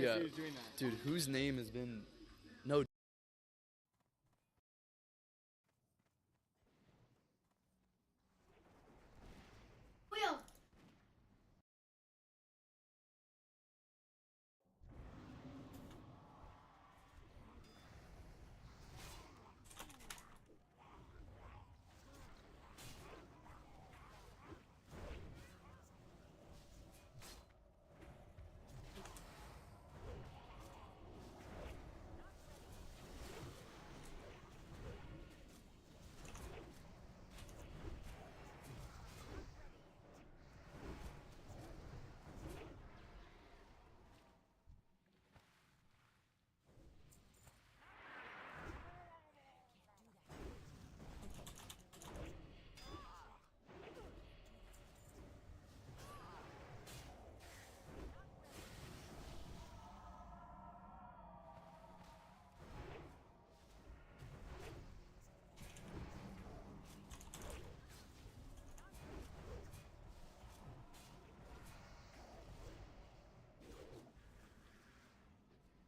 Yeah. Who's doing that? Dude, whose name has been... No. Wheel.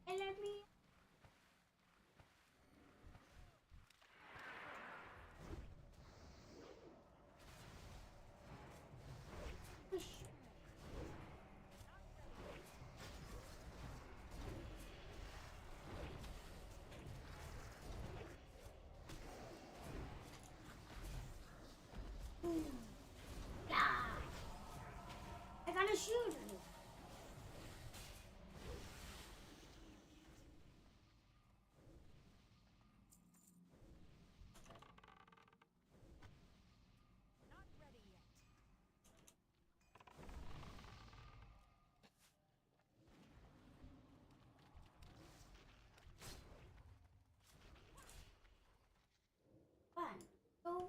And let me. Yeah. I gotta shoot. One, two.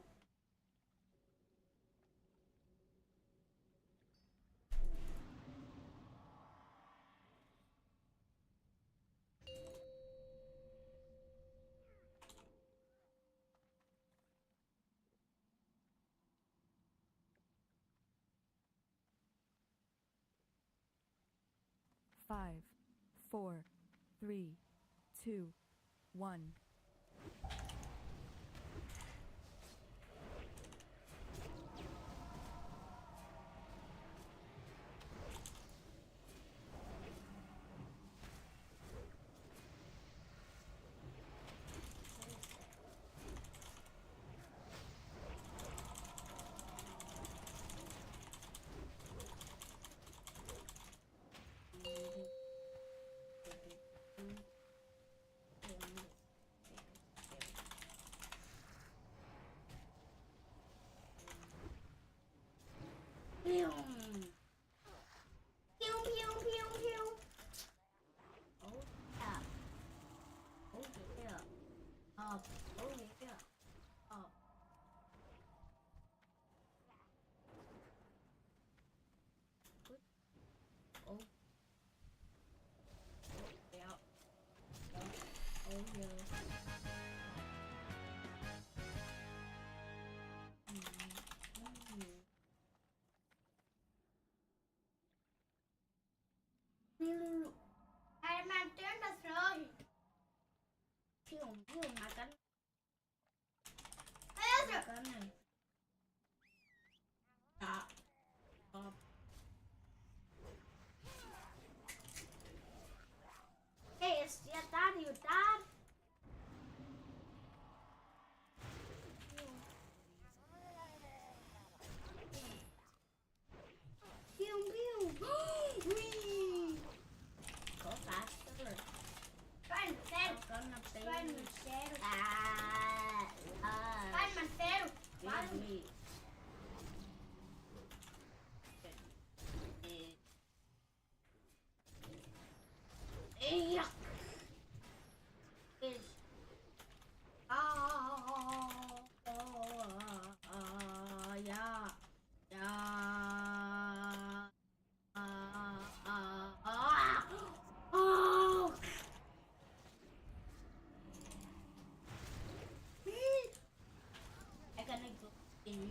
5, 4, 3, 2, 1. Pew. Pew, pew, pew, pew. Oh, yeah. Oh, yeah. Up. Oh, yeah. Up. Oh. Yeah. Oh, yeah. Hai mang tiếng là rồi. Phiêu mà cắn. Ê, rồi. Cắn này. Đó. Đó. Hey, it's your dad, your dad. Pew, pew. Whee. Go faster. Find myself. Find myself. Find myself. Find me. Yeah. Is yeah. Oh. I gonna go in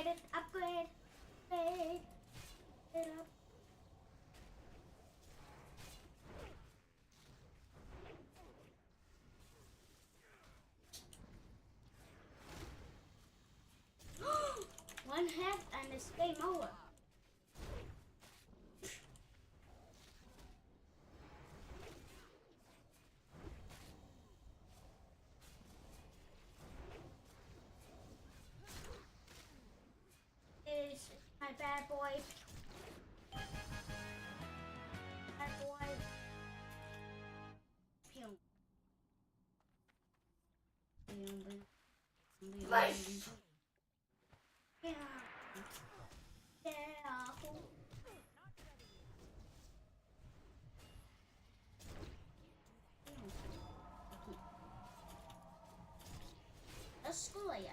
it, upgrade, it up. One hit and it's game over. Is my bad boy. Bad boy. Pew. Nice. Yeah. Yeah. Let's go, yeah.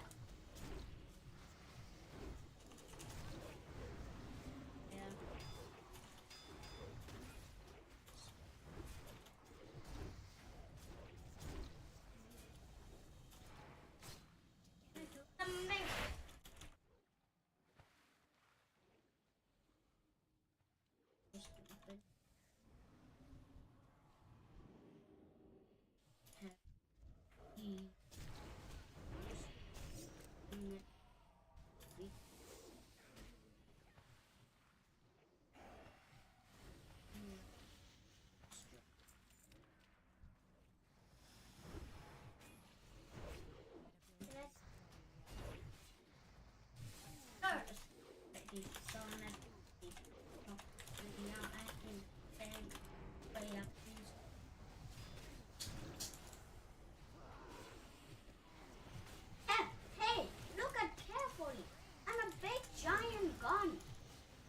Hey, look at carefully. I'm a big giant gun.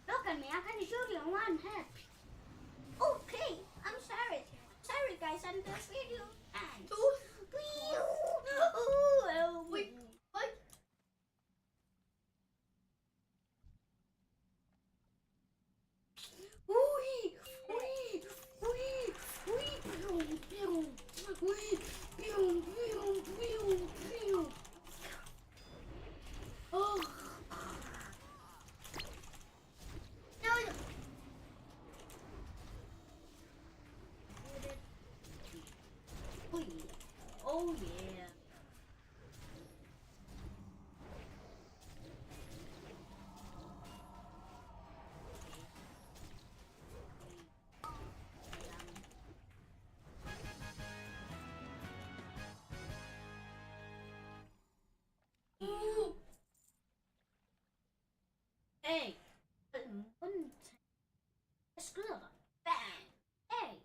Look at me, I can shoot you in one hit. Okay, I'm sorry. Sorry guys, and the video ends. Wait, what? Oh. No. Oh yeah. Hey, screw up. Bang. Hey,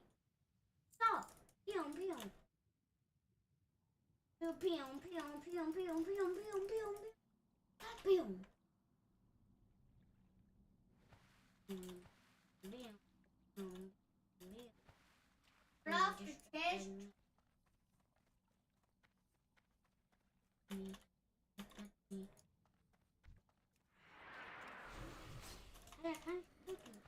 stop. Pew, pew. Pew, pew, pew, pew, pew, pew, pew, pew, pew. Love the test. I can't take it.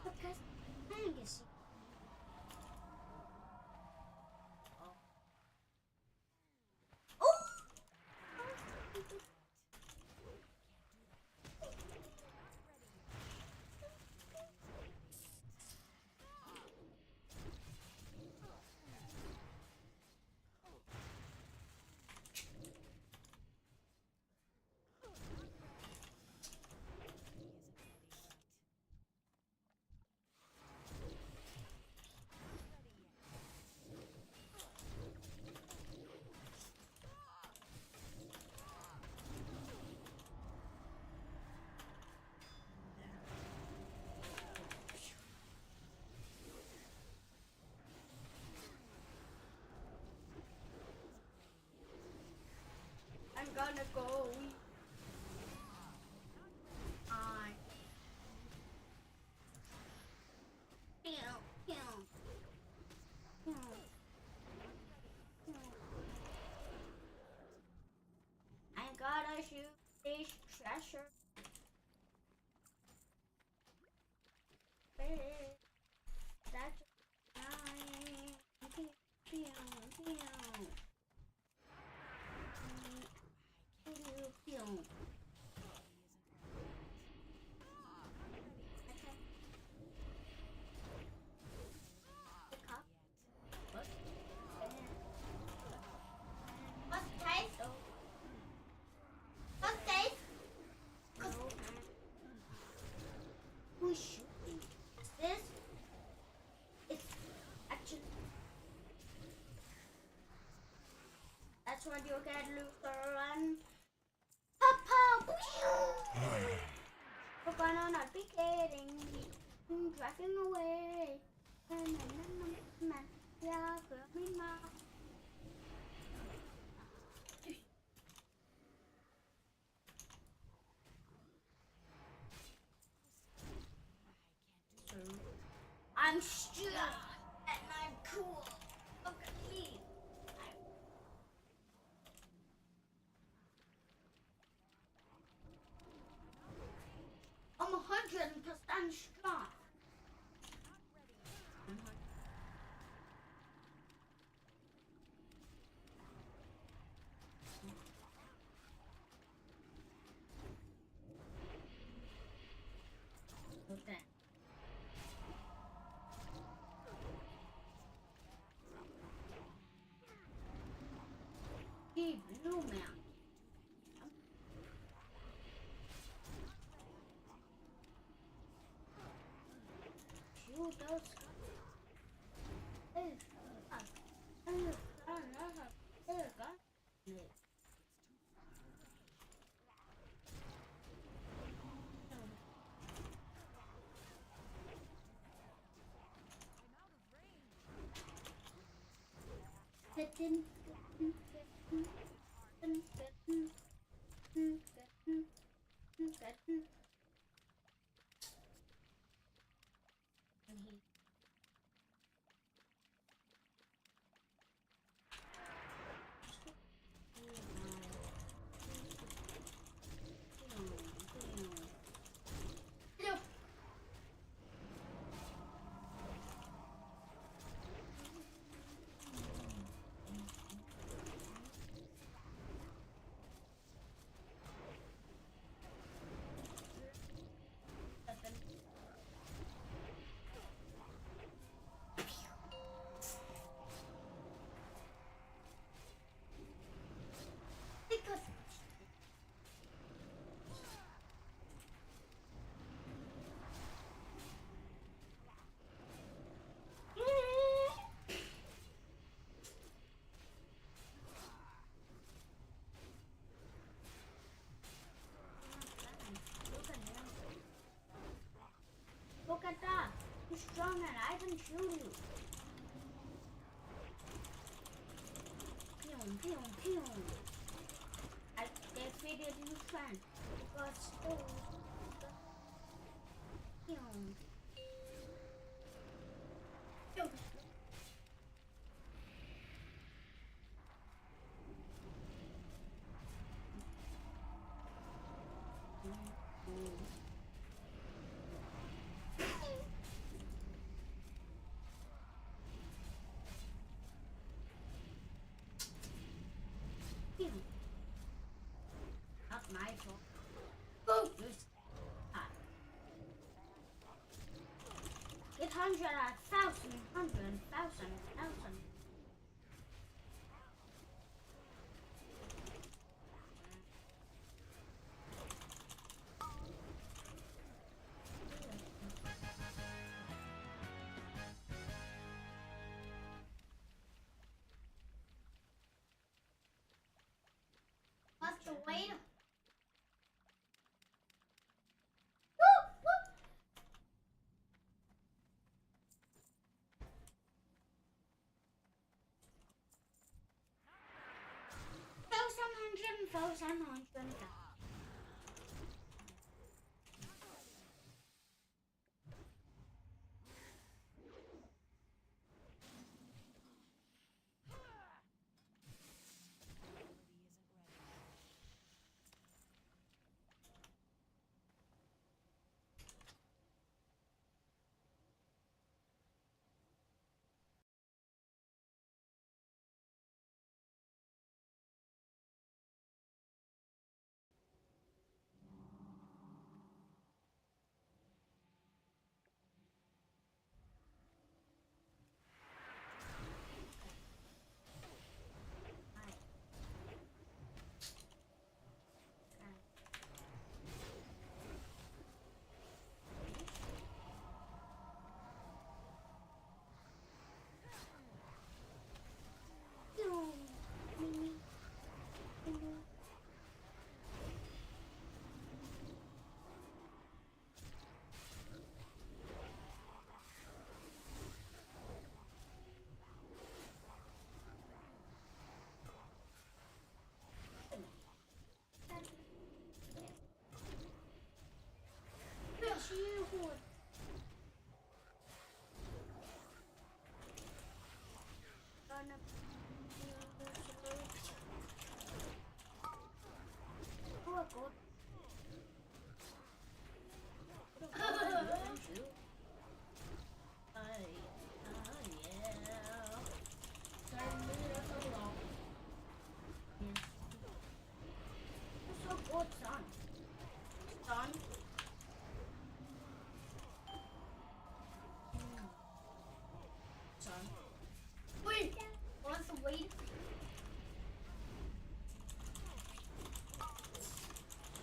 Because Angus. Oh! That's what you get, Lutheran. Papa! We're gonna not be kidding. Driving away. Yeah, I'm strong and I'm cool. Look at me. I'm 100% strong. Okay. He blew me out. Shoot those Look at that. You're strong and I can shoot you. Pew, pew, pew. I defeated you, friend. But still. Pew. Pew. Not my fault. Oh, you get 100, 1,000, 100, 1,000, 1,000. What's the weight? Thousand. Oh, God. So good, son. Son. Son. Wait. Want to wait?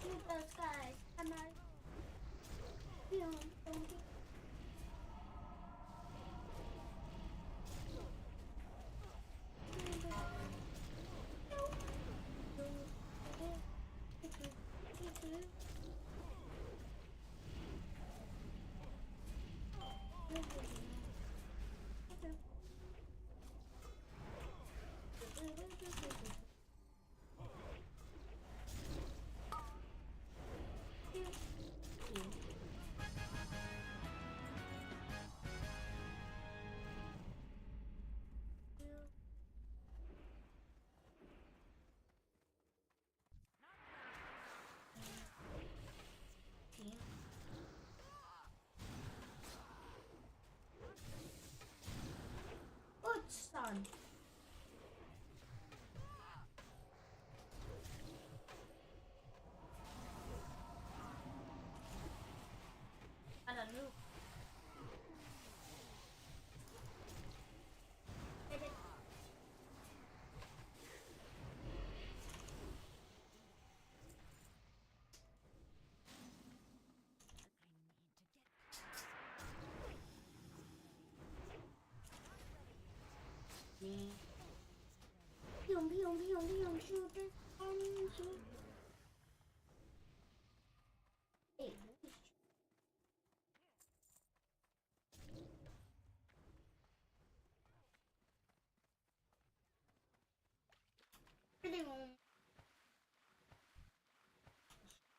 Shoot those guys. Come on. Don't be. Good son. I don't know. Shoot it and shoot. Hey,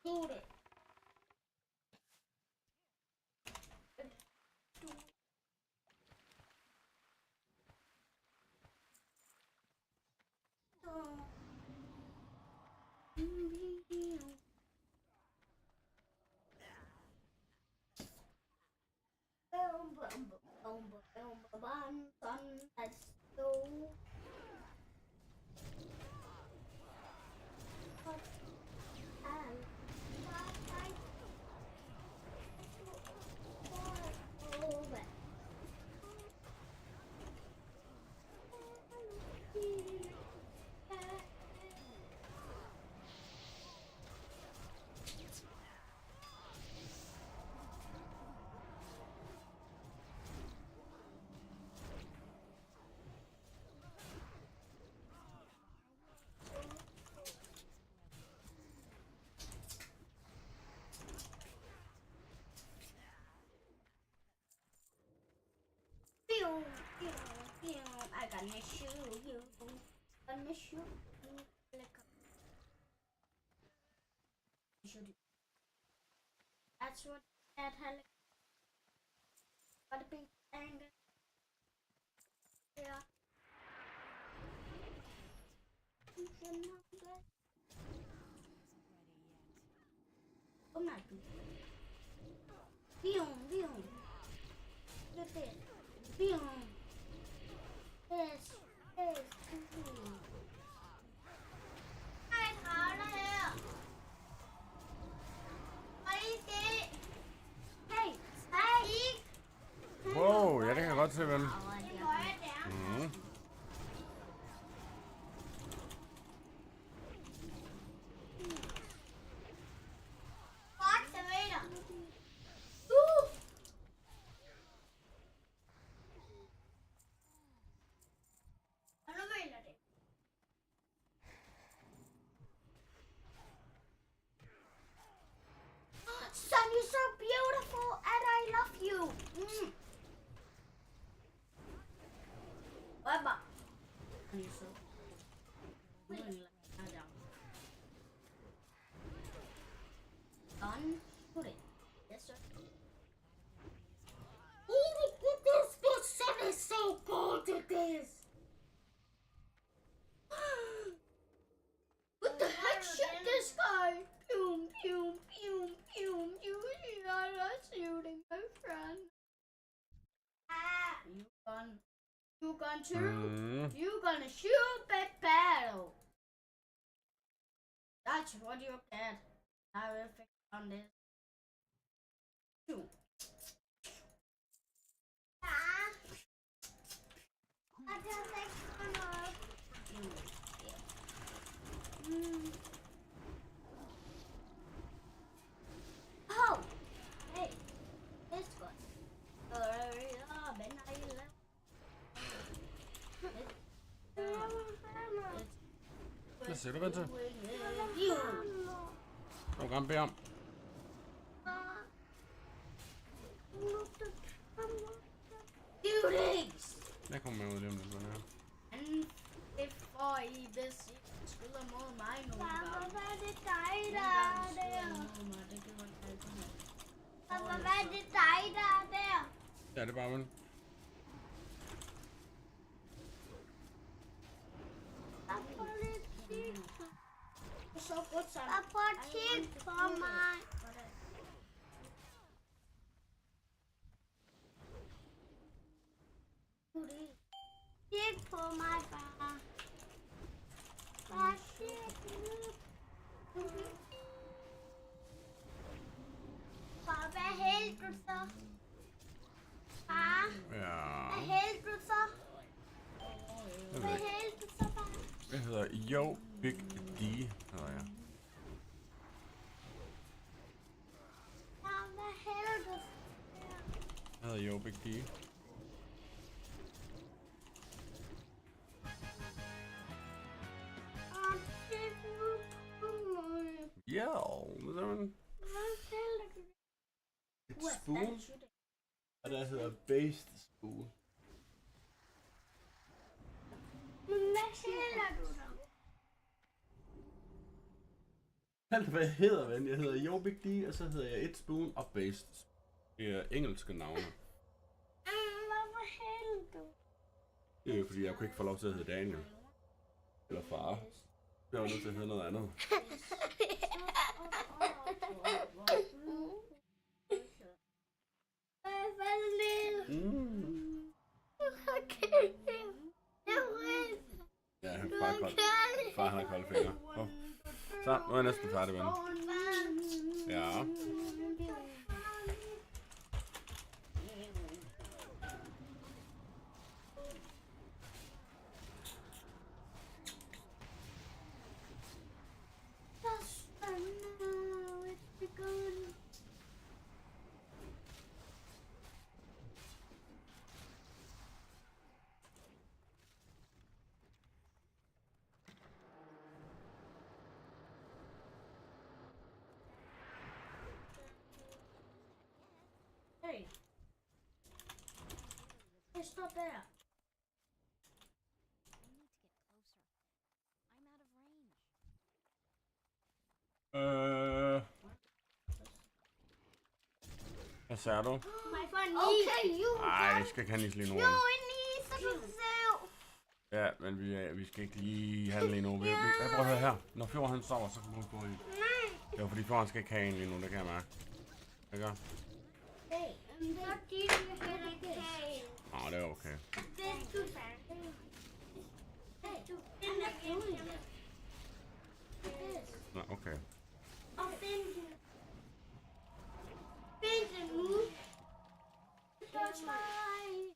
shoot it. Let's go. I gonna shoot you. Gonna shoot you like a shoot you. That's what that helicopter. Got a big anger. Yeah. You should not get. Oh my god. Boom. Look at it. Boom. Yes. Hai thở đó hả? Mấy chị. Hey. Wow, ja, det kan jeg godt se, hvem. Son, you're so beautiful and I love you. You gonna shoot? You gonna shoot big battle? That's what you get. I will fix on this. Shoot. I just fix on us. Oh, hey, this one. Hvad siger du, Vente? Du kan bede om. Jeg kommer med ud lige om lidt, her. Det får I, hvis I spiller mod mig nu. Pappa, hvad er det dig, der er der? Pappa, hvad er det dig, der er der? Ja, det er bare vel. Pappa, lidt kig. Så godt sammen. Pappa, kig på mig. Kig på mig, far. Far, kig nu. Far, hvad hældte du så? Far, Ja. hvad hældte du så? Jeg ved Hvad ikke. hældte du så, far? Jeg hedder Yo Big D, hedder jeg. Far, hvad hældte du så? Jeg hedder Yo Big D. Far, kig nu på mig. Ja, hvad er det? Hvad hældte du? Et spoon. Og der hedder Based Spoon. Men hvad hældte du så? Alt hvad jeg hedder, ven. Jeg hedder Yo Big D, og så hedder jeg et spoon og Based. Det er engelske navne. Hvorfor hældte du? Det er jo fordi, jeg kunne ikke få lov til at hedde Daniel. Eller far. Jeg var nødt til at hedde noget andet. Hvad lille? Okay. Jeg er red. Ja, far han har kolde fingre. Oh. Så, nu er jeg næsten færdig, ven. Ja. Hey. Hey, stop there. Hvad sagde du? Okay, you. Ej, vi skal ikke lige nu. Jo, en is, så du sav. Ja, men vi skal ikke lige have den lige nu. Jeg prøver at høre her. Når Fjord han sover, så kan man gå i. Nej. Det er fordi Fjord han skal ikke have en lige nu, det kan jeg mærke. Det gør. Hey. Fordi du heller ikke kan. Åh, det er okay. Hvis du Nå, okay. og find den nu. Touch my eye.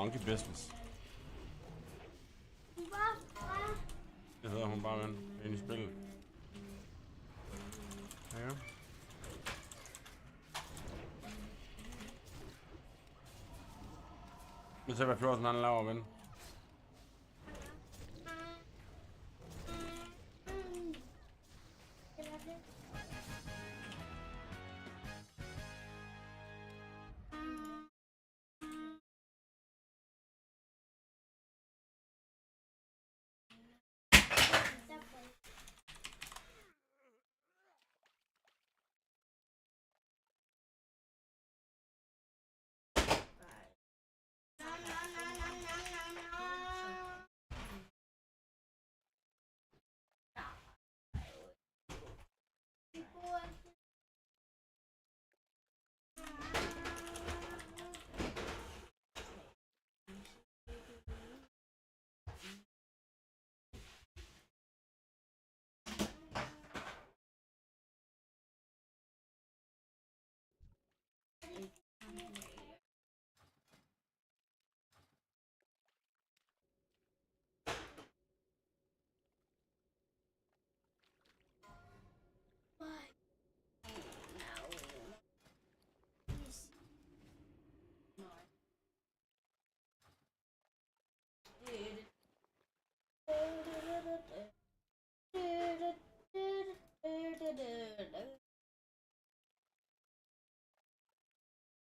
Monkey Business. Hvorfor? Det hedder hun bare, ven. Ind i spillet. Ja. Vi ser, hvad Fjordsen han laver, ven.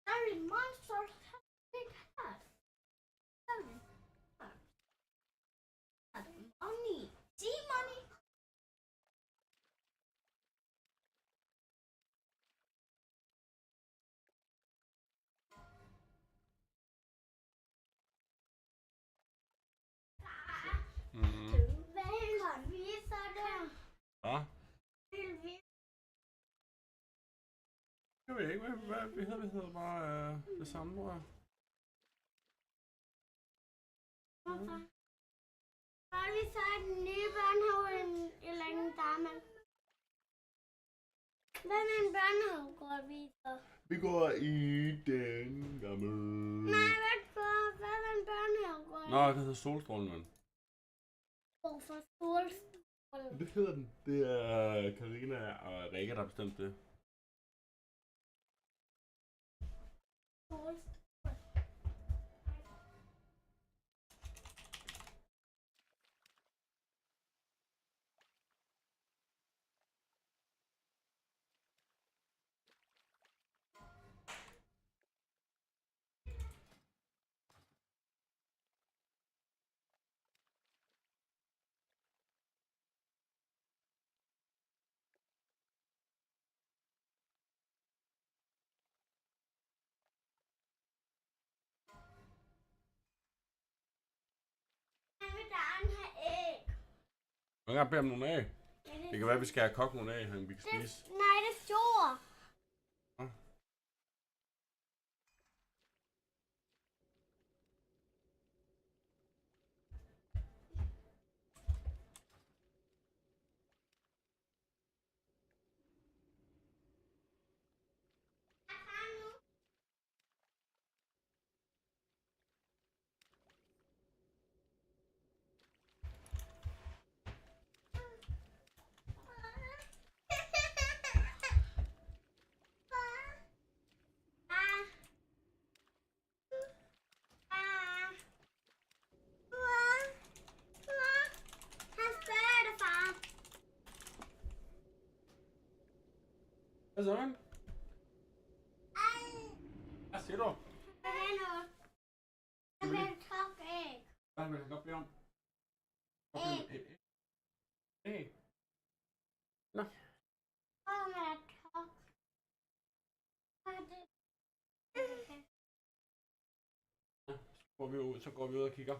Sorry, monsters have big heads. Sorry. Money. See money? Hvad viser det? Ja. Jeg ved ikke, hvad vi hedder. Vi hedder bare det samme, tror jeg. Hvorfor? Var vi så den nye børnehave eller en gammel? Hvad med en børnehave går vi så? Vi går i den gamle... Nej, hvad med en børnehave går Nå, det hedder Solstrålen, mand. Hvorfor solstrålen? Det hedder den. Det er Karina og Rikke, der har bestemt det. Solstrålen. Jeg vil gerne have æg. Jeg kan gerne bede om nogle æg. Det kan være, at vi skal have kogt nogle æg, vi kan spise. Nej, det er store. Hvad så, ven? Hvad siger du? Jeg vil kogt æg. Hvad vil du godt bede om? Æg. Æg? Nå. Hvor med at kogt? Hvad er det? Så går vi ud og kigger.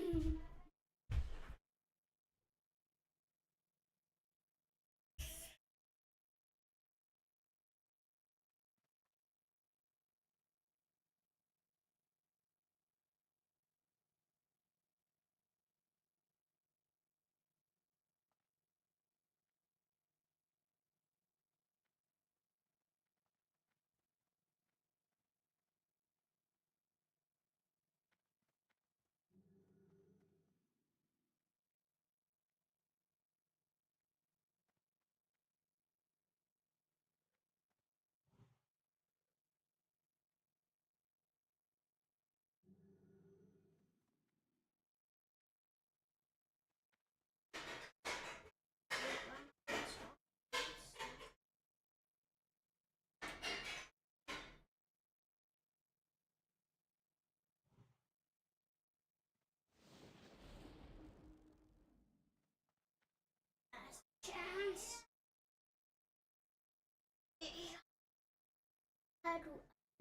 Chance.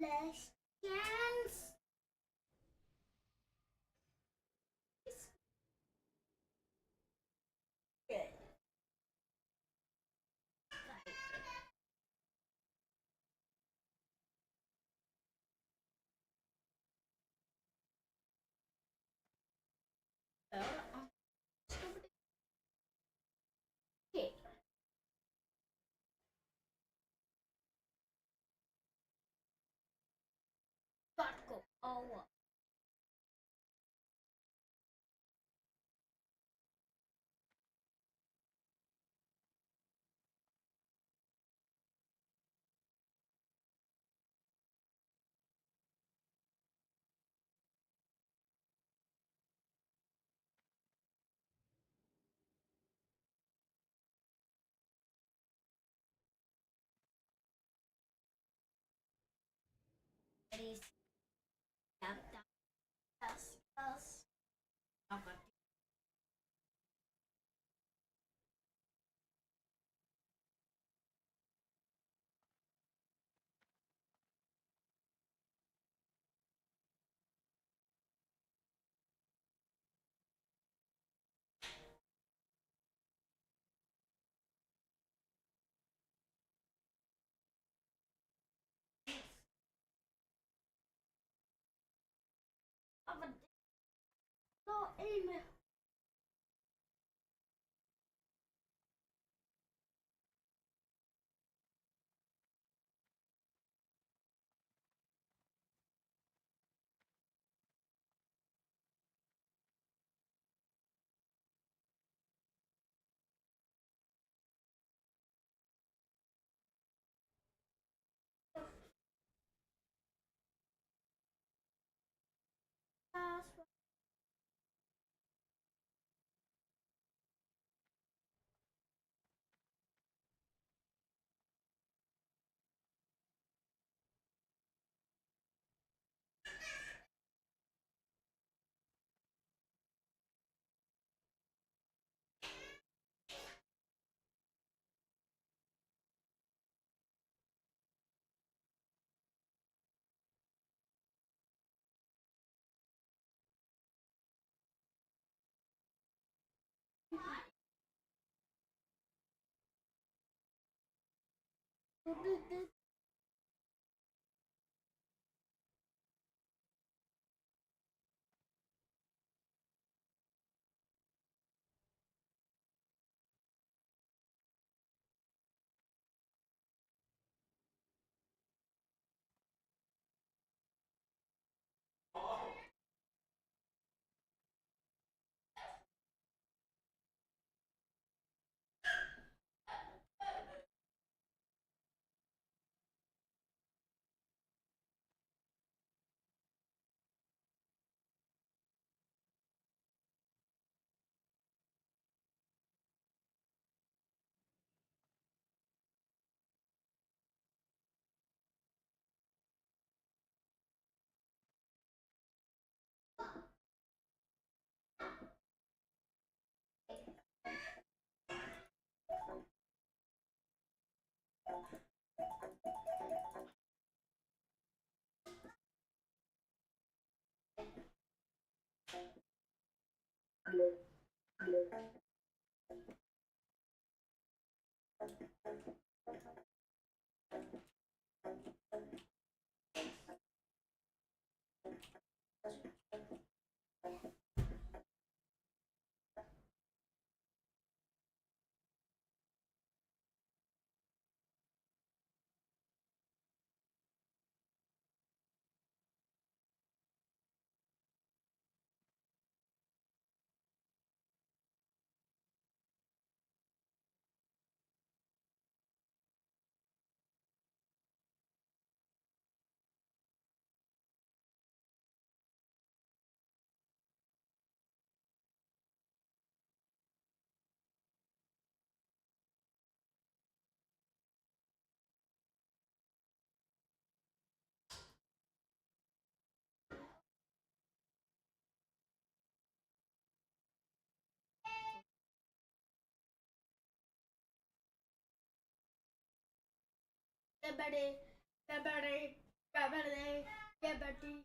Last chance. Go. Oh. Ready. Yes. No email. Everybody, everybody, everybody, everybody.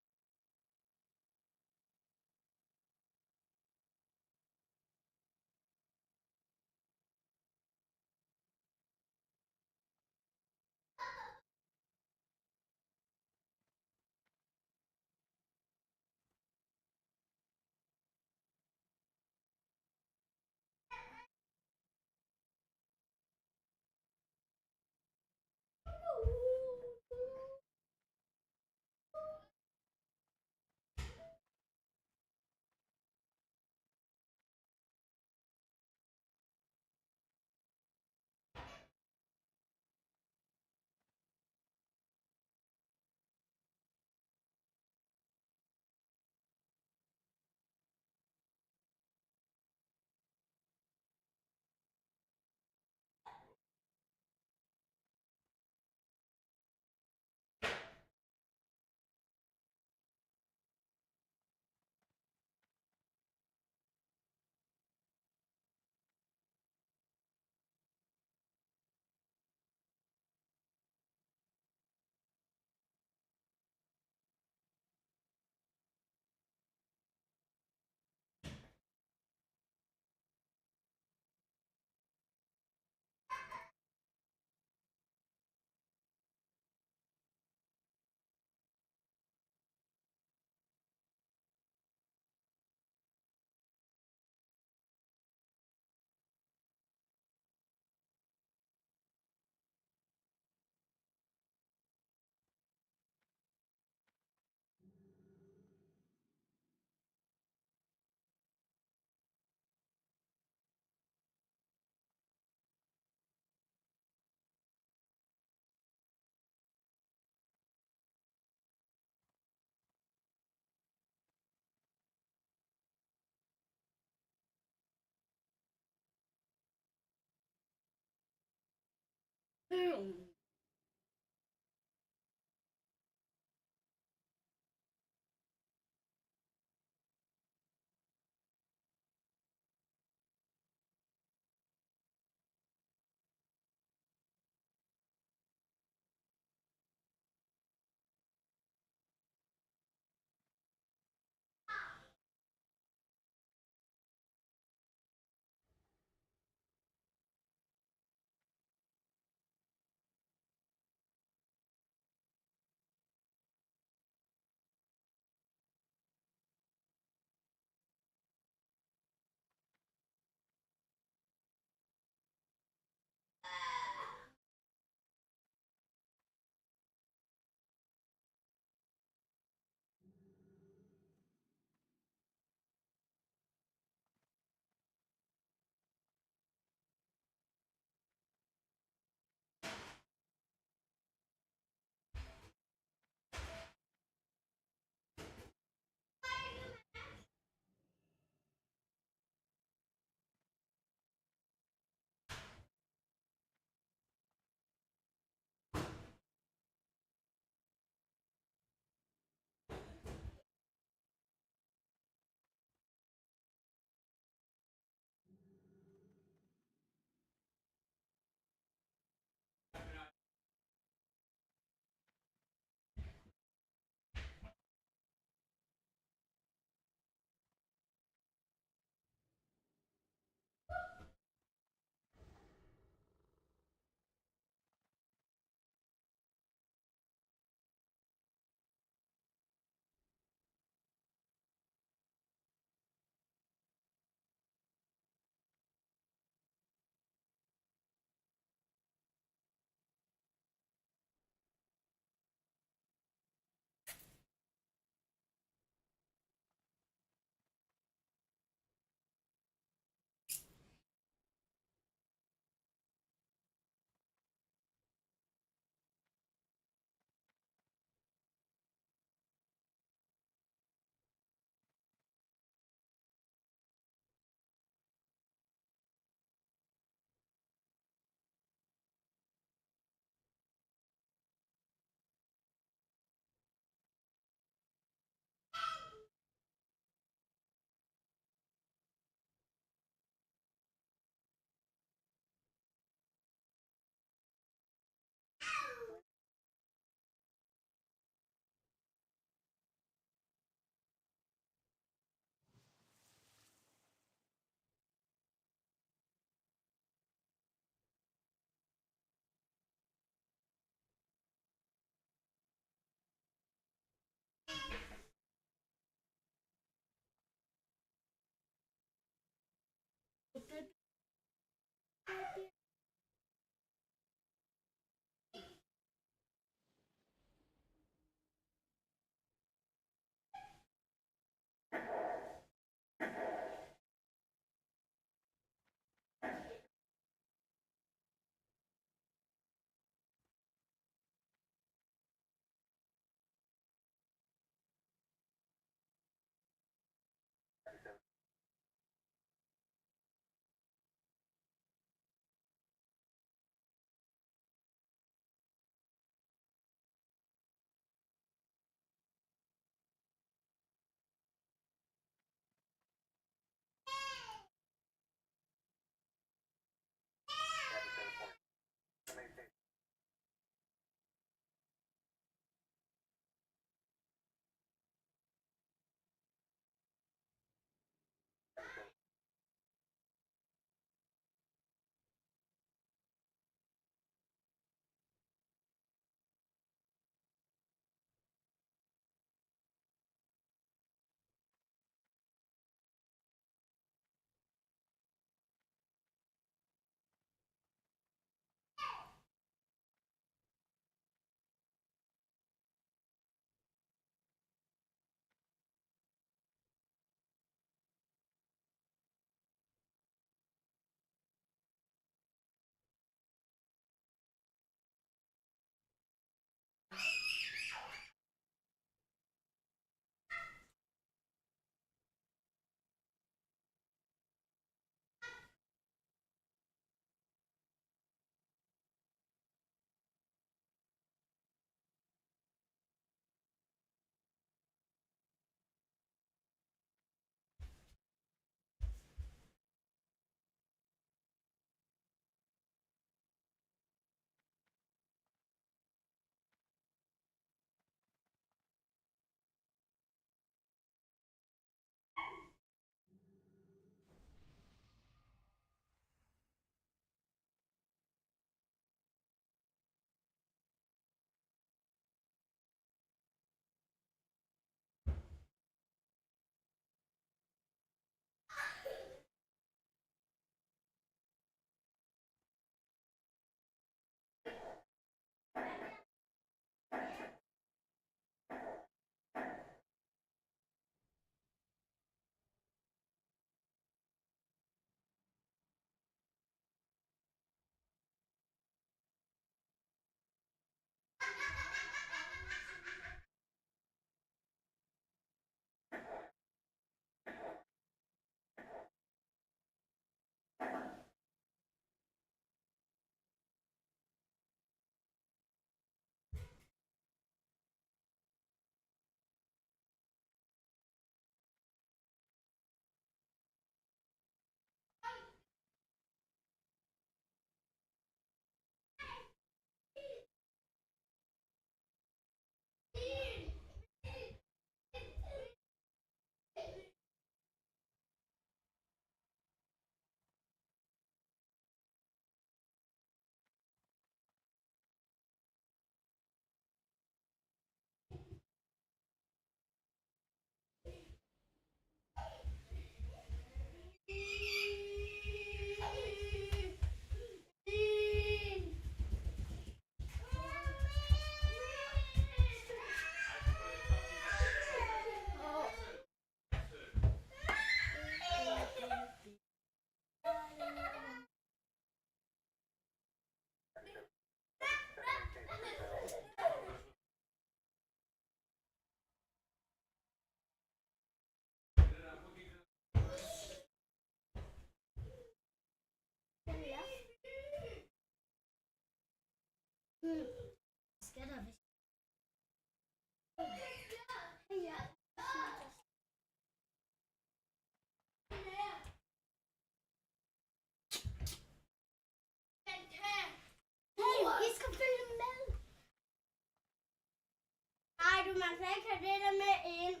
man så ikke have det der med ind.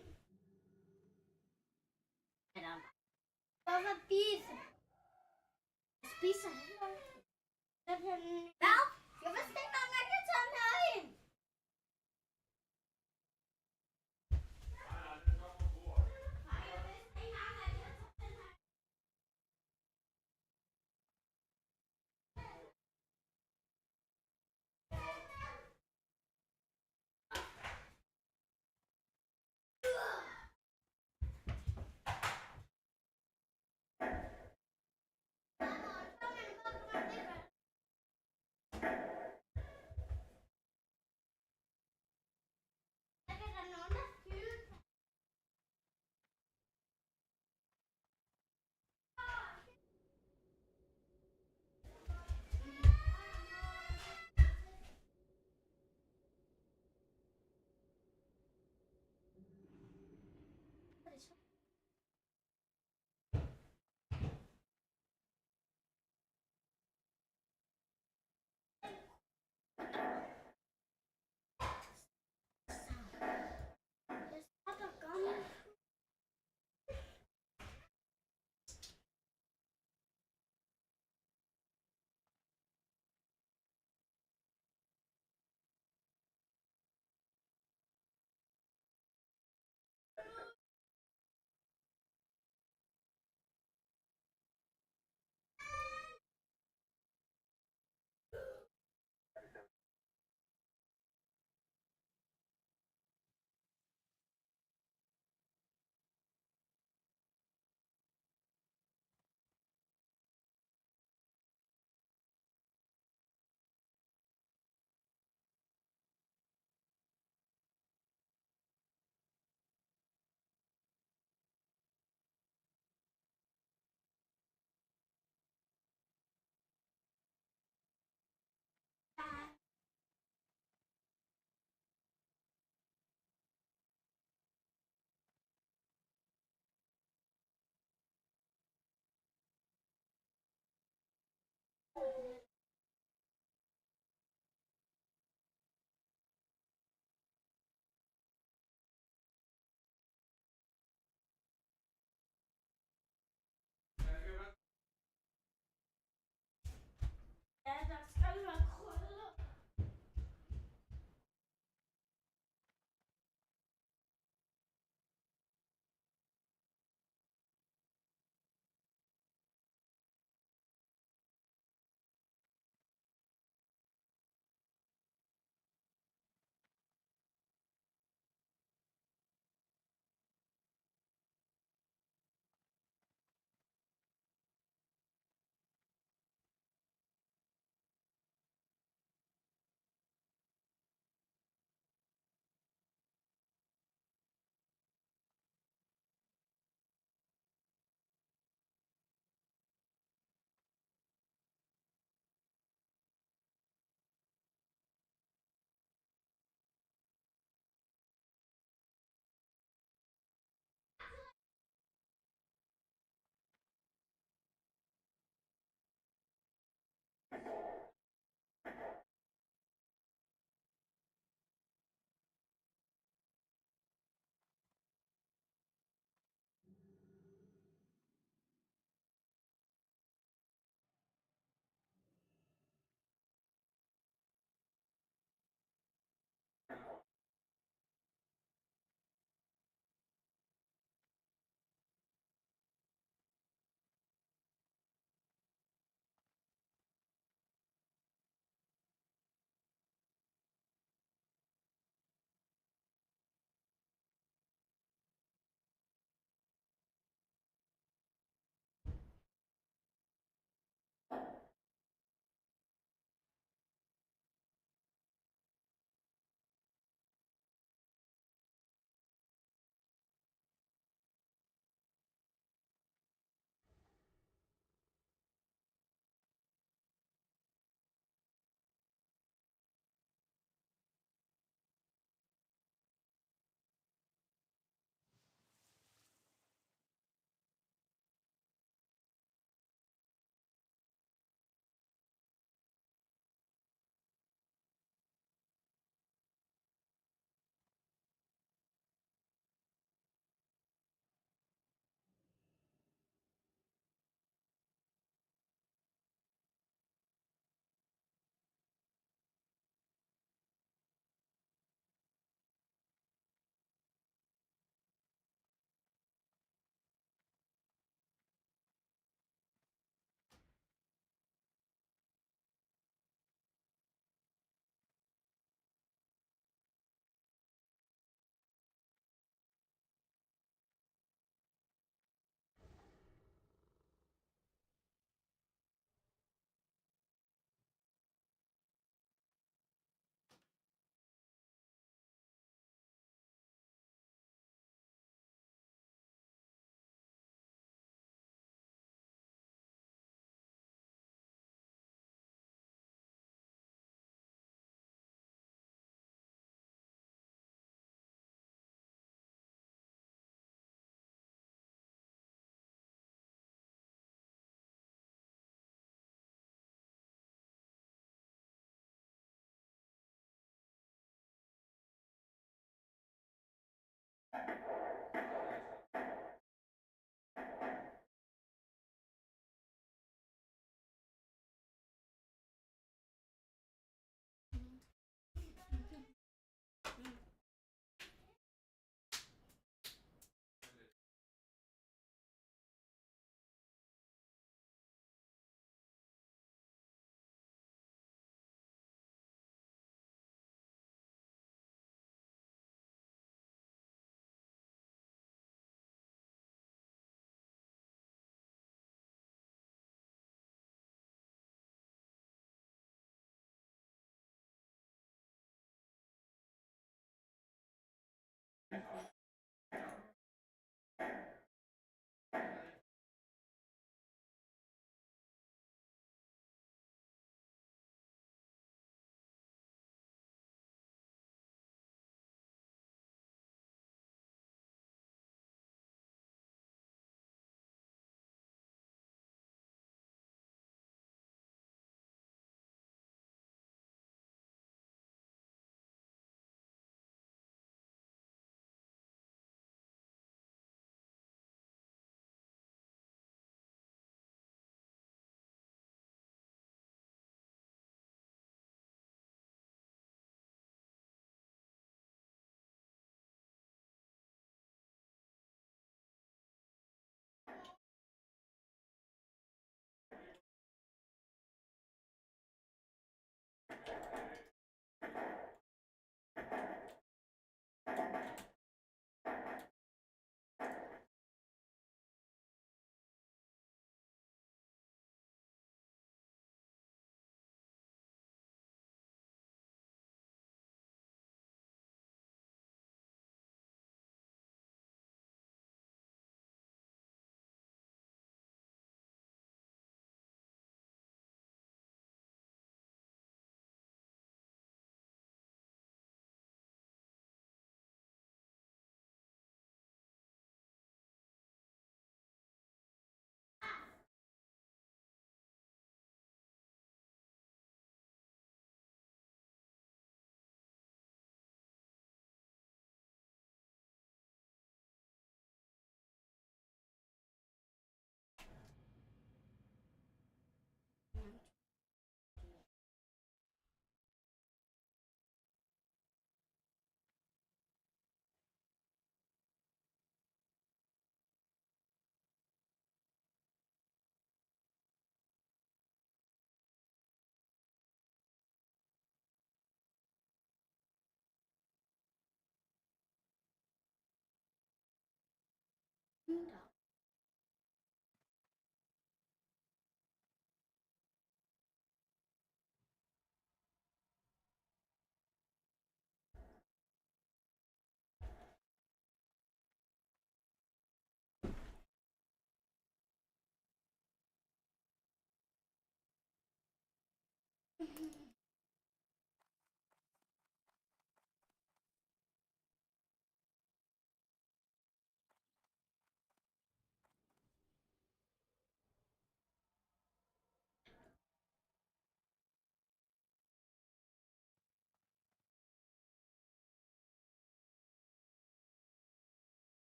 Hvorfor spise? Jeg spiser heller ikke. Hvad? Jeg vidste ikke engang, at jeg tager med ind.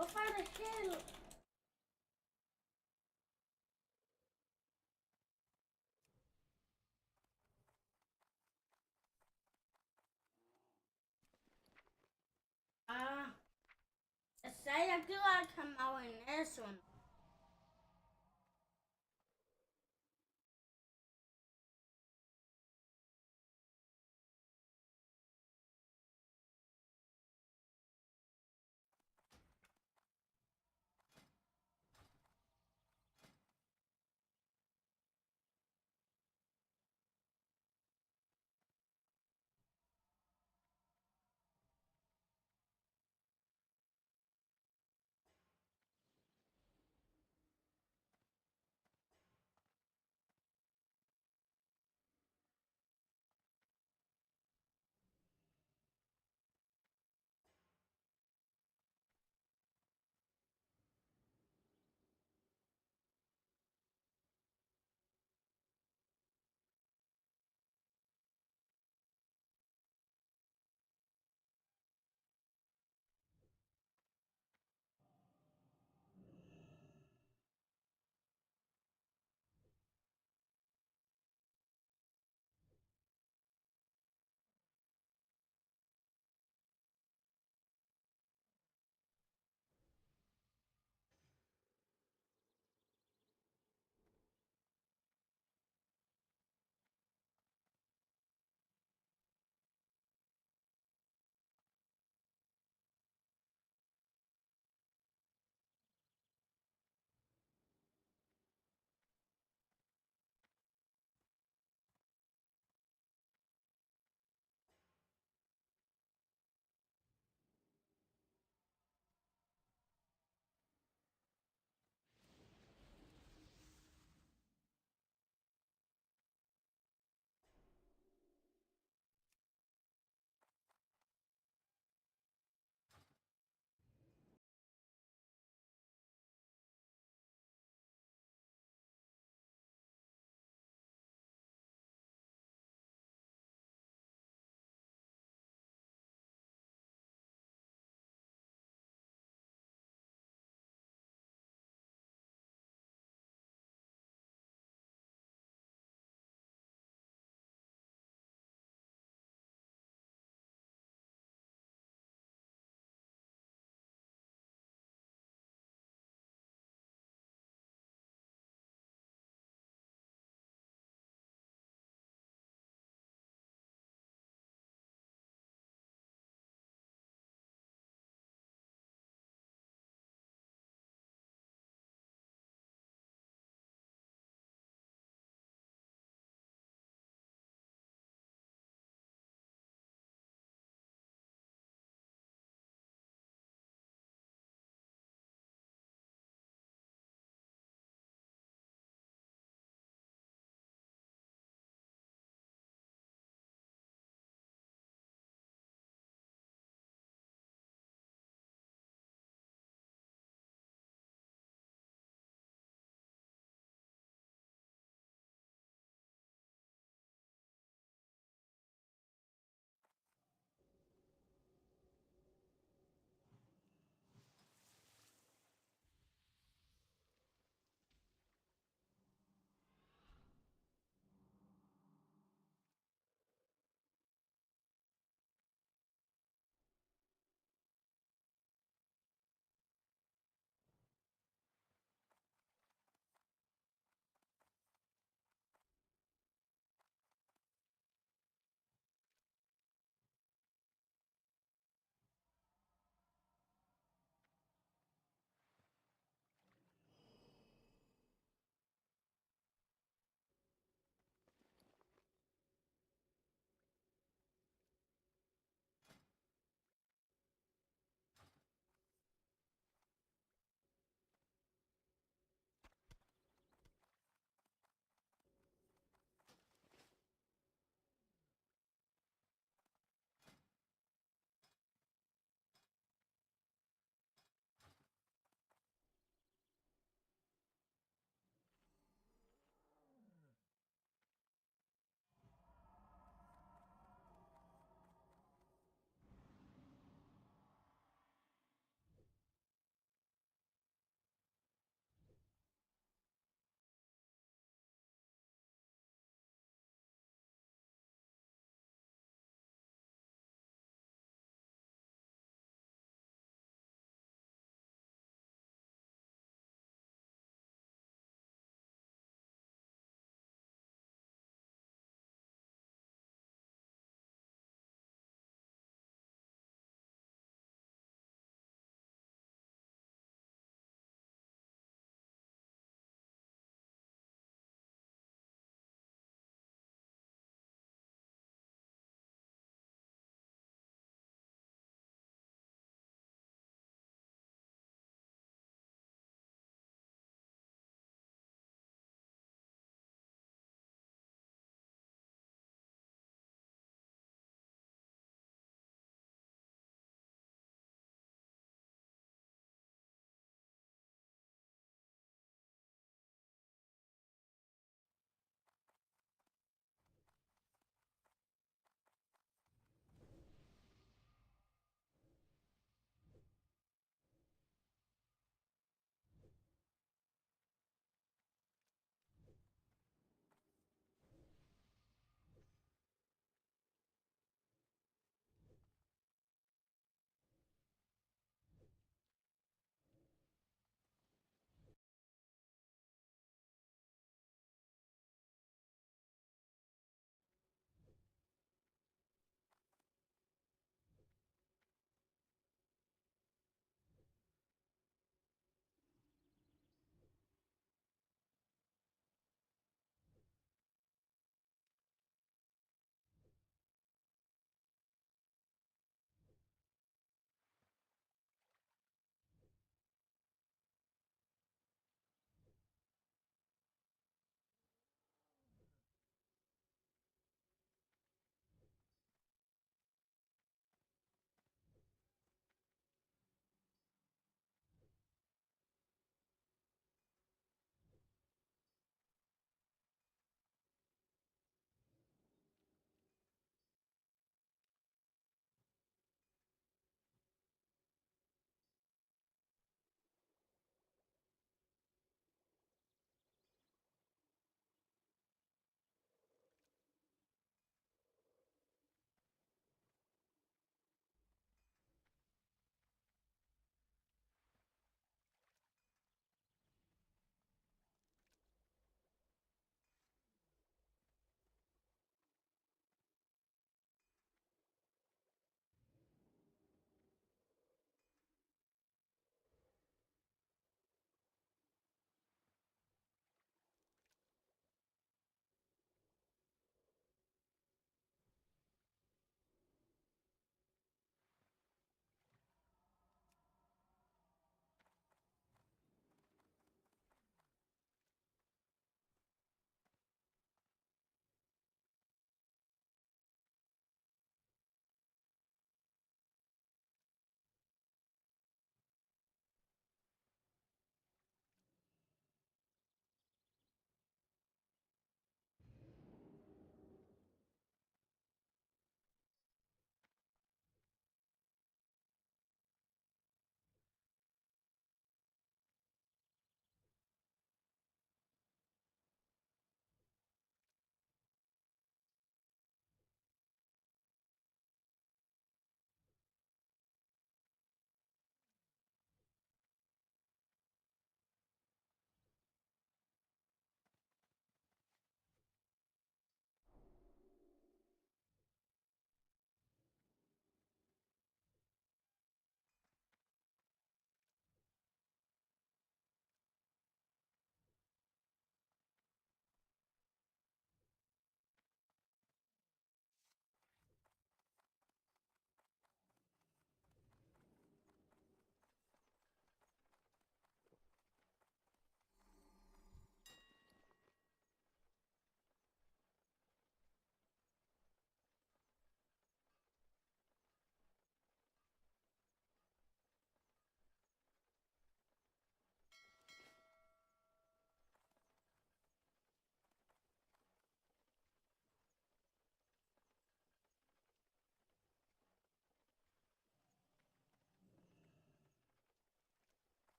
What the hell? Saya kira akan mau Nelson.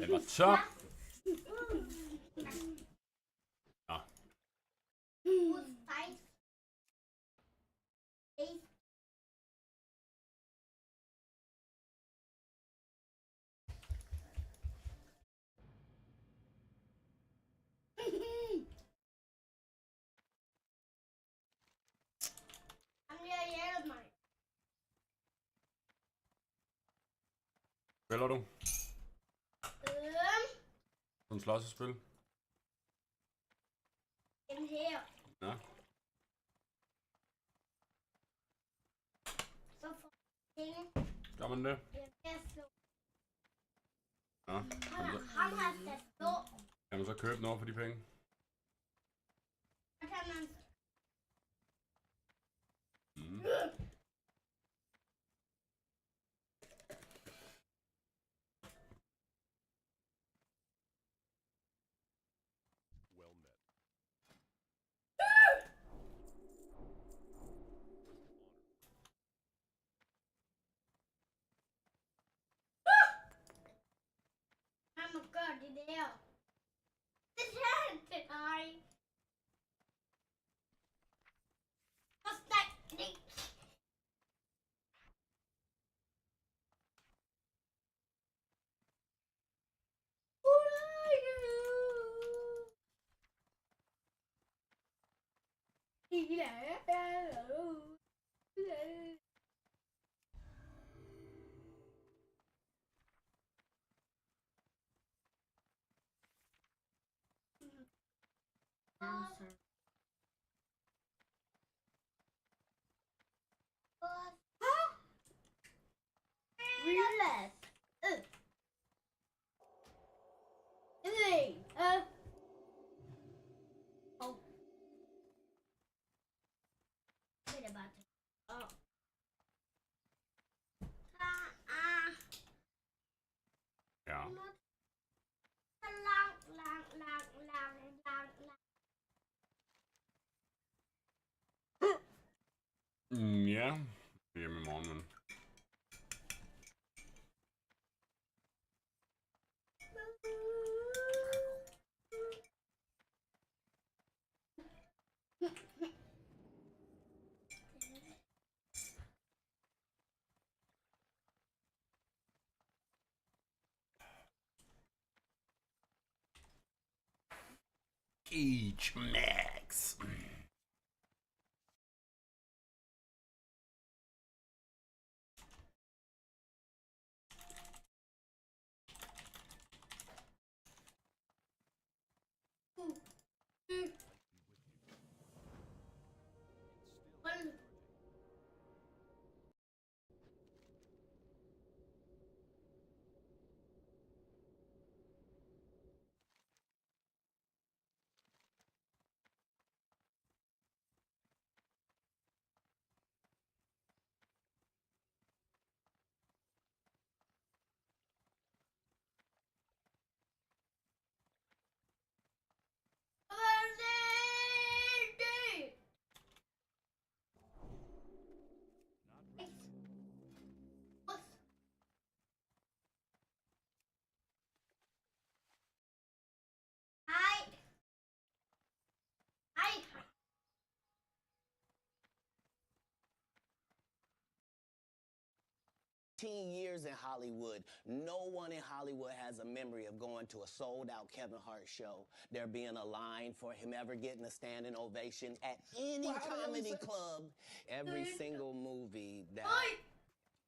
Det var top. Nå. Spiller du? Sådan slåssespil? Den her. Ja. Så får penge. Gør man det? Ja. Han har sat stå. Kan man så købe noget for de penge? Så kan man... Mm. Han må gøre det der. Det er til dig. Og snak det. Relax. Oh. Wait about it. Oh. Ja. Ja. Hjemme i morgen, men... Cage Max. Years in Hollywood, no one in Hollywood has a memory of going to a sold-out Kevin Hart show, there being a line for him ever getting a standing ovation at any comedy club. Every single movie that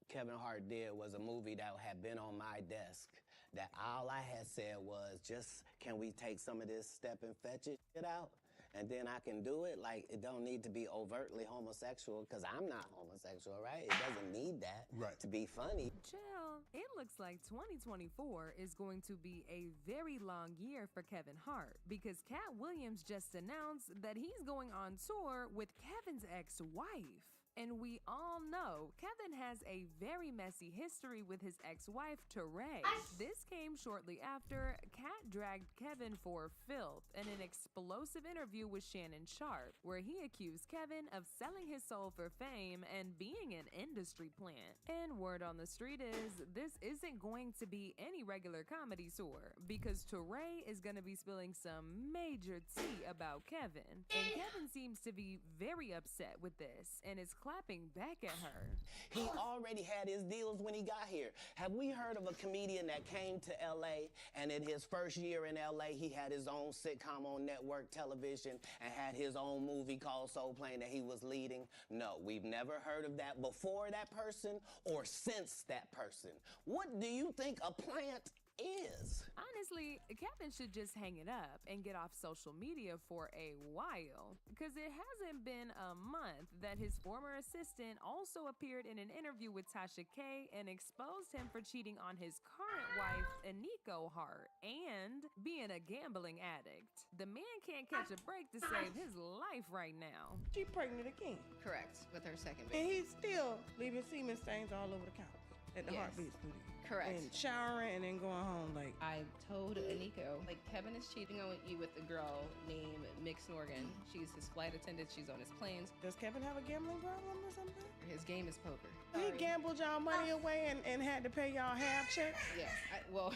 Kevin Hart did was a movie that had been on my desk, that all I had said was, just, can we take some of this step and fetch it shit out? And then I can do it. Like, it don't need to be overtly homosexual, because I'm not homosexual, right? It doesn't need that to be funny. Chill. It looks like 2024 is going to be a very long year for Kevin Hart, because Cat Williams just announced that he's going on tour with Kevin's ex-wife. And we all know, Kevin has a very messy history with his ex-wife, Teray. This came shortly after Kat dragged Kevin for filth in an explosive interview with Shannon Sharp, where he accused Kevin of selling his soul for fame and being an industry plant. And word on the street is, this isn't going to be any regular comedy tour, because Teray is going to be spilling some major tea about Kevin. And Kevin seems to be very upset with this and is clapping back at her. He already had his deals when he got here. Have we heard of a comedian that came to LA and in his first year in LA, he had his own sitcom on network television and had his own movie called Soul Plane that he was leading? No, we've never heard of that before that person or since that person. What do you think a plant is? Honestly, Kevin should just hang it up and get off social media for a while, because it hasn't been a month that his former assistant also appeared in an interview with Tasha K and exposed him for cheating on his current wife, Aniko Hart, and being a gambling addict. The man can't catch a break to save his life right now. She pregnant again. Correct, with her second And baby. he's still leaving semen stains all over the couch at the Yes. Heartbeat Studio. Correct. And showering and then going home like. I told Aniko, like, Kevin is cheating on you with a girl named Mick Snorgan. She's his flight attendant. She's on his planes. Does Kevin have a gambling problem or something? His game is poker. He gambled y'all money away and had to pay y'all half checks? Yes, well,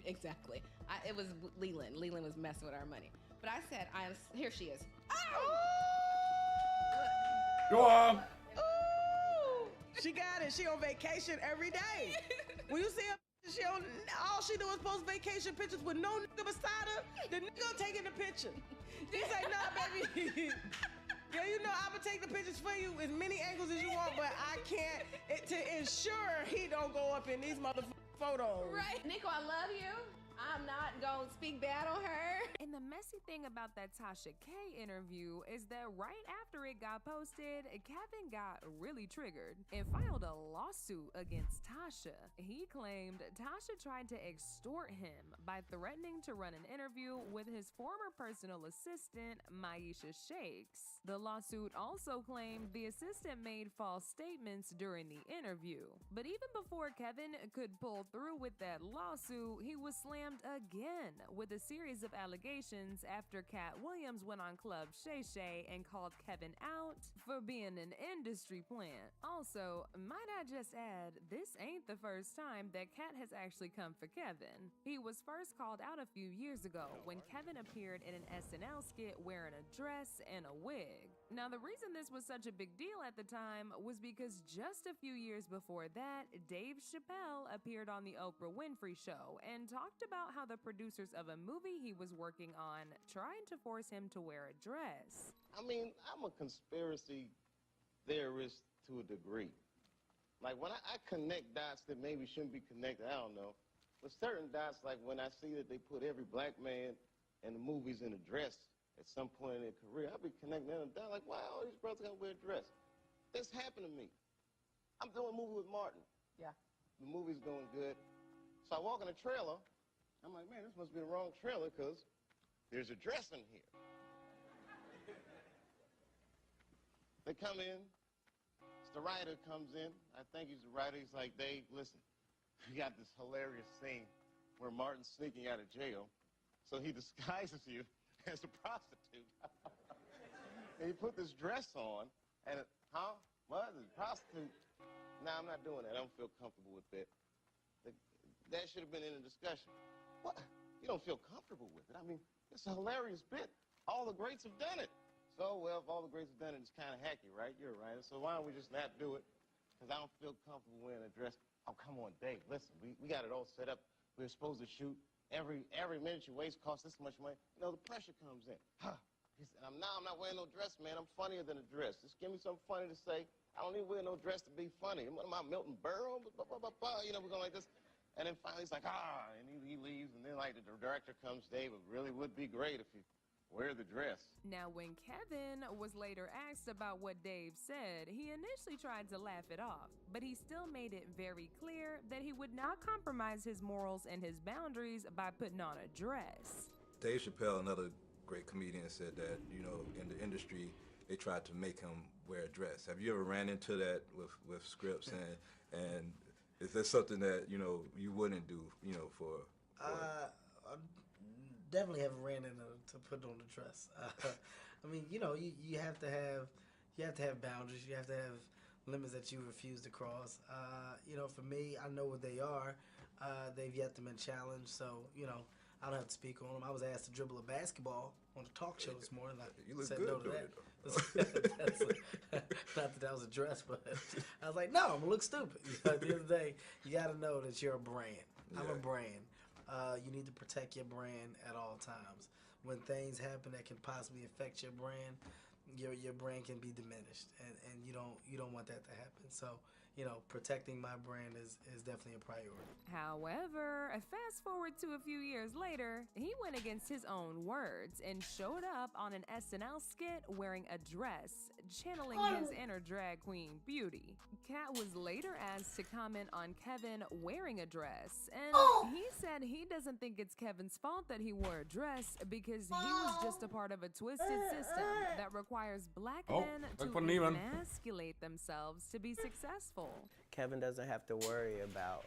exactly. It was Leland. Leland was messing with our money. But I said, here she is. Go on. Ooh! She got it. She on vacation every day. When you see her, all she do is post vacation pictures with no nigga beside her. The nigga taking the picture. She say, nah, baby. Yeah, you know, I'm gonna take the pictures for you as many angles as you want, but I can't to ensure he don't go up in these motherfucking photos. Right. Nico, I love you. I'm not gonna speak bad on her. And the messy thing about that Tasha K interview is that right after it got posted, Kevin got really triggered and filed a lawsuit against Tasha. He claimed Tasha tried to extort him by threatening to run an interview with his former personal assistant, Maisha Shakes. The lawsuit also claimed the assistant made false statements during the interview. But even before Kevin could pull through with that lawsuit, he was slammed again with a series of allegations after Cat Williams went on Club Shay Shay and called Kevin out for being an industry plant. Also, might I just add, this ain't the first time that Cat has actually come for Kevin. He was first called out a few years ago when Kevin appeared in an SNL skit wearing a dress and a wig. Now, the reason this was such a big deal at the time was because just a few years before that, Dave Chappelle appeared on the Oprah Winfrey Show and talked about how the producers of a movie he was working on trying to force him to wear a dress. I mean, I'm a conspiracy theorist to a degree. Like, when I connect dots that maybe shouldn't be connected, I don't know. But certain dots, like when I see that they put every black man in the movies in a dress at some point in their career, I'll be connecting them down like, why all these brothers gotta wear a dress? This happened to me. I'm doing a movie with Martin. Yeah. The movie's going good. So I walk in the trailer. I'm like, man, this must be the wrong trailer because there's a dress in here. They come in. The writer comes in. I think he's the writer. He's like, Dave, listen, we got this hilarious scene where Martin's sneaking out of jail. So he disguises you as a prostitute. And you put this dress on, and what? A prostitute? Nah, I'm not doing that. I don't feel comfortable with that. That should have been in the discussion. What? You don't feel comfortable with it? I mean, it's a hilarious bit. All the greats have done it. So, well, if all the greats have done it, it's kind of hacky, right? You're right. So why don't we just not do it? Because I don't feel comfortable wearing a dress. Oh, come on, Dave. Listen, we got it all set up. We were supposed to shoot. Every minute you waste costs this much money. You know, the pressure comes in. He said, I'm not wearing no dress, man. I'm funnier than a dress. Just give me something funny to say. I don't need to wear no dress to be funny. What am I, Milton Berle? You know, we're going like this. And then finally he's like, and he leaves. And then, like, the director comes, Dave, it really would be great if you wear the dress. Now, when Kevin was later asked about what Dave said, he initially tried to laugh it off, but he still made it very clear that he would not compromise his morals and his boundaries by putting on a dress. Dave Chappelle, another great comedian, said that, you know, in the industry, they tried to make him wear a dress. Have you ever ran into that with scripts, and is that something that you wouldn't do for I definitely haven't ran into to put on the dress. I mean, you have to have boundaries. You have to have limits that you refuse to cross. For me, I know what they are. They've yet to been challenged, so I don't have to speak on them. I was asked to dribble a basketball on a talk show this morning. You look said good no to doing that. Not that was a dress, but I was like, no, I'm gonna look stupid. At the end of the day, you got to know that you're a brand. I'm a brand. You need to protect your brand at all times. When things happen that can possibly affect your brand, your brand can be diminished, and you don't want that to happen. So, protecting my brand is definitely a priority. However, fast forward to a few years later, he went against his own words and showed up on an SNL skit wearing a dress, channeling his inner drag queen beauty. Kat was later asked to comment on Kevin wearing a dress, and he said he doesn't think it's Kevin's fault that he wore a dress because he was just a part of a twisted system that requires black men to emasculate themselves to be successful. Kevin doesn't have to worry about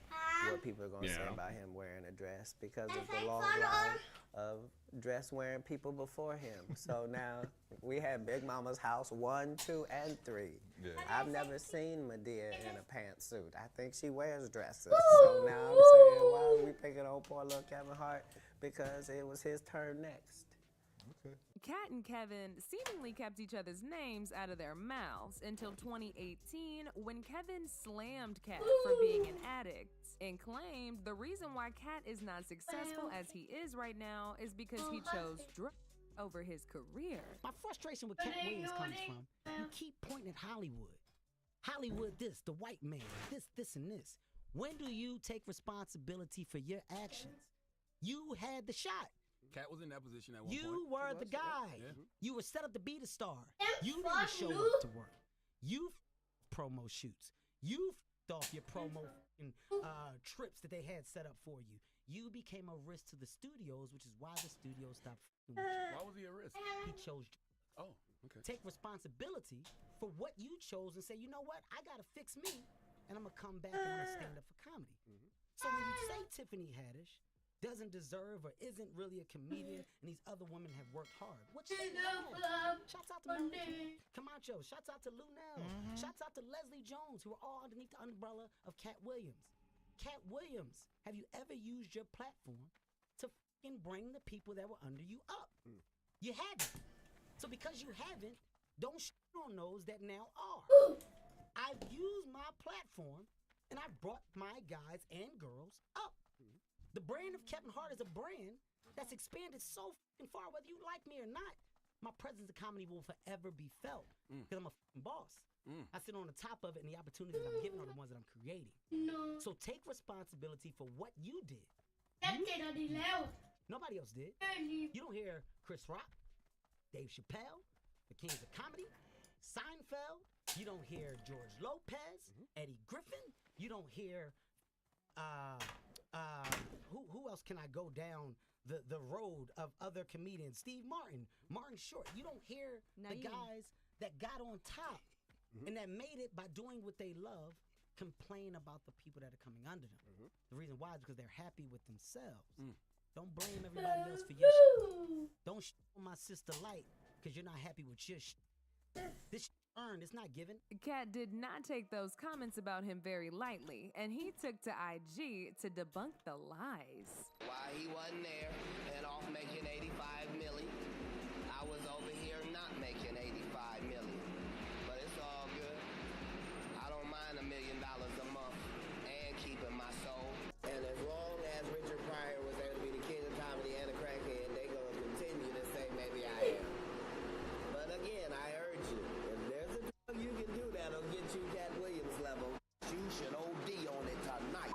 what people are going to say about him wearing a dress because of the long line of dress wearing people before him. So now we have Big Mama's house 1, 2, and 3. Yeah. I've never seen Medea in a pantsuit. I think she wears dresses. So now I'm saying, why are we picking on poor little Kevin Hart? Because it was his turn next. Kat and Kevin seemingly kept each other's names out of their mouths until 2018 when Kevin slammed Kat for being an addict and claimed the reason why Kat is not successful as he is right now is because he chose drugs over his career. My frustration with Cat Williams comes from you keep pointing at Hollywood. Hollywood this, the white man, this, and this. When do you take responsibility for your actions? You had the shot. Cat was in that position at one point. You were the guy. Yeah. You were set up to be the star. You didn't show up to work. You promo shoots. You off your promo trips that they had set up for you. You became a risk to the studios, which is why the studios stopped with you. Why was he a risk? He chose. Oh, okay. Take responsibility for what you chose and say, you know what? I gotta fix me, and I'm gonna come back and I'm gonna stand up for comedy. So when you say Tiffany Haddish doesn't deserve or isn't really a comedian and these other women have worked hard, what you say? Shouts out to Melanie Camacho. Shouts out to Lunel. Shouts out to Leslie Jones, who are all underneath the umbrella of Cat Williams. Cat Williams, have you ever used your platform to fucking bring the people that were under you up? You haven't. So because you haven't, don't shit on those that now are. I've used my platform and I brought my guys and girls up. The brand of Kevin Hart is a brand that's expanded so fucking far, whether you like me or not. My presence in comedy will forever be felt because I'm a fucking boss. I sit on the top of it, and the opportunities that I'm giving are the ones that I'm creating. So take responsibility for what you did. Nobody else did. You don't hear Chris Rock, Dave Chappelle, the Kings of Comedy, Seinfeld. You don't hear George Lopez, Eddie Griffin. You don't hear who else can I go down the road of other comedians? Steve Martin, Martin Short. You don't hear the guys that got on top and that made it by doing what they love complain about the people that are coming under them. The reason why is because they're happy with themselves. Don't blame everybody else for your shit. Don't on my sister Light because you're not happy with your shit. This earned, it's not given. Cat did not take those comments about him very lightly, and he took to IG to debunk the lies. Why he wasn't there and off making 85 million, I was over here not making 85 million. But it's all good. I don't mind $1 million a month and keeping my soul. And as long as Richard Pryor was able to be the king of comedy and a crackhead, they gonna continue to say maybe I am. But again, I urge you, if there's a drug you can do that'll get you Cat Williams level, you should OD on it tonight.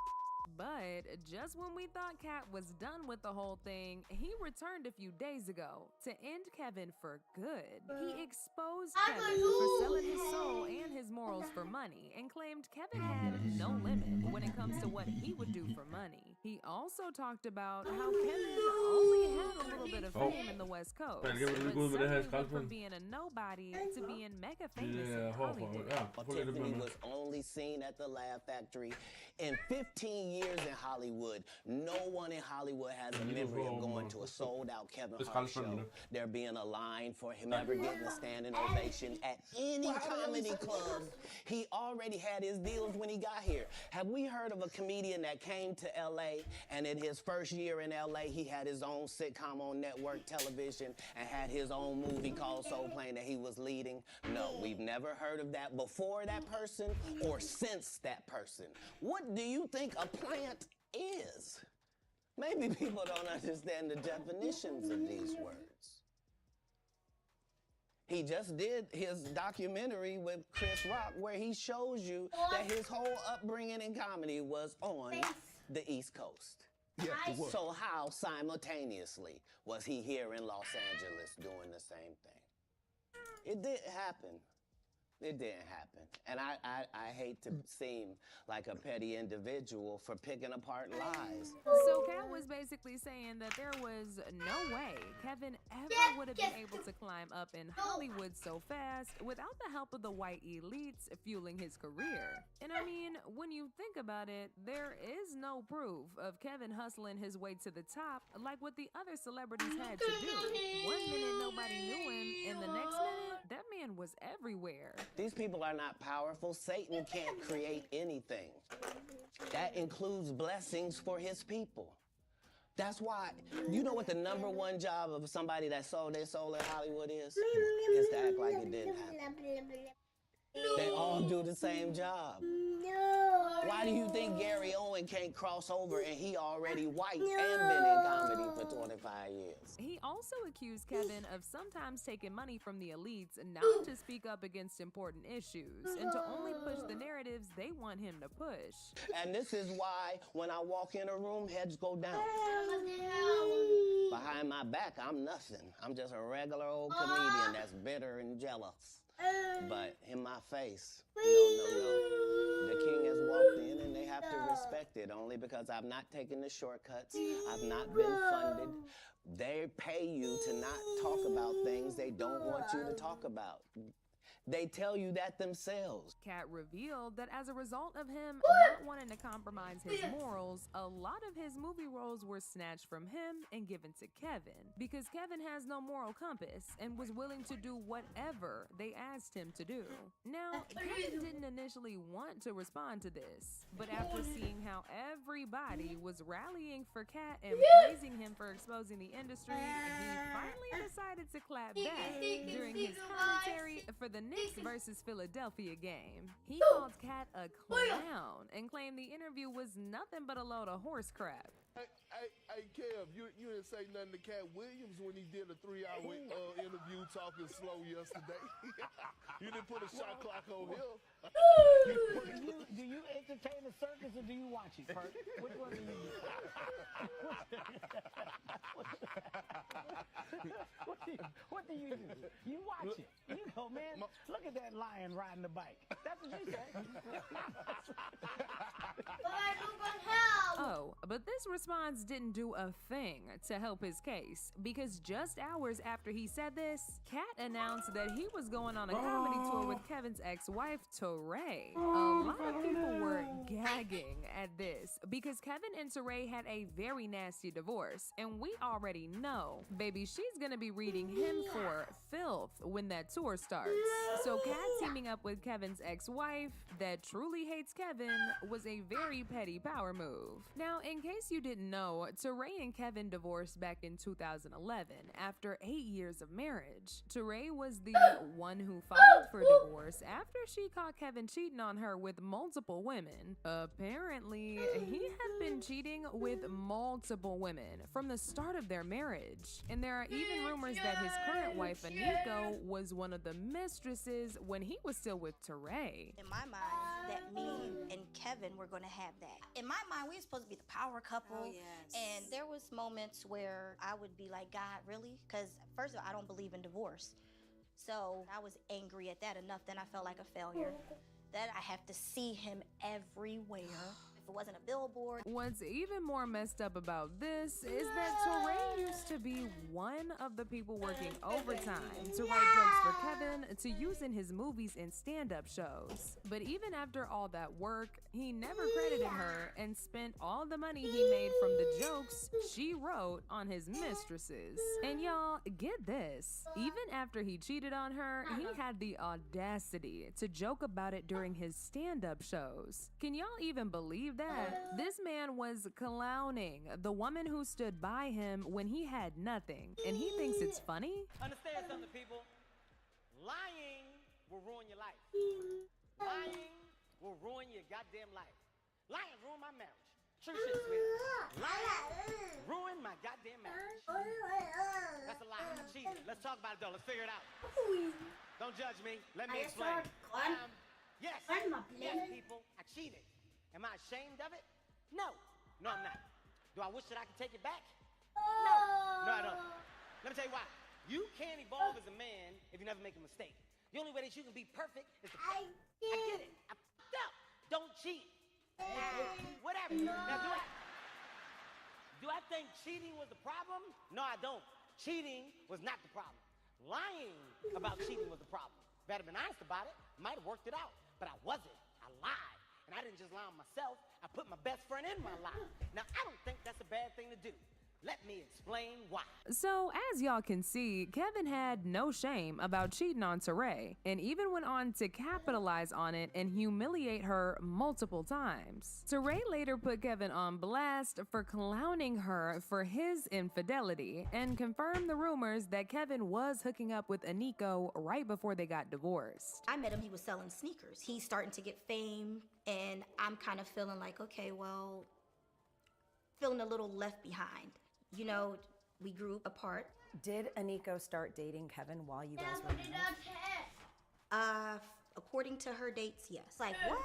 But But just when we thought Kat was done with the whole thing, he returned a few days ago to end Kevin for good. He exposed Kevin for selling his soul and his morals for money and claimed Kevin had no limit when it comes to what he would do for money. He also talked about how Kevin only had a little bit of fame in the West Coast, but suddenly went from being a nobody to being mega famous in Hollywood. Tiffany was only seen at the Laugh Factory. In 15 years in Hollywood, no one in Hollywood has a memory of going to a sold-out Kevin Hart show. There being a line for him ever getting a standing ovation at any comedy club. He already had his deals when he got here. Have we heard of a comedian that came to LA and in his first year in LA, he had his own sitcom on network television and had his own movie called Soul Plane that he was leading? No, we've never heard of that before that person or since that person. What do you think a plant is? Maybe people don't understand the definitions of these words. He just did his documentary with Chris Rock where he shows you that his whole upbringing in comedy was on the East Coast. So how simultaneously was he here in Los Angeles doing the same thing? It didn't happen. It didn't happen. And I hate to seem like a petty individual for picking apart lies. So Kat was basically saying that there was no way Kevin ever would have been able to climb up in Hollywood so fast without the help of the white elites fueling his career. And I mean, when you think about it, there is no proof of Kevin hustling his way to the top like what the other celebrities had to do. One minute nobody knew him, and the next minute, that man was everywhere. These people are not powerful. Satan can't create anything. That includes blessings for his people. That's why, you know what the ¡1 job of somebody that sold their soul in Hollywood is? Is to act like it didn't happen. They all do the same job. Why do you think Gary Owen can't cross over and he already white and been in comedy for 25 years? He also accused Kevin of sometimes taking money from the elites not to speak up against important issues and to only push the narratives they want him to push. And this is why when I walk in a room, heads go down. Behind my back, I'm nothing. I'm just a regular old comedian that's bitter and jealous. But in my face, no. The king has walked in and they have to respect it only because I've not taken the shortcuts. I've not been funded. They pay you to not talk about things they don't want you to talk about. They tell you that themselves. Kat revealed that as a result of him not wanting to compromise his morals, a lot of his movie roles were snatched from him and given to Kevin because Kevin has no moral compass and was willing to do whatever they asked him to do. Now, Kevin didn't initially want to respond to this, but after seeing how everybody was rallying for Kat and praising him for exposing the industry, he finally decided to clap back during his commentary for the Knicks versus Philadelphia game. He called Kat a clown and claimed the interview was nothing but a load of horse crap. Hey, Kev, you didn't say nothing to Cat Williams when he did a 3-hour interview talking slow yesterday. You didn't put a shot clock on him. Do you entertain the circus or do you watch it, Perk? Which one do you do? What do you do? You watch it. You go, man, look at that lion riding the bike. That's what you say. Oh, but this response didn't do a thing to help his case because just hours after he said this, Kat announced that he was going on a comedy tour with Kevin's ex-wife, Teray. A lot of people were gagging at this because Kevin and Teray had a very nasty divorce, and we already know, baby, she's gonna be reading him for filth when that tour starts. So Kat teaming up with Kevin's ex-wife that truly hates Kevin was a very petty power move. Now, in case you didn't know, Teray and Kevin divorced back in 2011 after 8 years of marriage. Teray was the one who filed for divorce after she caught Kevin cheating on her with multiple women. Apparently, he had been cheating with multiple women from the start of their marriage. And there are even rumors that his current wife, Aniko, was one of the mistresses when he was still with Teray. In my mind, that me and Kevin Kevin were going to have that. In my mind, we were supposed to be the power couple. Oh, yes. And there was moments where I would be like, God, really? Because first of all, I don't believe in divorce. So I was angry at that enough. Then I felt like a failure. That I have to see him everywhere. If it wasn't a billboard. What's even more messed up about this is that Teray used to be one of the people working overtime to write jokes for Kevin to use in his movies and stand-up shows. But even after all that work, he never credited her and spent all the money he made from the jokes she wrote on his mistresses. And y'all, get this. Even after he cheated on her, he had the audacity to joke about it during his stand-up shows. Can y'all even believe that? This man was clowning the woman who stood by him when he had nothing, and he thinks it's funny? Understand something, people. Lying will ruin your life. Lying will ruin your goddamn life. Lying ruined my marriage. True shit, sweetie. Lying ruined my goddamn marriage. That's a lie. I cheated. Let's talk about it, though. Let's figure it out. Don't judge me. Let me explain. Yes. Yes, people. I cheated. Am I ashamed of it? No. No, I'm not. Do I wish that I could take it back? No. No, I don't. Let me tell you why. You can't evolve as a man if you never make a mistake. The only way that you can be perfect is to... I get it. I f***ed up. Don't cheat. Whatever. Now, do I think cheating was the problem? No, I don't. Cheating was not the problem. Lying about cheating was the problem. If I'd have been honest about it, I might have worked it out. But I wasn't. I lied. And I didn't just lie on myself, I put my best friend in my lie. Now, I don't think that's a bad thing to do. Let me explain why. So, as y'all can see, Kevin had no shame about cheating on Teray, and even went on to capitalize on it and humiliate her multiple times. Teray later put Kevin on blast for clowning her for his infidelity, and confirmed the rumors that Kevin was hooking up with Aniko right before they got divorced. I met him, he was selling sneakers. He's starting to get fame, and I'm kind of feeling like, okay, well, feeling a little left behind. You know, we grew apart. Did Aniko start dating Kevin while you guys were married? According to her dates, yes. Like, what?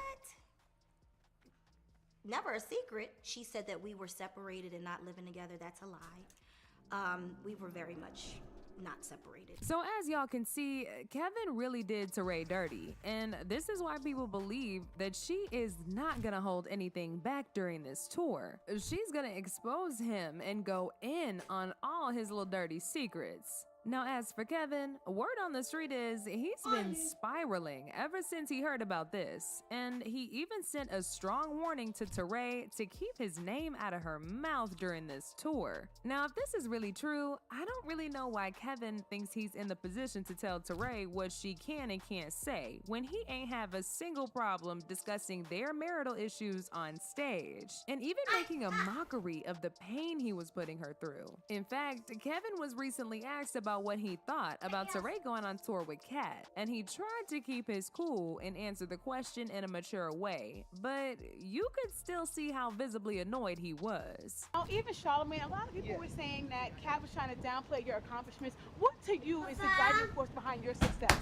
Never a secret. She said that we were separated and not living together. That's a lie. We were very much not separated. So as y'all can see, Kevin really did Teray dirty, and this is why people believe that she is not gonna hold anything back during this tour. She's gonna expose him and go in on all his little dirty secrets. Now, as for Kevin, word on the street is he's been spiraling ever since he heard about this, and he even sent a strong warning to Teray to keep his name out of her mouth during this tour. Now, if this is really true, I don't really know why Kevin thinks he's in the position to tell Teray what she can and can't say when he ain't have a single problem discussing their marital issues on stage, and even making a mockery of the pain he was putting her through. In fact, Kevin was recently asked about what he thought about Teray going on tour with Kat, and he tried to keep his cool and answer the question in a mature way, but you could still see how visibly annoyed he was. Oh, even Charlamagne, a lot of people were saying that Kat was trying to downplay your accomplishments. What to you is the driving force behind your success?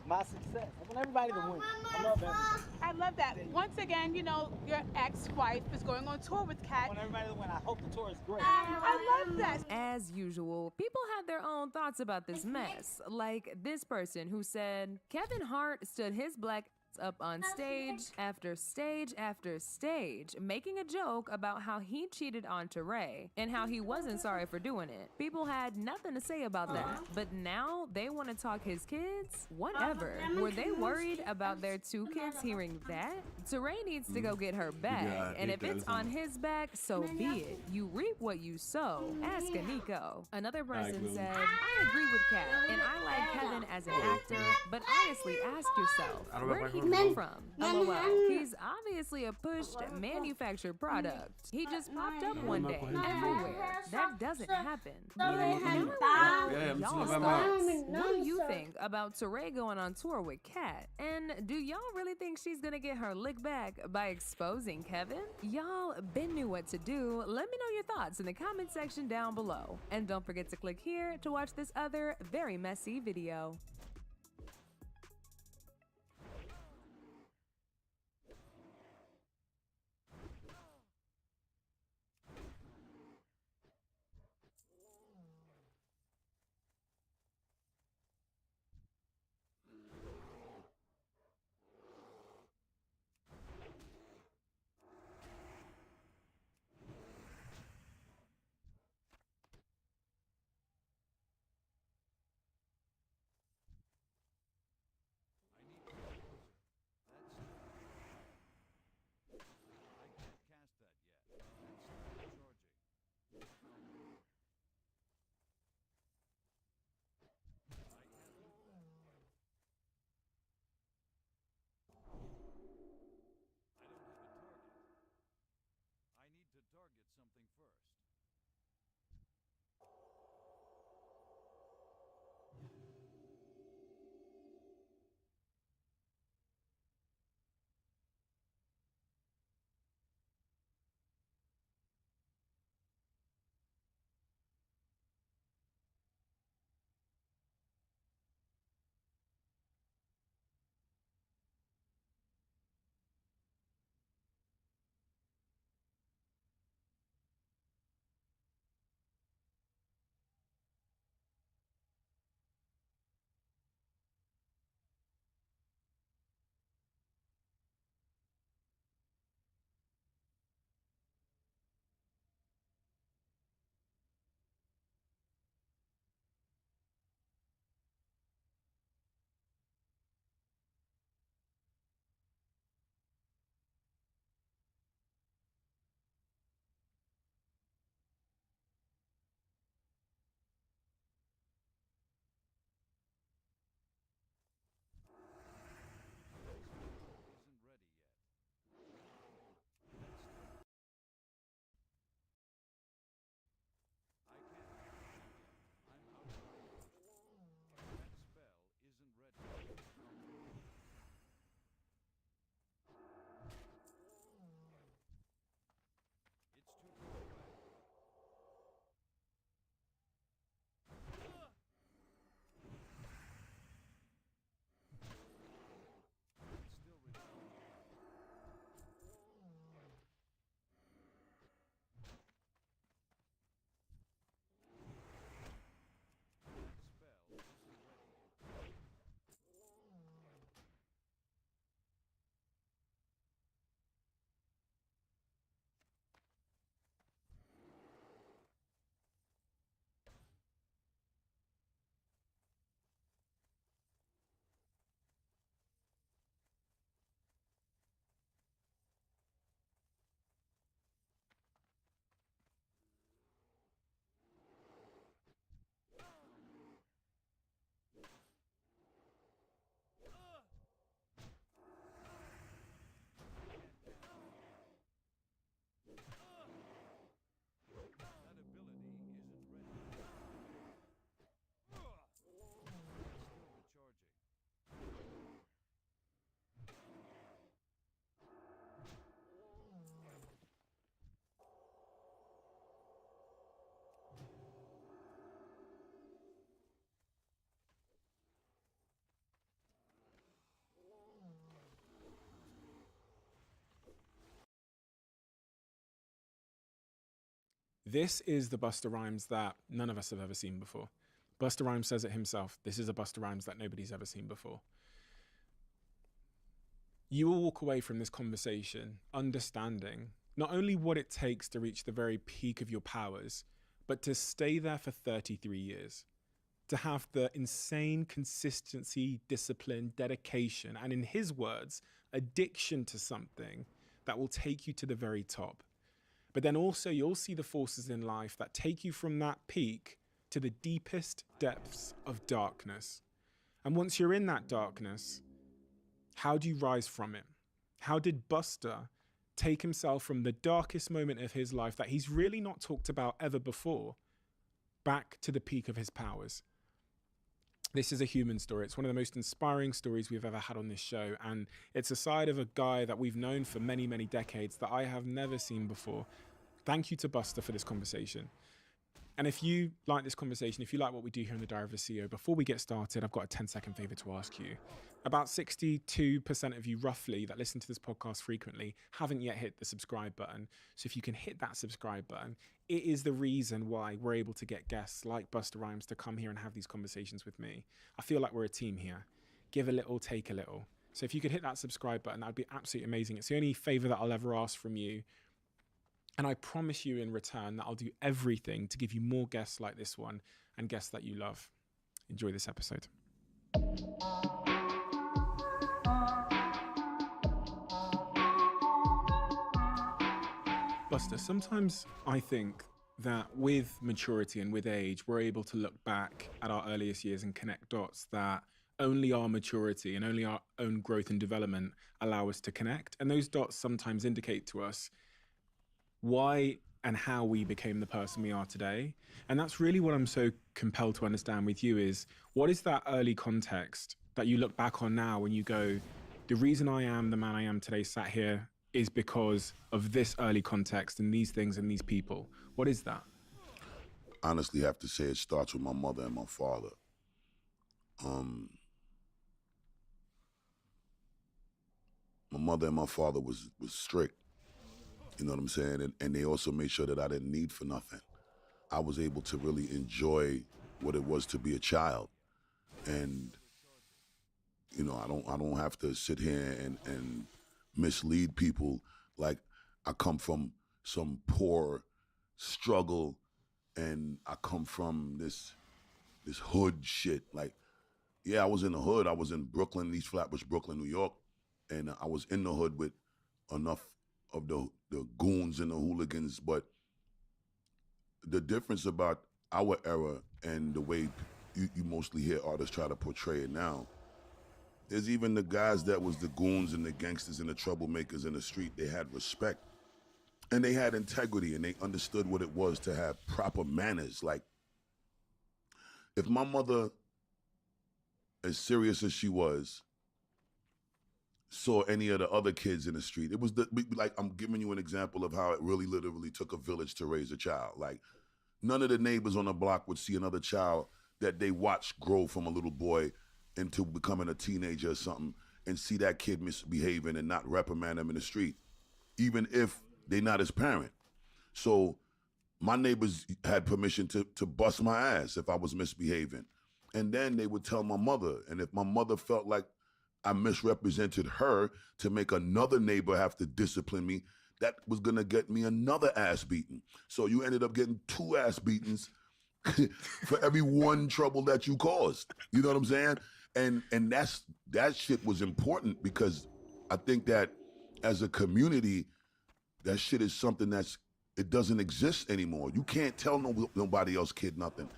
My success. I want everybody to win. I love that. I love that. Once again, you know, your ex-wife is going on tour with Kat. I want everybody to win. I hope the tour is great. I love that. As usual, people have their own thoughts about this mess, like this person who said, Kevin Hart stood his black up on stage after stage after stage, making a joke about how he cheated on Teray and how he wasn't sorry for doing it. People had nothing to say about that, but now they want to talk his kids? Whatever. Were they worried about their two kids hearing that? Teray needs to go get her bag, and if it's on his back, so be it. You reap what you sow. Ask Aniko. Another person said, I agree with Kat, and I like Kevin as an actor, but honestly, ask yourself, where did he come from? LOL. He's obviously a pushed, manufactured product. He just popped up one day, everywhere. That doesn't happen. Y'all's thoughts. What do you think about Teray going on tour with Kat? And do y'all really think she's gonna get her lick back by exposing Kevin? Y'all been knew what to do. Let me know your thoughts in the comment section down below. And don't forget to click here to watch this other very messy video. This is the Busta Rhymes that none of us have ever seen before. Busta Rhymes says it himself. This is a Busta Rhymes that nobody's ever seen before. You will walk away from this conversation understanding not only what it takes to reach the very peak of your powers, but to stay there for 33 years. To have the insane consistency, discipline, dedication, and in his words, addiction to something that will take you to the very top. But then also you'll see the forces in life that take you from that peak to the deepest depths of darkness. And once you're in that darkness, how do you rise from it? How did Busta take himself from the darkest moment of his life that he's really not talked about ever before, back to the peak of his powers? This is a human story. It's one of the most inspiring stories we've ever had on this show. And it's a side of a guy that we've known for many, many decades that I have never seen before. Thank you to Busta for this conversation. And if you like this conversation, if you like what we do here in the Diary of a CEO, before we get started, I've got a 10-second favor to ask you. About 62% of you roughly that listen to this podcast frequently haven't yet hit the subscribe button. So if you can hit that subscribe button, it is the reason why we're able to get guests like Busta Rhymes to come here and have these conversations with me. I feel like we're a team here. Give a little, take a little. So if you could hit that subscribe button, that'd be absolutely amazing. It's the only favor that I'll ever ask from you. And I promise you in return that I'll do everything to give you more guests like this one and guests that you love. Enjoy this episode. Busta, sometimes I think that with maturity and with age, we're able to look back at our earliest years and connect dots that only our maturity and only our own growth and development allow us to connect. And those dots sometimes indicate to us why and how we became the person we are today. And that's really what I'm so compelled to understand with you is, what is that early context that you look back on now when you go, the reason I am the man I am today sat here is because of this early context and these things and these people. What is that? Honestly, I have to say it starts with my mother and my father. My mother and my father was strict. You know what I'm saying? And they also made sure that I didn't need for nothing. I was able to really enjoy what it was to be a child. And, you know, I don't have to sit here and mislead people like I come from some poor struggle and I come from this hood shit. Like, yeah, I was in the hood. I was in Brooklyn, East Flatbush, Brooklyn, New York. And I was in the hood with enough of the goons and the hooligans, but the difference about our era and the way you mostly hear artists try to portray it now, there's even the guys that was the goons and the gangsters and the troublemakers in the street, they had respect and they had integrity and they understood what it was to have proper manners. Like, if my mother, as serious as she was, saw any of the other kids in the street, it was like, I'm giving you an example of how it really literally took a village to raise a child. Like, none of the neighbors on the block would see another child that they watched grow from a little boy into becoming a teenager or something and see that kid misbehaving and not reprimand him in the street, even if they're not his parent. So my neighbors had permission to bust my ass if I was misbehaving. And then they would tell my mother. And if my mother felt like I misrepresented her to make another neighbor have to discipline me, that was gonna get me another ass beating. So you ended up getting 2 ass beatings for every one trouble that you caused. You know what I'm saying? And that shit was important because I think that as a community, that shit is something it doesn't exist anymore. You can't tell nobody else kid nothing.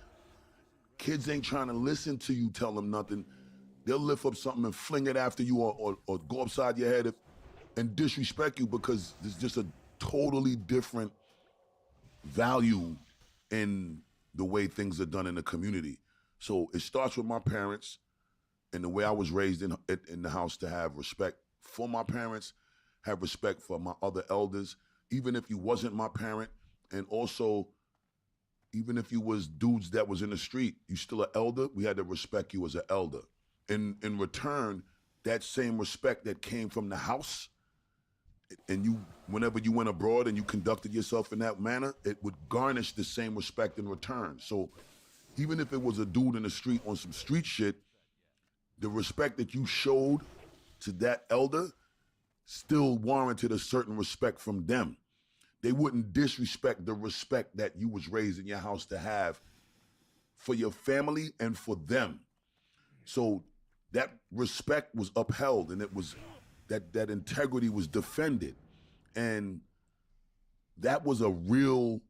Kids ain't trying to listen to you tell them nothing. They'll lift up something and fling it after you or go upside your head and disrespect you because there's just a totally different value in the way things are done in the community. So it starts with my parents and the way I was raised in the house to have respect for my parents, have respect for my other elders, even if you wasn't my parent, and also even if you was dudes that was in the street, you still an elder, we had to respect you as an elder. In return, that same respect that came from the house and you, whenever you went abroad and you conducted yourself in that manner, it would garnish the same respect in return. So even if it was a dude in the street on some street shit, the respect that you showed to that elder still warranted a certain respect from them. They wouldn't disrespect the respect that you was raised in your house to have for your family and for them. So that respect was upheld, and it was that integrity was defended. And that was a real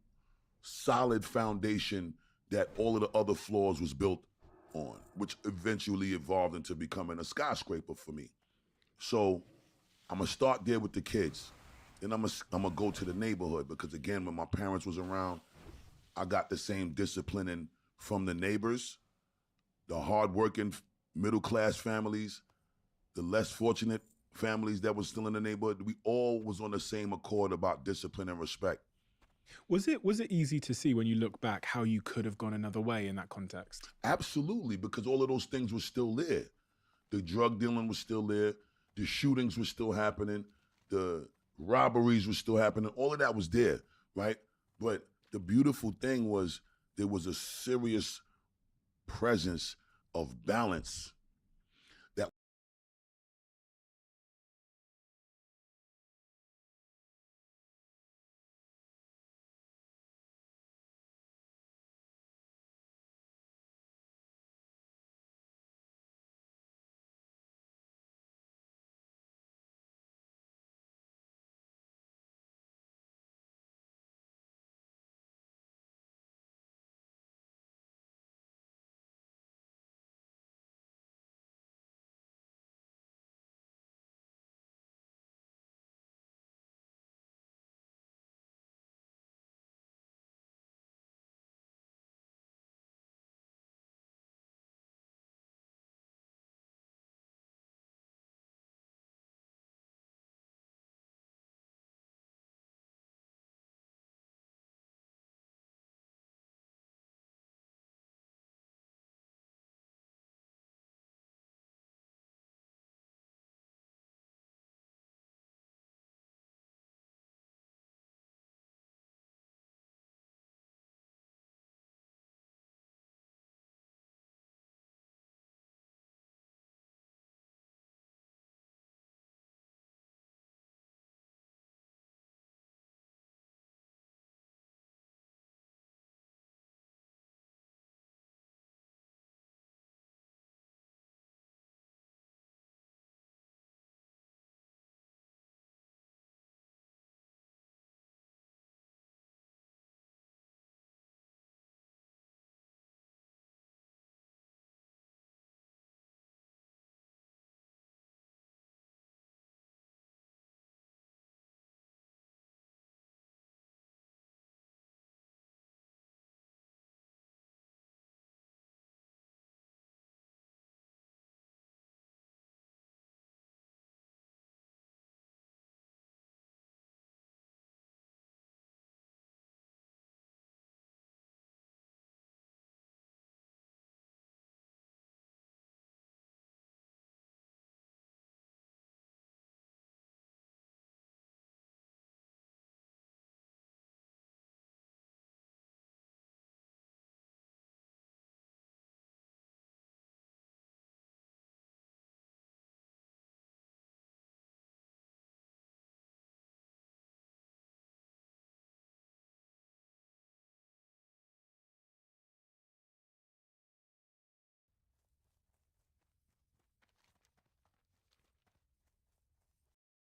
solid foundation that all of the other floors was built on, which eventually evolved into becoming a skyscraper for me. So I'm gonna start there with the kids. Then I'm gonna go to the neighborhood, because again, when my parents was around, I got the same disciplining from the neighbors, the hardworking middle class families, the less fortunate families that was still in the neighborhood. We all was on the same accord about discipline and respect. Was it easy to see when you look back how you could have gone another way in that context? Absolutely, because all of those things were still there. The drug dealing was still there. The shootings were still happening. The robberies were still happening. All of that was there, right? But the beautiful thing was there was a serious presence of balance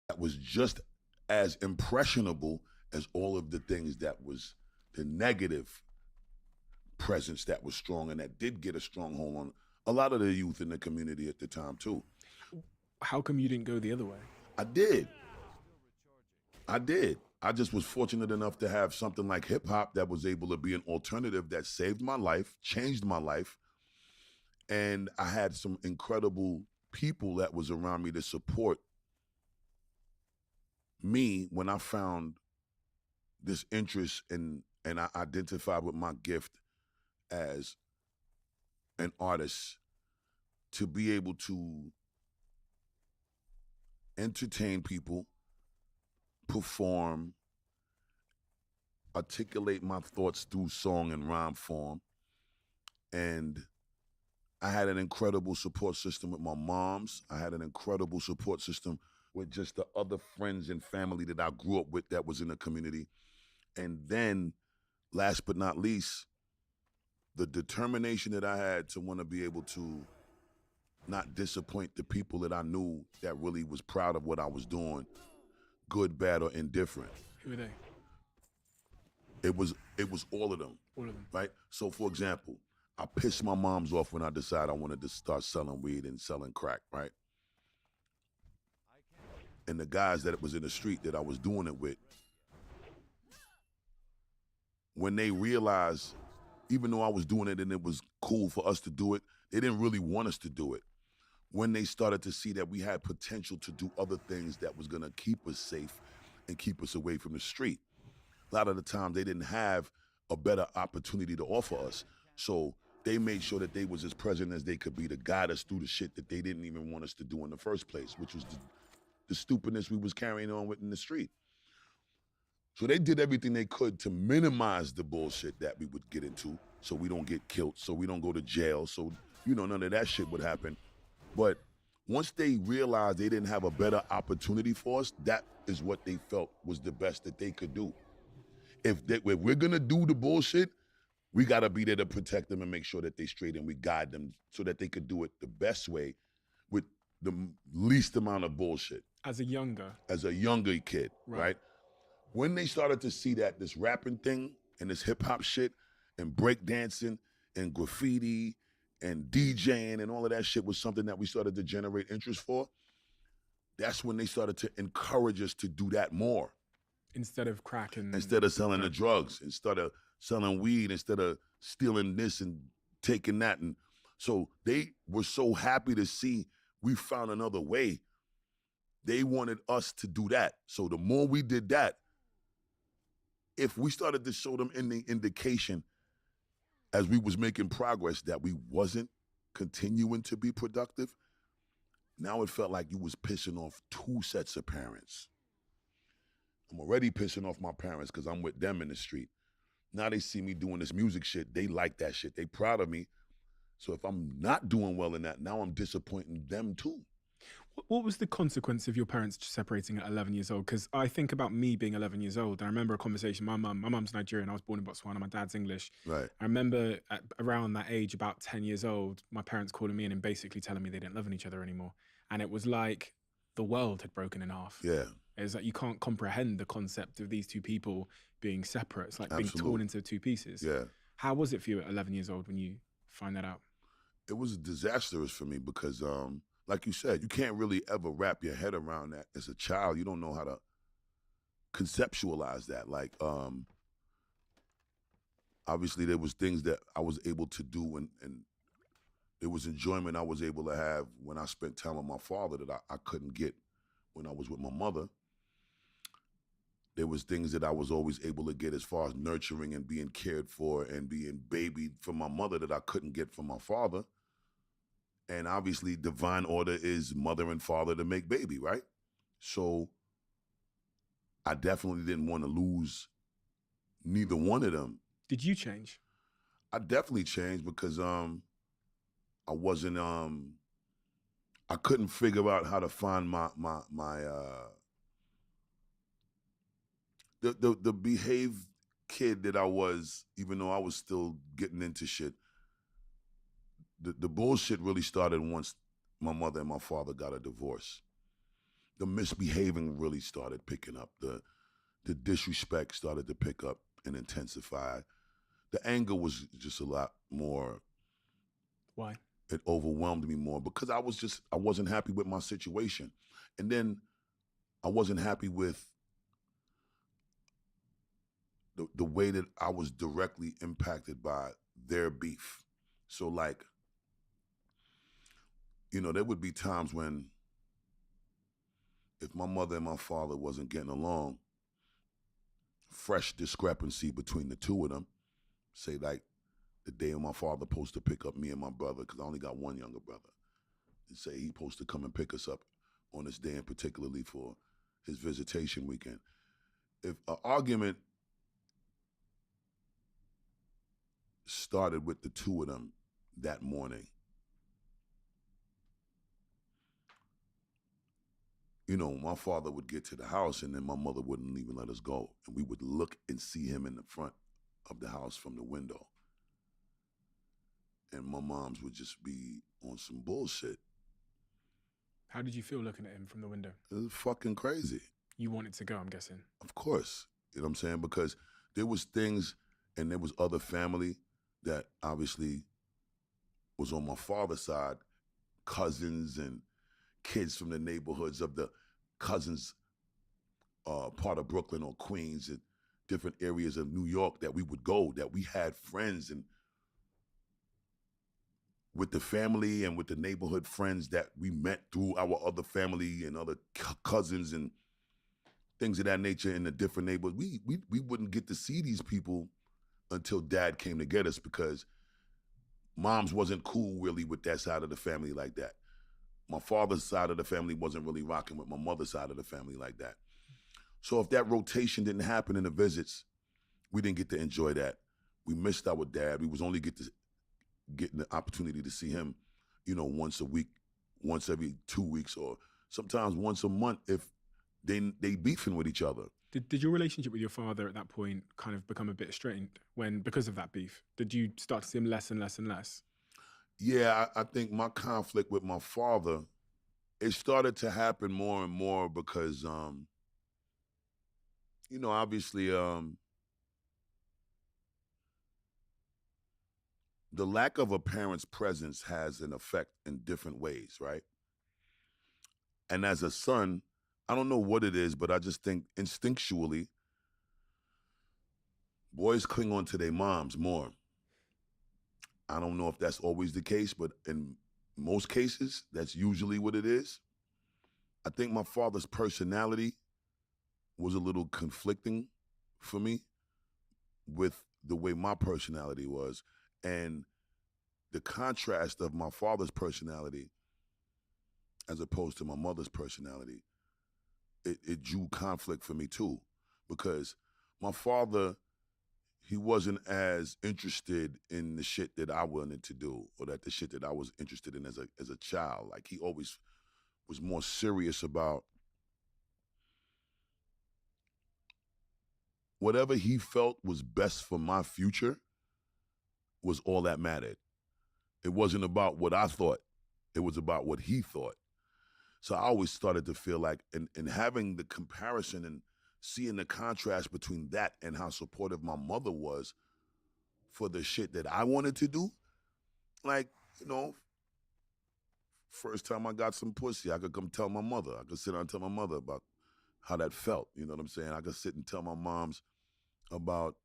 that was just as impressionable as all of the things that was the negative presence that was strong and that did get a stronghold on a lot of the youth in the community at the time too. How come you didn't go the other way? I did. I just was fortunate enough to have something like hip hop that was able to be an alternative that saved my life, changed my life. And I had some incredible people that was around me to support me when I found this interest and I identified with my gift as an artist to be able to entertain people perform, articulate my thoughts through song and rhyme form. And I had an incredible support system with my moms. I had an incredible support system with just the other friends and family that I grew up with that was in the community. And then, last but not least, the determination that I had to want to be able to not disappoint the people that I knew that really was proud of what I was doing, good, bad, or indifferent. Who are they? It was all of them. All of them. Right? So, for example, I pissed my moms off when I decided I wanted to start selling weed and selling crack, right? And the guys that was in the street that I was doing it with, when they realized, even though I was doing it and it was cool for us to do it, they didn't really want us to do it. When they started to see that we had potential to do other things that was gonna keep us safe and keep us away from the street, a lot of the time they didn't have a better opportunity to offer us. So they made sure that they was as present as they could be to guide us through the shit that they didn't even want us to do in the first place, which was the stupidness we was carrying on with in the street. So they did everything they could to minimize the bullshit that we would get into, so we don't get killed, so we don't go to jail, so, you know, none of that shit would happen. But once they realized they didn't have a better opportunity for us, that is what they felt was the best that they could do. If we're gonna do the bullshit, we gotta be there to protect them and make sure that they straight and we guide them so that they could do it the best way with the least amount of bullshit. As a younger kid, right? When they started to see that this rapping thing and this hip hop shit and breakdancing and graffiti and DJing and all of that shit was something that we started to generate interest for, that's when they started to encourage us to do that more. Instead of crack and... Instead of selling the drugs, instead of selling weed, instead of stealing this and taking that. And so they were so happy to see we found another way. They wanted us to do that. So the more we did that, if we started to show them any indication as we was making progress that we wasn't continuing to be productive, now it felt like you was pissing off two sets of parents. I'm already pissing off my parents because I'm with them in the street. Now they see me doing this music shit. They like that shit. They proud of me. So if I'm not doing well in that, now I'm disappointing them too. What was the consequence of your parents separating at 11 years old? Because I think about me being 11 years old, and I remember a conversation, my mum's Nigerian, I was born in Botswana, my dad's English. Right. I remember around that age, about 10 years old, my parents calling me in and basically telling me they didn't love each other anymore. And it was like the world had broken in half. Yeah. It's like you can't comprehend the concept of these two people being separate. It's like being Absolutely. torn into two pieces. Yeah. How was it for you at 11 years old when you find that out? It was disastrous for me because, like you said, you can't really ever wrap your head around that. As a child, you don't know how to conceptualize that. Like, obviously there was things that I was able to do and there was enjoyment I was able to have when I spent time with my father that I couldn't get when I was with my mother. There was things that I was always able to get as far as nurturing and being cared for and being babied from my mother that I couldn't get from my father. And obviously divine order is mother and father to make baby, right? So I definitely didn't want to lose neither one of them. Did you change? I definitely changed because I wasn't I couldn't figure out how to find the behaved kid that I was, even though I was still getting into shit. The bullshit really started once my mother and my father got a divorce. The misbehaving really started picking up. The disrespect started to pick up and intensify. The anger was just a lot more. Why? It overwhelmed me more because I wasn't happy with my situation. And then I wasn't happy with the way that I was directly impacted by their beef. So like, you know, there would be times when if my mother and my father wasn't getting along, fresh discrepancy between the two of them, say like the day my father supposed to pick up me and my brother, because I only got one younger brother, and say he supposed to come and pick us up on this day and particularly for his visitation weekend. if an argument started with the two of them that morning, you know, my father would get to the house and then my mother wouldn't even let us go. And we would look and see him in the front of the house from the window. And my mom's would just be on some bullshit. How did you feel looking at him from the window? It was fucking crazy. You wanted to go, I'm guessing. Of course. You know what I'm saying? Because there was things and there was other family that obviously was on my father's side, cousins and kids from the neighborhoods of the cousins part of Brooklyn or Queens and different areas of New York that we would go, that we had friends and with the family and with the neighborhood friends that we met through our other family and other cousins and things of that nature in the different neighborhoods. We wouldn't get to see these people until Dad came to get us because Mom's wasn't cool really with that side of the family like that. My father's side of the family wasn't really rocking with my mother's side of the family like that. So if that rotation didn't happen in the visits, we didn't get to enjoy that. We missed our dad. We was only getting the opportunity to see him, you know, once a week, once every 2 weeks, or sometimes once a month if they beefing with each other. Did your relationship with your father at that point kind of become a bit strained because of that beef? Did you start to see him less and less and less? Yeah, I think my conflict with my father, it started to happen more and more because, you know, obviously, the lack of a parent's presence has an effect in different ways, right? And as a son, I don't know what it is, but I just think instinctually, boys cling on to their moms more. I don't know if that's always the case, but in most cases, that's usually what it is. I think my father's personality was a little conflicting for me with the way my personality was. And the contrast of my father's personality as opposed to my mother's personality, it drew conflict for me too. Because my father, he wasn't as interested in the shit that I wanted to do or that the shit that I was interested in as a child. Like he always was more serious about whatever he felt was best for my future was all that mattered. It wasn't about what I thought. It was about what he thought. So I always started to feel like, and having the comparison and seeing the contrast between that and how supportive my mother was for the shit that I wanted to do, like, you know, first time I got some pussy, I could come tell my mother. I could sit down and tell my mother about how that felt, you know what I'm saying? I could sit and tell my moms about,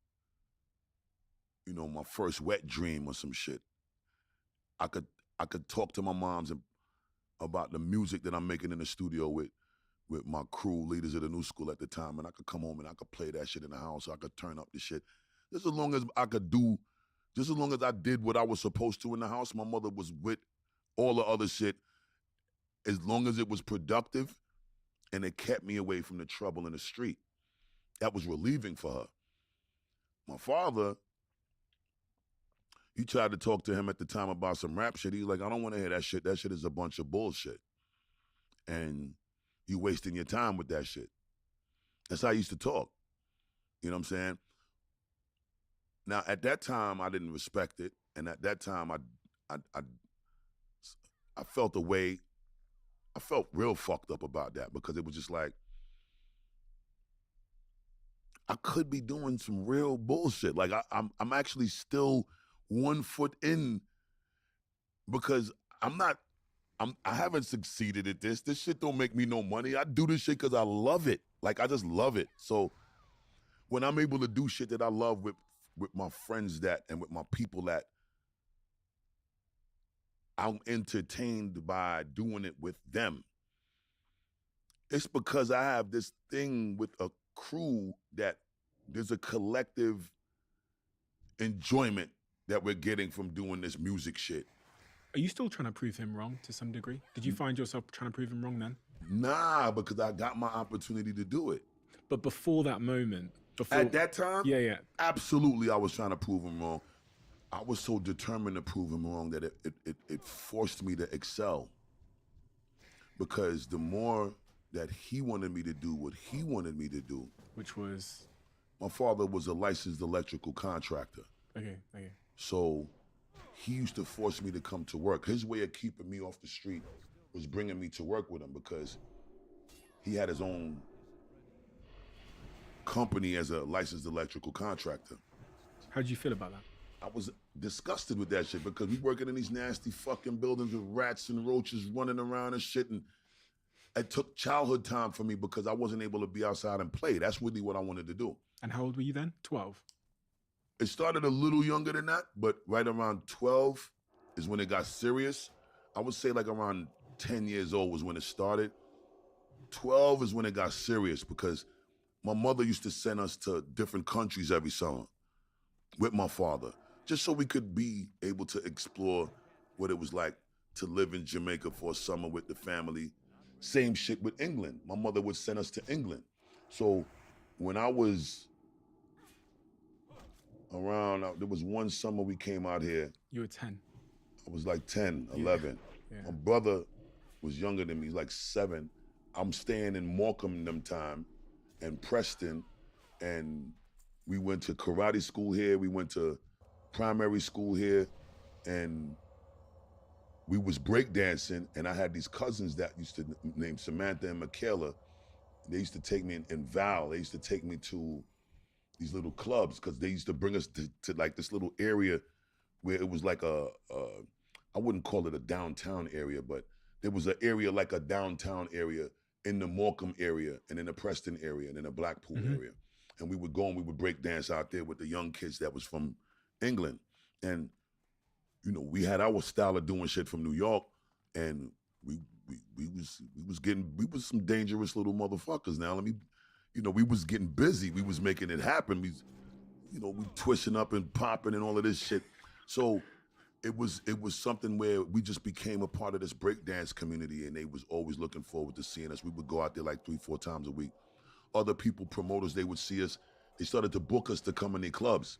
you know, my first wet dream or some shit. I could talk to my moms about the music that I'm making in the studio with my crew, leaders of the new school at the time, and I could come home and I could play that shit in the house, or I could turn up the shit. Just as long as I could do, just as long as I did what I was supposed to in the house, my mother was with all the other shit, as long as it was productive and it kept me away from the trouble in the street. That was relieving for her. My father, you tried to talk to him at the time about some rap shit. He's like, I don't want to hear that shit. That shit is a bunch of bullshit. And you wasting your time with that shit. That's how I used to talk. You know what I'm saying? Now, at that time, I didn't respect it. And at that time, I felt a way, I felt real fucked up about that because it was just like, I could be doing some real bullshit. Like I'm actually still 1 foot in because I haven't succeeded at this. This shit don't make me no money. I do this shit because I love it. Like I just love it. So when I'm able to do shit that I love with my friends and with my people that I'm entertained by doing it with them, it's because I have this thing with a crew that there's a collective enjoyment that we're getting from doing this music shit. Are you still trying to prove him wrong to some degree? Did you find yourself trying to prove him wrong then? Nah, because I got my opportunity to do it. But before that moment, At that time, yeah, absolutely, I was trying to prove him wrong. I was so determined to prove him wrong that it forced me to excel. Because the more that he wanted me to do what he wanted me to do, which was, my father was a licensed electrical contractor. okay. So he used to force me to come to work. His way of keeping me off the street was bringing me to work with him because he had his own company as a licensed electrical contractor. How did you feel about that? I was disgusted with that shit because we working in these nasty fucking buildings with rats and roaches running around and shit, and it took childhood time for me because I wasn't able to be outside and play. That's really what I wanted to do. And how old were you then? 12? It started a little younger than that, but right around 12 is when it got serious. I would say like around 10 years old was when it started. 12 is when it got serious because my mother used to send us to different countries every summer with my father, just so we could be able to explore what it was like to live in Jamaica for a summer with the family. Same shit with England. My mother would send us to England. So when I was around, there was one summer we came out here. You were 10. I was like 10, 11. Yeah. My brother was younger than me, he's like 7. I'm staying in Morecambe them time and Preston, and we went to karate school here, we went to primary school here, and we was breakdancing, and I had these cousins that used to name Samantha and Michaela. They used to take me, and Val, they used to take me to these little clubs because they used to bring us to like this little area where it was like I wouldn't call it a downtown area, but there was an area like a downtown area in the Morecambe area and in the Preston area and in the Blackpool area. And we would go and we would break dance out there with the young kids that was from England. And, you know, we had our style of doing shit from New York, and we was some dangerous little motherfuckers. Now, we was getting busy. We was making it happen. We twisting up and popping and all of this shit. So it was something where we just became a part of this breakdance community, and they was always looking forward to seeing us. We would go out there like 3-4 times a week. Other people, promoters, they would see us. They started to book us to come in their clubs.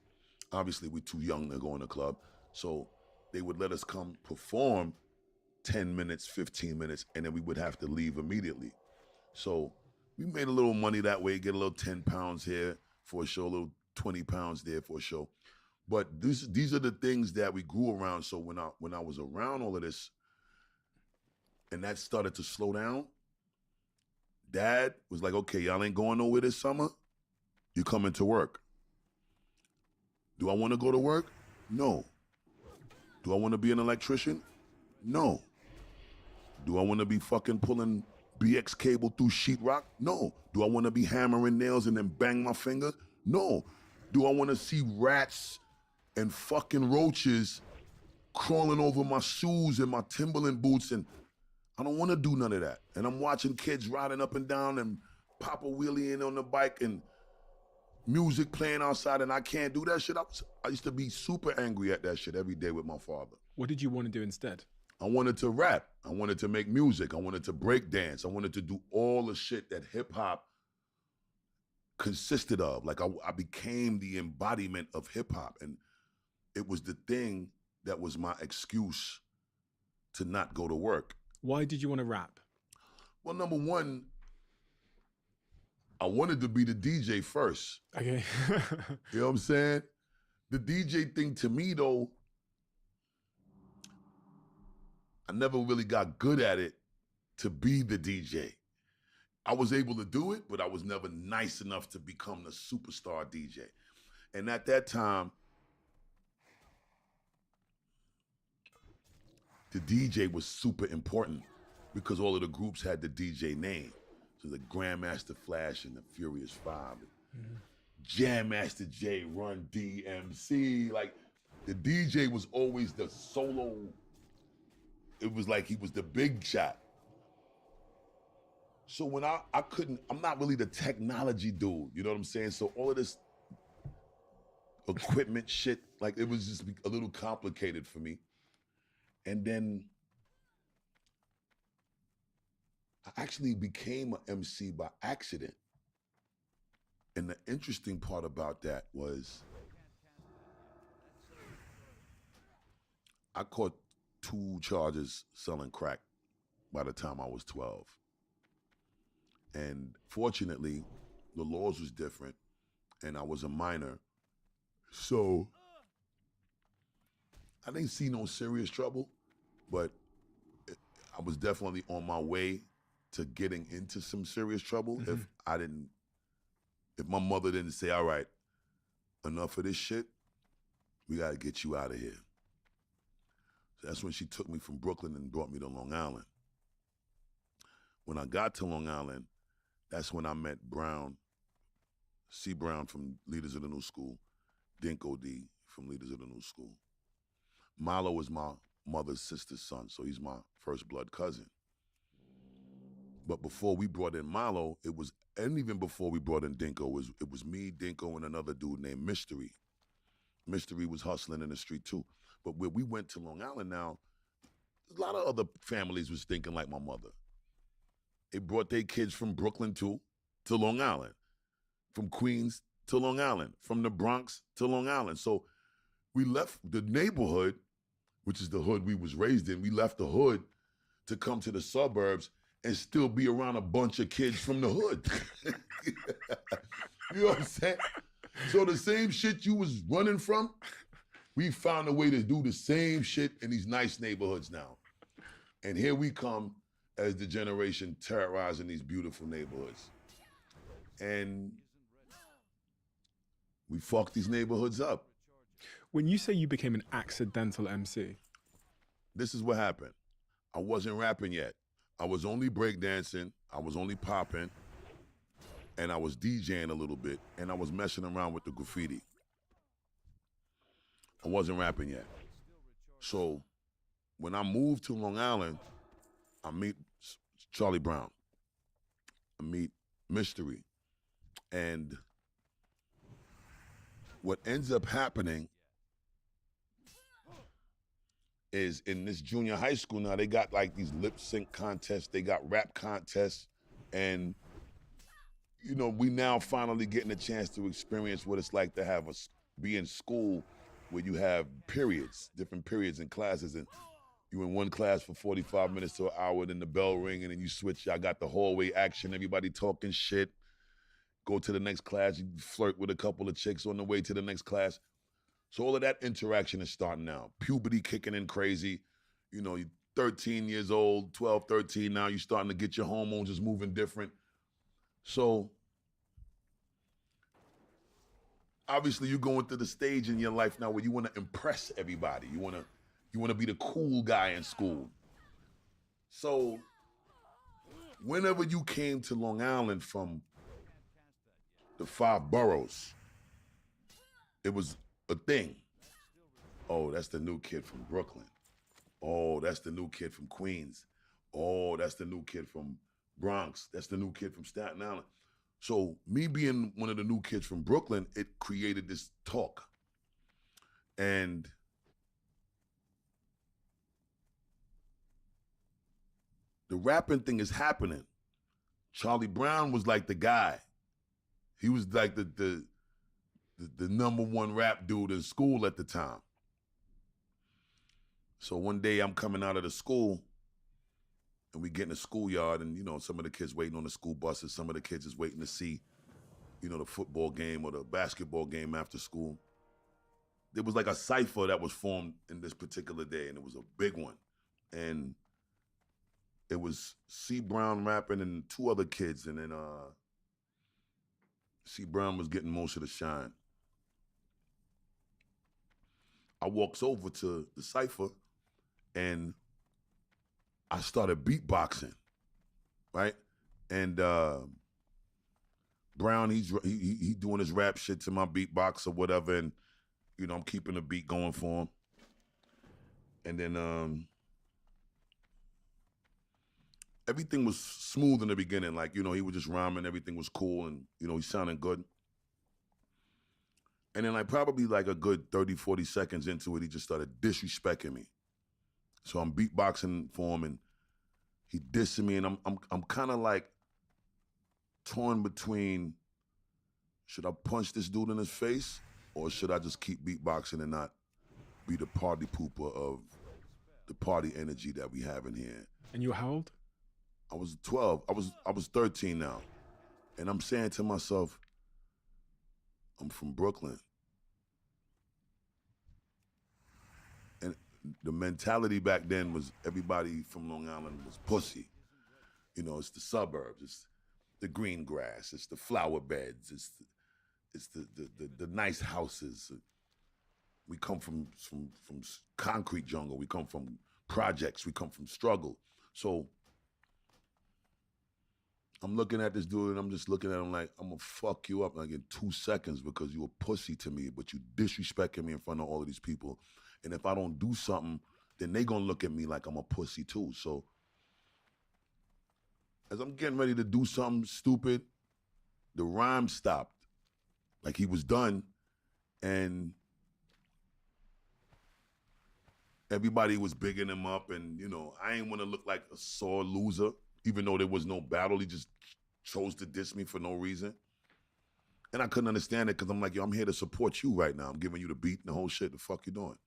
Obviously, we're too young to go in a club. So they would let us come perform 10 minutes, 15 minutes, and then we would have to leave immediately. So we made a little money that way, get a little 10 pounds here for a show, a little 20 pounds there for a show. But these are the things that we grew around. So when I was around all of this, and that started to slow down, Dad was like, okay, y'all ain't going nowhere this summer. You coming to work. Do I want to go to work? No. Do I want to be an electrician? No. Do I want to be fucking pulling BX cable through sheetrock? No. Do I want to be hammering nails and then bang my finger? No. Do I want to see rats and fucking roaches crawling over my shoes and my Timberland boots? And I don't want to do none of that. And I'm watching kids riding up and down and papa wheeling on the bike and music playing outside, and I can't do that shit. I used to be super angry at that shit every day with my father. What did you want to do instead? I wanted to rap. I wanted to make music. I wanted to break dance. I wanted to do all the shit that hip hop consisted of. Like I became the embodiment of hip hop, and it was the thing that was my excuse to not go to work. Why did you want to rap? Well, number one, I wanted to be the DJ first. Okay. You know what I'm saying? The DJ thing to me, though, I never really got good at it to be the DJ. I was able to do it, but I was never nice enough to become the superstar DJ. And at that time, the DJ was super important because all of the groups had the DJ name. So the Grandmaster Flash and the Furious Five, Jam Master J, Run DMC. Like, the DJ was always the solo. It was like he was the big shot. So when I'm not really the technology dude, you know what I'm saying? So all of this equipment shit, like, it was just a little complicated for me. And then I actually became an MC by accident. And the interesting part about that was I caught 2 charges selling crack by the time I was 12. And fortunately, the laws was different, and I was a minor. So I didn't see no serious trouble, but I was definitely on my way to getting into some serious trouble if my mother didn't say, all right, enough of this shit, we gotta get you out of here. So that's when she took me from Brooklyn and brought me to Long Island. When I got to Long Island, that's when I met Brown, C. Brown from Leaders of the New School, Dinko D from Leaders of the New School. Milo is my mother's sister's son, so he's my first blood cousin. But before we brought in Milo, and even before we brought in Dinko, it was me, Dinko, and another dude named Mystery. Mystery was hustling in the street too. But where we went to Long Island now, a lot of other families was thinking like my mother. They brought their kids from Brooklyn to Long Island, from Queens to Long Island, from the Bronx to Long Island. So we left the neighborhood, which is the hood we was raised in. We left the hood to come to the suburbs and still be around a bunch of kids from the hood. You know what I'm saying? So the same shit you was running from, we found a way to do the same shit in these nice neighborhoods now. And here we come as the generation terrorizing these beautiful neighborhoods. And we fucked these neighborhoods up. When you say you became an accidental MC, this is what happened. I wasn't rapping yet. I was only breakdancing, I was only popping, and I was DJing a little bit, and I was messing around with the graffiti. I wasn't rapping yet. So when I moved to Long Island, I meet Charlie Brown. I meet Mystery. And what ends up happening is in this junior high school now, they got like these lip sync contests, they got rap contests, and you know, we now finally getting a chance to experience what it's like to be in school where you have periods, different periods in classes, and you in one class for 45 minutes to an hour, then the bell ring, and then you switch. I got the hallway action, everybody talking shit. Go to the next class, you flirt with a couple of chicks on the way to the next class. So all of that interaction is starting now. Puberty kicking in crazy. You know, you're 13 years old, 12, 13 now, you're starting to get your hormones just moving different. So obviously you're going through the stage in your life now where you want to impress everybody. You want to be the cool guy in school. So whenever you came to Long Island from the 5 boroughs, it was a thing. Oh, that's the new kid from Brooklyn. Oh, that's the new kid from Queens. Oh, that's the new kid from Bronx. That's the new kid from Staten Island. So me being one of the new kids from Brooklyn, it created this talk. And the rapping thing is happening. Charlie Brown was like the guy. He was like the #1 rap dude in school at the time. So one day I'm coming out of the school and we get in the schoolyard, and you know, some of the kids waiting on the school buses, some of the kids is waiting to see, you know, the football game or the basketball game after school. There was like a cipher that was formed in this particular day, and it was a big one. And it was C. Brown rapping and 2 other kids, and then C. Brown was getting most of the shine. I walks over to the cipher and I started beatboxing, right? And Brown, he doing his rap shit to my beatbox or whatever, and you know, I'm keeping the beat going for him. And then everything was smooth in the beginning, like, you know, he was just rhyming, everything was cool, and you know, he sounded good. And then like probably like a good 30, 40 seconds into it, he just started disrespecting me. So I'm beatboxing for him and he dissing me, and I'm kind of like torn between should I punch this dude in his face, or should I just keep beatboxing and not be the party pooper of the party energy that we have in here? And you were how old? I was 12. I was 13 now. And I'm saying to myself, I'm from Brooklyn. And the mentality back then was everybody from Long Island was pussy. You know, it's the suburbs, it's the green grass, it's the flower beds, it's the nice houses. We come from concrete jungle. We come from projects. We come from struggle. So I'm looking at this dude and I'm just looking at him like, I'm gonna fuck you up like in 2 seconds because you a pussy to me, but you disrespecting me in front of all of these people. And if I don't do something, then they gonna look at me like I'm a pussy too. So as I'm getting ready to do something stupid, the rhyme stopped. Like he was done, and everybody was bigging him up, and you know, I ain't want to look like a sore loser, even though there was no battle. He just chose to diss me for no reason. And I couldn't understand it because I'm like, yo, I'm here to support you right now. I'm giving you the beat and the whole shit. The fuck you doing?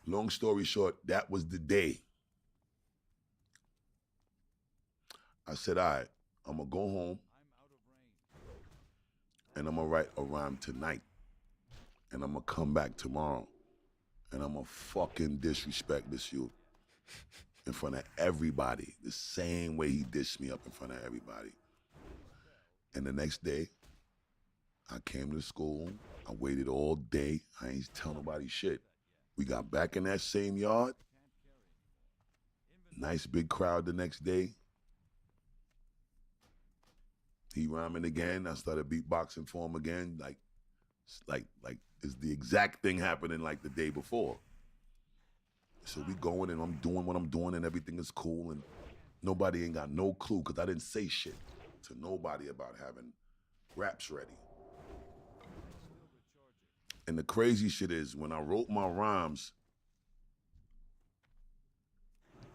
Long story short, that was the day. I said, all right, I'm going to go home and I'm going to write a rhyme tonight. And I'm going to come back tomorrow. And I'm going to fucking disrespect this youth in front of everybody, the same way he dissed me up in front of everybody. And the next day, I came to school. I waited all day. I ain't tell nobody shit. We got back in that same yard. Nice big crowd the next day. He rhyming again. I started beatboxing for him again. Like it's the exact thing happening like the day before. So we going and I'm doing what I'm doing and everything is cool and nobody ain't got no clue because I didn't say shit to nobody about having raps ready. And the crazy shit is when I wrote my rhymes,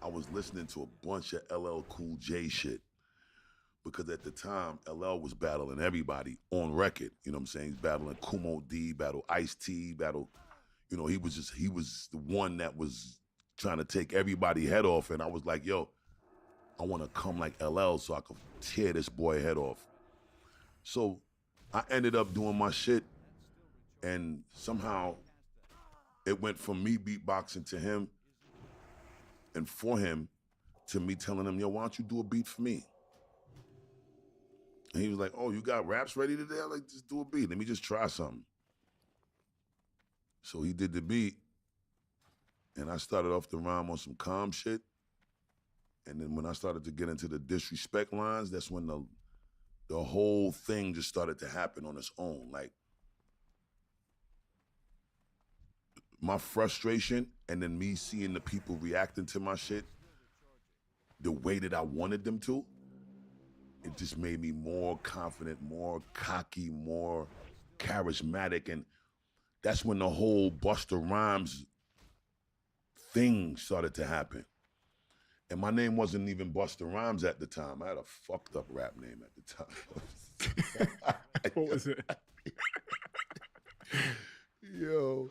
I was listening to a bunch of LL Cool J shit. Because at the time, LL was battling everybody on record. You know what I'm saying? He's battling Kumo D, battle Ice-T, battle, you know, he was the one that was trying to take everybody's head off. And I was like, yo, I want to come like LL so I could tear this boy head off. So I ended up doing my shit. And somehow it went from me beatboxing to him and for him to me telling him, yo, why don't you do a beat for me? And he was like, oh, you got raps ready today? I'm like, just do a beat. Let me just try something. So he did the beat, and I started off the rhyme on some calm shit. And then when I started to get into the disrespect lines, that's when the whole thing just started to happen on its own. Like, my frustration and then me seeing the people reacting to my shit the way that I wanted them to, it just made me more confident, more cocky, more charismatic. And that's when the whole Busta Rhymes thing started to happen. And my name wasn't even Busta Rhymes at the time. I had a fucked up rap name at the time. What was it? Yo,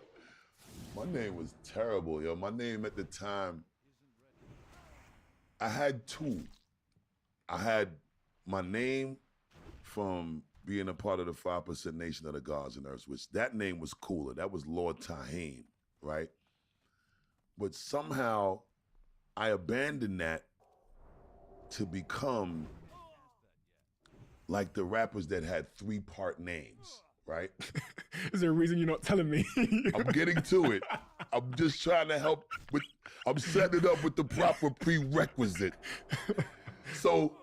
my name was terrible, yo. My name at the time, I had two. I had my name from being a part of the 5% Nation of the Gods and Earths, which that name was cooler. That was Lord Tahim, right? But somehow I abandoned that to become like the rappers that had 3-part names, right? Is there a reason you're not telling me? I'm getting to it. I'm just trying to help with, I'm setting it up with the proper prerequisite. So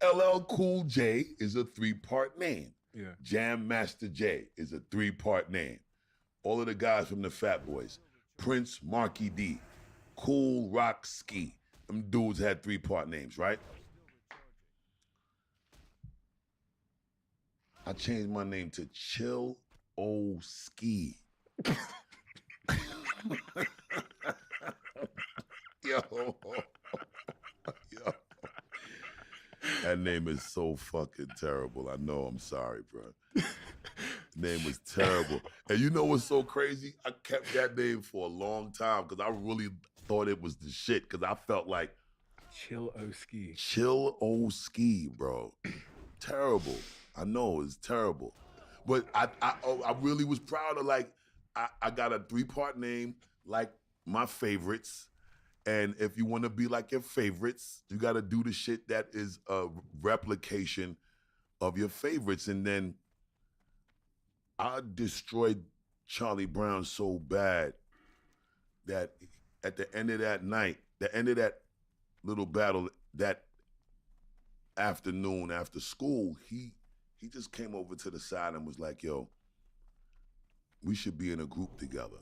LL Cool J is a 3-part name. Yeah. Jam Master J is a 3-part name. All of the guys from the Fat Boys. Prince, Marky D, Cool Rock Ski. Them dudes had 3-part names, right? I changed my name to Chill O Ski. Yo. That name is so fucking terrible. I know. I'm sorry, bro. Name was terrible. And you know what's so crazy? I kept that name for a long time because I really thought it was the shit because I felt like Chill Oski. Chill Oski, bro. Terrible. I know it's terrible. But I really was proud of like I got a 3-part name like my favorites. And if you want to be like your favorites, you got to do the shit that is a replication of your favorites. And then I destroyed Charlie Brown so bad that at the end of that night, the end of that little battle, that afternoon after school, he just came over to the side and was like, yo, we should be in a group together.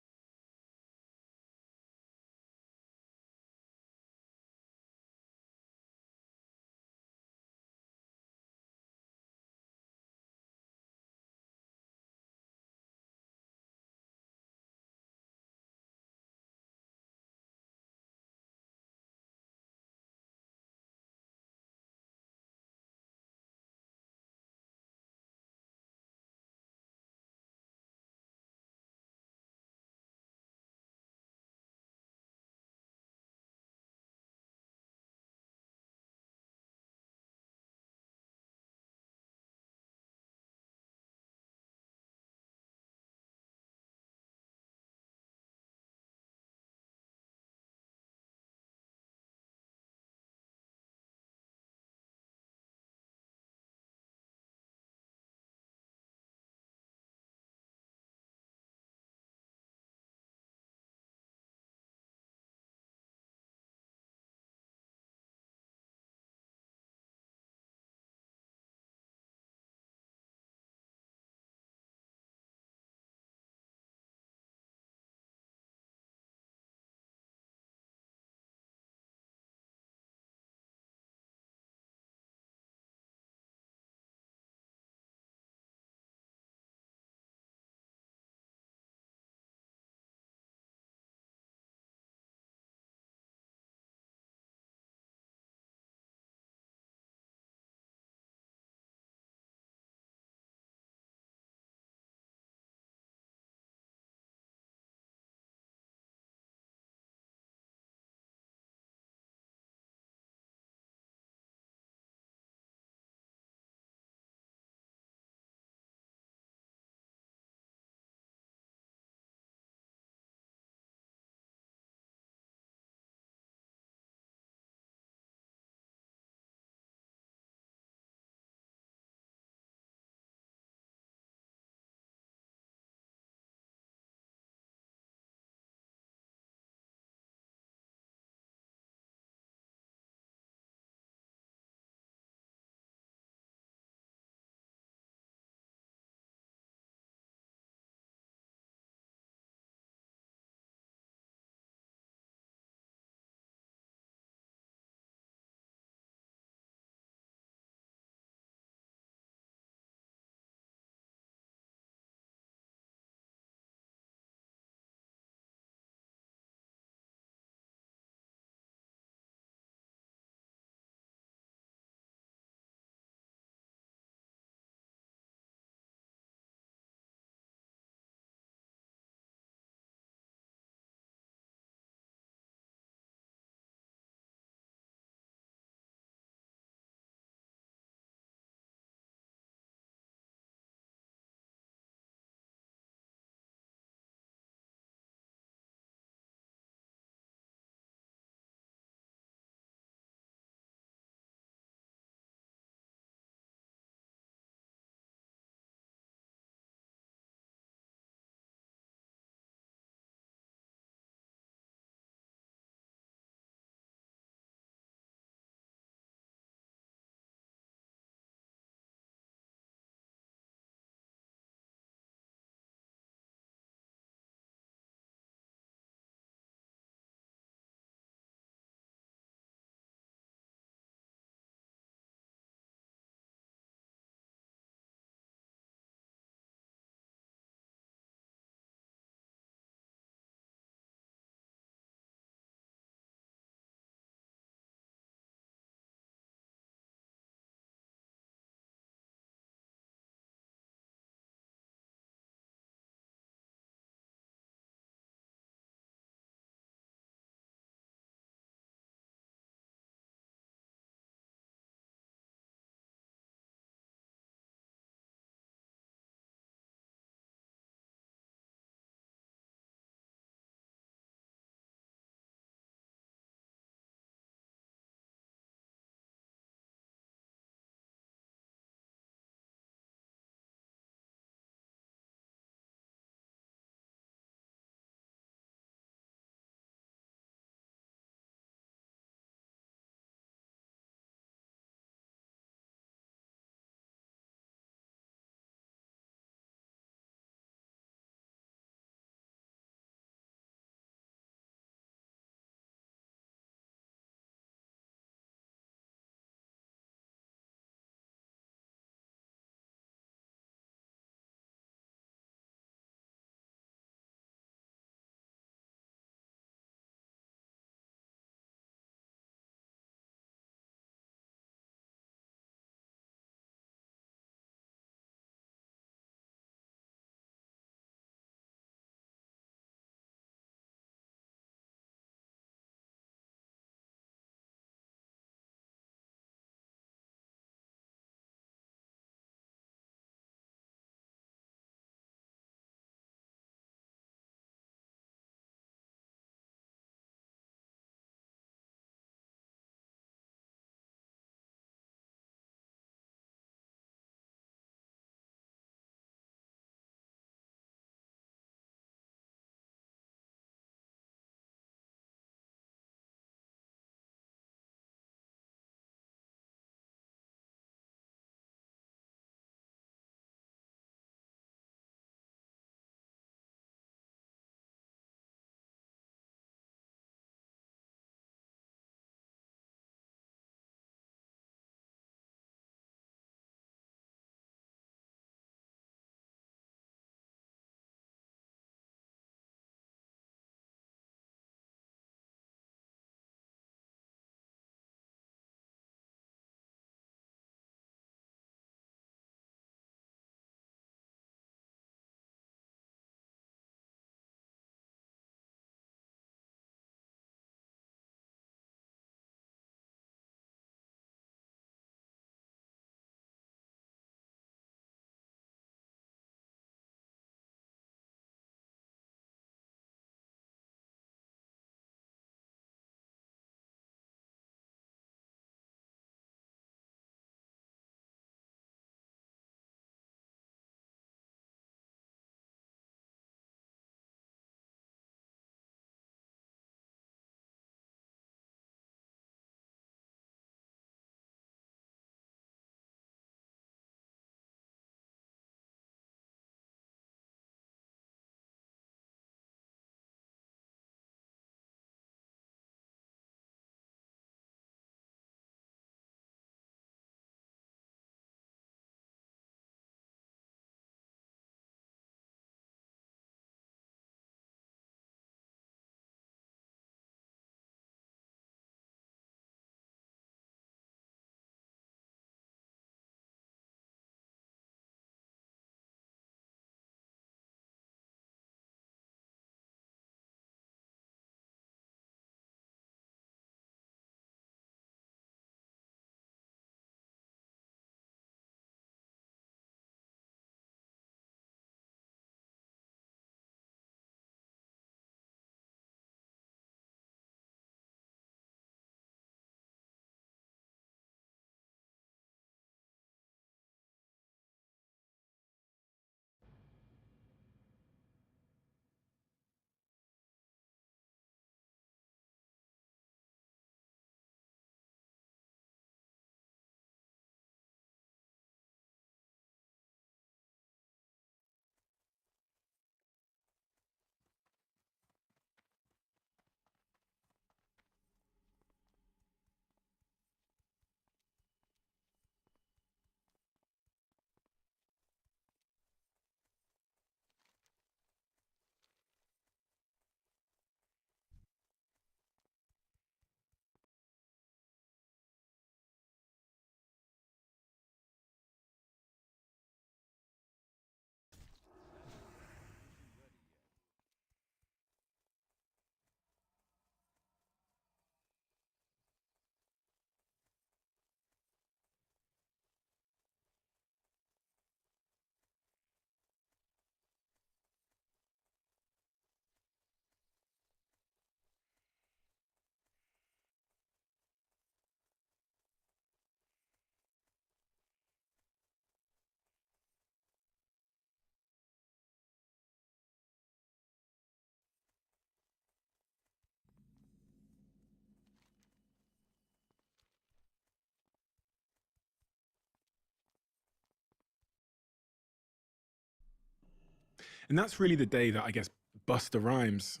And that's really the day that I guess Busta Rhymes,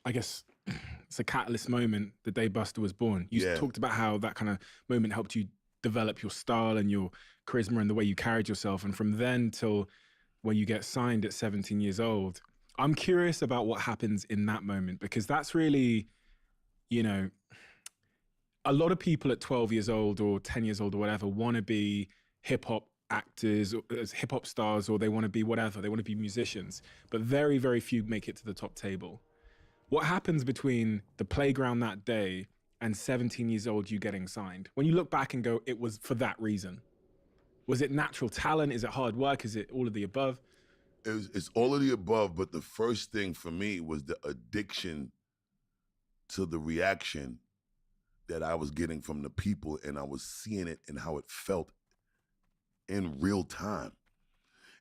I guess it's a catalyst moment, the day Busta was born. You talked about how that kind of moment helped you develop your style and your charisma and the way you carried yourself. And from then till when you get signed at 17 years old, I'm curious about what happens in that moment, because that's really, you know, a lot of people at 12 years old or 10 years old or whatever want to be hip hop actors, as hip hop stars, or they want to be whatever, they want to be musicians, but very, very few make it to the top table. What happens between the playground that day and 17 years old you getting signed? When you look back and go, it was for that reason. Was it natural talent? Is it hard work? Is it all of the above? It's all of the above, but the first thing for me was the addiction to the reaction that I was getting from the people, and I was seeing it and how it felt in real time.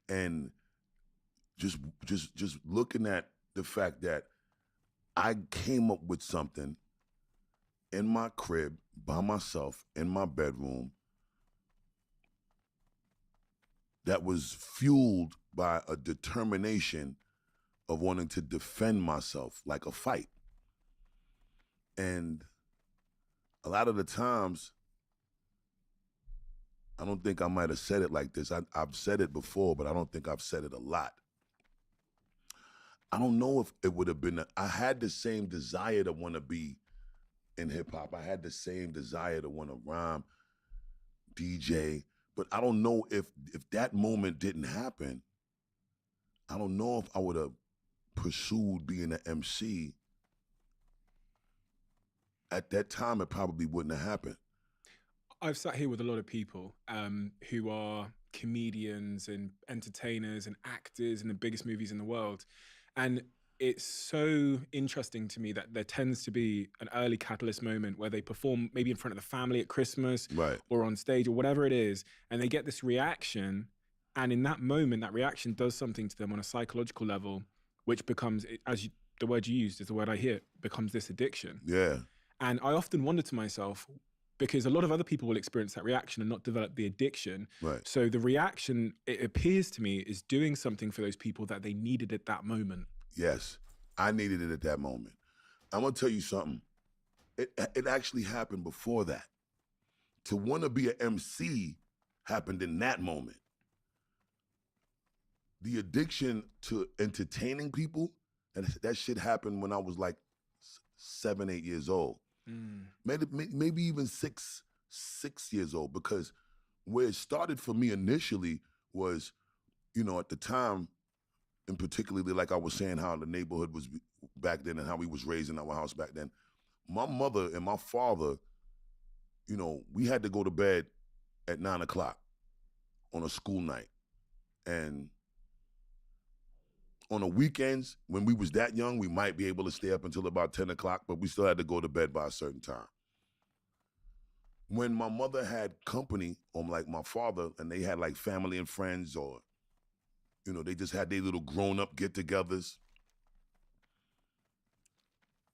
And just looking at the fact that I came up with something in my crib by myself in my bedroom that was fueled by a determination of wanting to defend myself like a fight. And a lot of the times, I don't think I might have said it like this. I've said it before, but I don't think I've said it a lot. I don't know if it would have been, I had the same desire to want to be in hip hop. I had the same desire to want to rhyme, DJ, but I don't know if that moment didn't happen, I don't know if I would have pursued being an MC. At that time, it probably wouldn't have happened. I've sat here with a lot of people who are comedians and entertainers and actors in the biggest movies in the world. And it's so interesting to me that there tends to be an early catalyst moment where they perform maybe in front of the family at Christmas, right, or on stage or whatever it is, and they get this reaction. And in that moment, that reaction does something to them on a psychological level, which becomes, the word you used is the word I hear, becomes this addiction. Yeah. And I often wonder to myself, because a lot of other people will experience that reaction and not develop the addiction. Right. So the reaction, it appears to me, is doing something for those people that they needed at that moment. Yes, I needed it at that moment. I'm gonna tell you something. It actually happened before that. To want to be an MC happened in that moment. The addiction to entertaining people, and that shit happened when I was like 7, 8 years old. Maybe even six years old, because where it started for me initially was, you know, at the time, and particularly like I was saying, how the neighborhood was back then and how we was raised in our house back then. My mother and my father, you know, we had to go to bed at 9 o'clock on a school night. And on the weekends, when we was that young, we might be able to stay up until about 10 o'clock, but we still had to go to bed by a certain time. When my mother had company, or like my father, and they had like family and friends, or, you know, they just had their little grown-up get-togethers,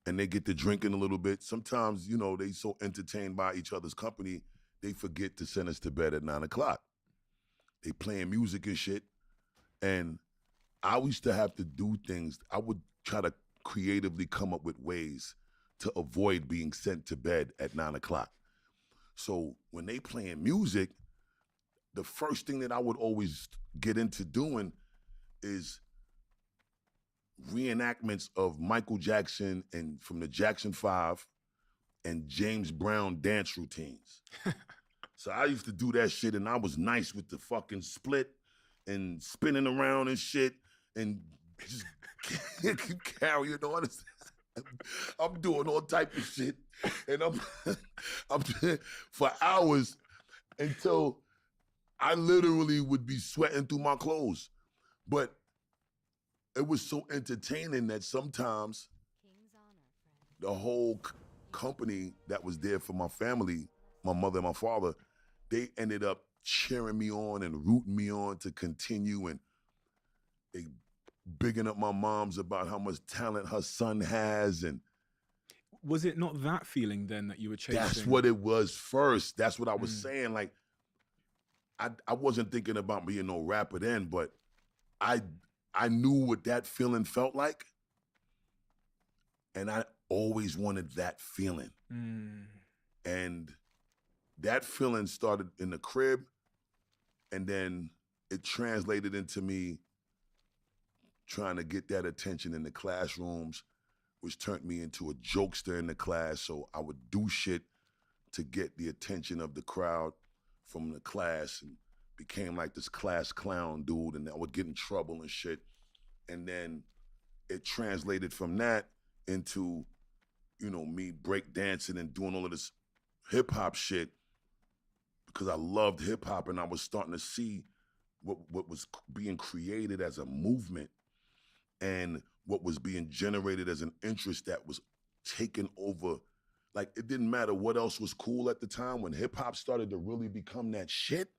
and they get to drinking a little bit. Sometimes, you know, they so entertained by each other's company, they forget to send us to bed at 9 o'clock. They playing music and shit, and I used to have to do things. I would try to creatively come up with ways to avoid being sent to bed at 9 o'clock. So when they playing music, the first thing that I would always get into doing is reenactments of Michael Jackson and from the Jackson 5 and James Brown dance routines. So I used to do that shit, and I was nice with the fucking split and spinning around and shit. And just carrying on. I'm doing all type of shit, and I'm for hours until I literally would be sweating through my clothes. But it was so entertaining that sometimes the whole company that was there for my family, my mother and my father, they ended up cheering me on and rooting me on to continue, and they bigging up my moms about how much talent her son has. And was it not that feeling then that you were chasing? That's what it was first. That's what I was saying. Like, I wasn't thinking about being no rapper then, but I I knew what that feeling felt like. And I always wanted that feeling. And that feeling started in the crib, and then it translated into me trying to get that attention in the classrooms, which turned me into a jokester in the class. So I would do shit to get the attention of the crowd from the class, and became like this class clown dude, and I would get in trouble and shit. And then it translated from that into, you know, me break dancing and doing all of this hip hop shit, because I loved hip hop, and I was starting to see what was being created as a movement, and what was being generated as an interest that was taking over. Like, it didn't matter what else was cool at the time. When hip hop started to really become that shit,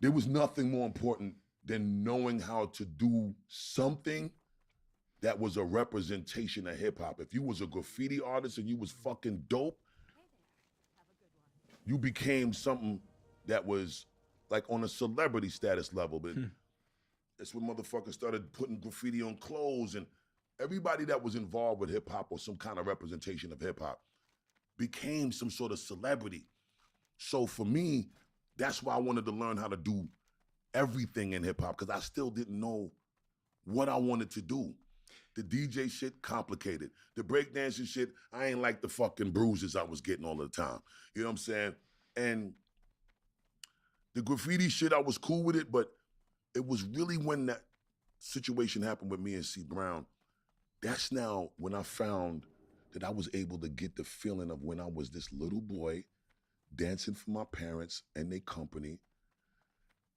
there was nothing more important than knowing how to do something that was a representation of hip hop. If you was a graffiti artist and you was fucking dope, you became something that was like on a celebrity status level. But that's when motherfuckers started putting graffiti on clothes, and everybody that was involved with hip hop or some kind of representation of hip hop became some sort of celebrity. So for me, that's why I wanted to learn how to do everything in hip hop, because I still didn't know what I wanted to do. The DJ shit, complicated. The breakdancing shit, I ain't like the fucking bruises I was getting all the time. You know what I'm saying? And the graffiti shit, I was cool with it, but it was really when that situation happened with me and C. Brown, that's now when I found that I was able to get the feeling of when I was this little boy dancing for my parents and their company.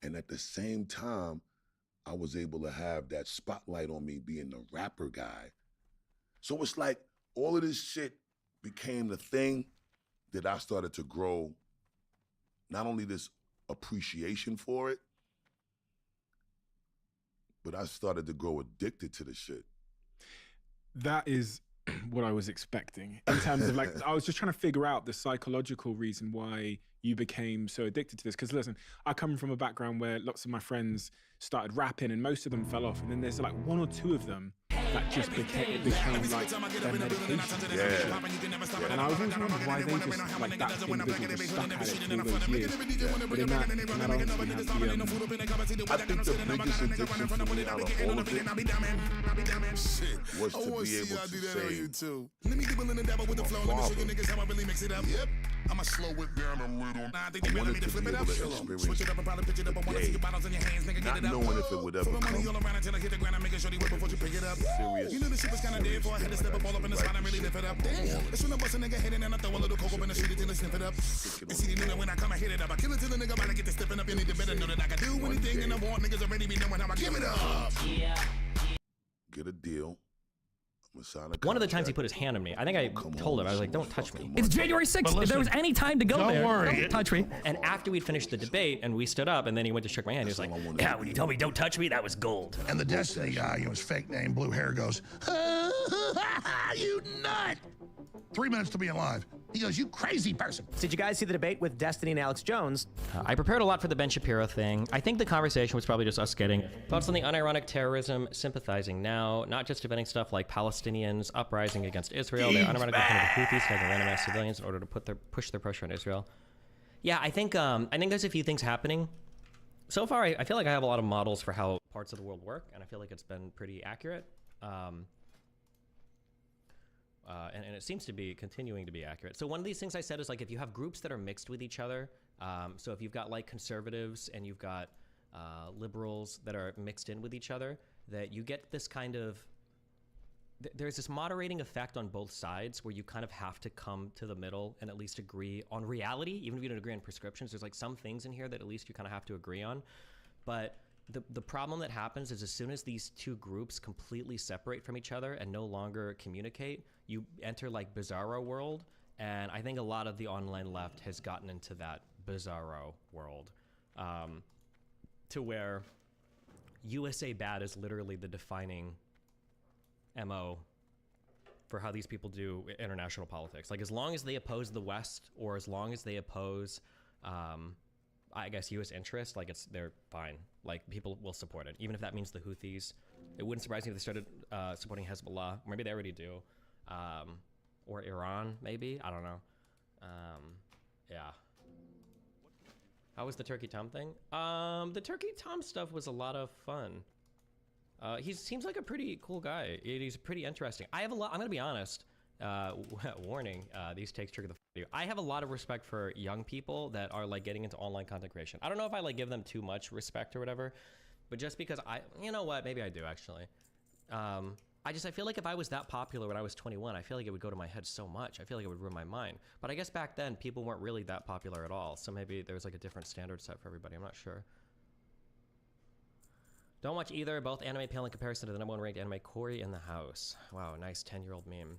And at the same time, I was able to have that spotlight on me being the rapper guy. So it's like all of this shit became the thing that I started to grow, not only this appreciation for it, but I started to grow addicted to the shit. That is what I was expecting in terms of, like, I was just trying to figure out the psychological reason why you became so addicted to this. Because listen, I come from a background where lots of my friends started rapping and most of them fell off. And then there's like one or two of them that just became like their medication. Yeah. And I was always wondering why they just, like, that individual just stuck at it for all those years. But in that answer, you have the, I think the biggest addiction for me out of all of it was to be able to say, Let me dibble in the devil with the flow. Let me show you niggas how I really mix it up. Yep. I'ma slow it down a little. Nah, I think you wanted me to flip it up. Switch it up and probably pitch it up. I wanna see your bottles in your hands, nigga. Get it up. not knowing if it would ever Throw money come. all around until I hit the ground. I'm making sure you whip before you pick it up. Serious. You knew the shit was kinda dead before I had to step up all up in the spot and really lift it up. Damn. That's when I bust a nigga head in and I throw a little coke up in the street until I sniff it up. And see the nigga when I come, I hit it up. I kill it till the nigga about to get to stepping up. You need to better know that I can do anything and I want niggas already be knowing how I give it up. Yeah. Get a deal. One of the times he put his hand on me, I think I told him, I was like, don't touch me. It's January 6th. If there was any time to go there, don't touch me. And after we'd finished the debate and we stood up and then he went to shake my hand, he was like, yeah, when you told me don't touch me, that was gold. And the Destiny guy, his fake name, blue hair, goes, you nut! 3 minutes to be alive. He goes, you crazy person. Did you guys see the debate with Destiny and Alex Jones? I prepared a lot for the Ben Shapiro thing. I think the conversation was probably just us getting thoughts on the unironic terrorism, sympathizing now, not just defending stuff like Palestinians uprising against Israel. They're unironically defending the Houthis, taking random ass civilians in order to push their pressure on Israel. Yeah, I think there's a few things happening. So far, I feel like I have a lot of models for how parts of the world work, and I feel like it's been pretty accurate. And it seems to be continuing to be accurate. So one of these things I said is, like, if you have groups that are mixed with each other, so if you've got like conservatives and you've got liberals that are mixed in with each other, that you get this kind of, there's this moderating effect on both sides where you kind of have to come to the middle and at least agree on reality, even if you don't agree on prescriptions. There's like some things in here that at least you kind of have to agree on. But the problem that happens is as soon as these two groups completely separate from each other and no longer communicate, you enter like bizarro world. And I think a lot of the online left has gotten into that bizarro world, to where USA bad is literally the defining MO for how these people do international politics. Like, as long as they oppose the West, or as long as they oppose I guess, U.S. interest, like they're fine. Like people will support it, even if that means the Houthis. It wouldn't surprise me if they started supporting Hezbollah. Maybe they already do, or Iran. Maybe, I don't know. Yeah. How was the Turkey Tom thing? The Turkey Tom stuff was a lot of fun. He seems like a pretty cool guy. He's pretty interesting. I have a lot. I'm gonna be honest. Warning, these takes trigger the you. I have a lot of respect for young people that are like getting into online content creation. I don't know if I like give them too much respect or whatever, but just because you know what, maybe I do actually. I feel like if I was that popular when I was 21, I feel like it would go to my head so much. I feel like it would ruin my mind. But I guess back then people weren't really that popular at all. So maybe there was like a different standard set for everybody. I'm not sure. Don't watch either. Both anime pale in comparison to the #1 ranked anime Corey in the House. Wow, nice 10-year-old meme.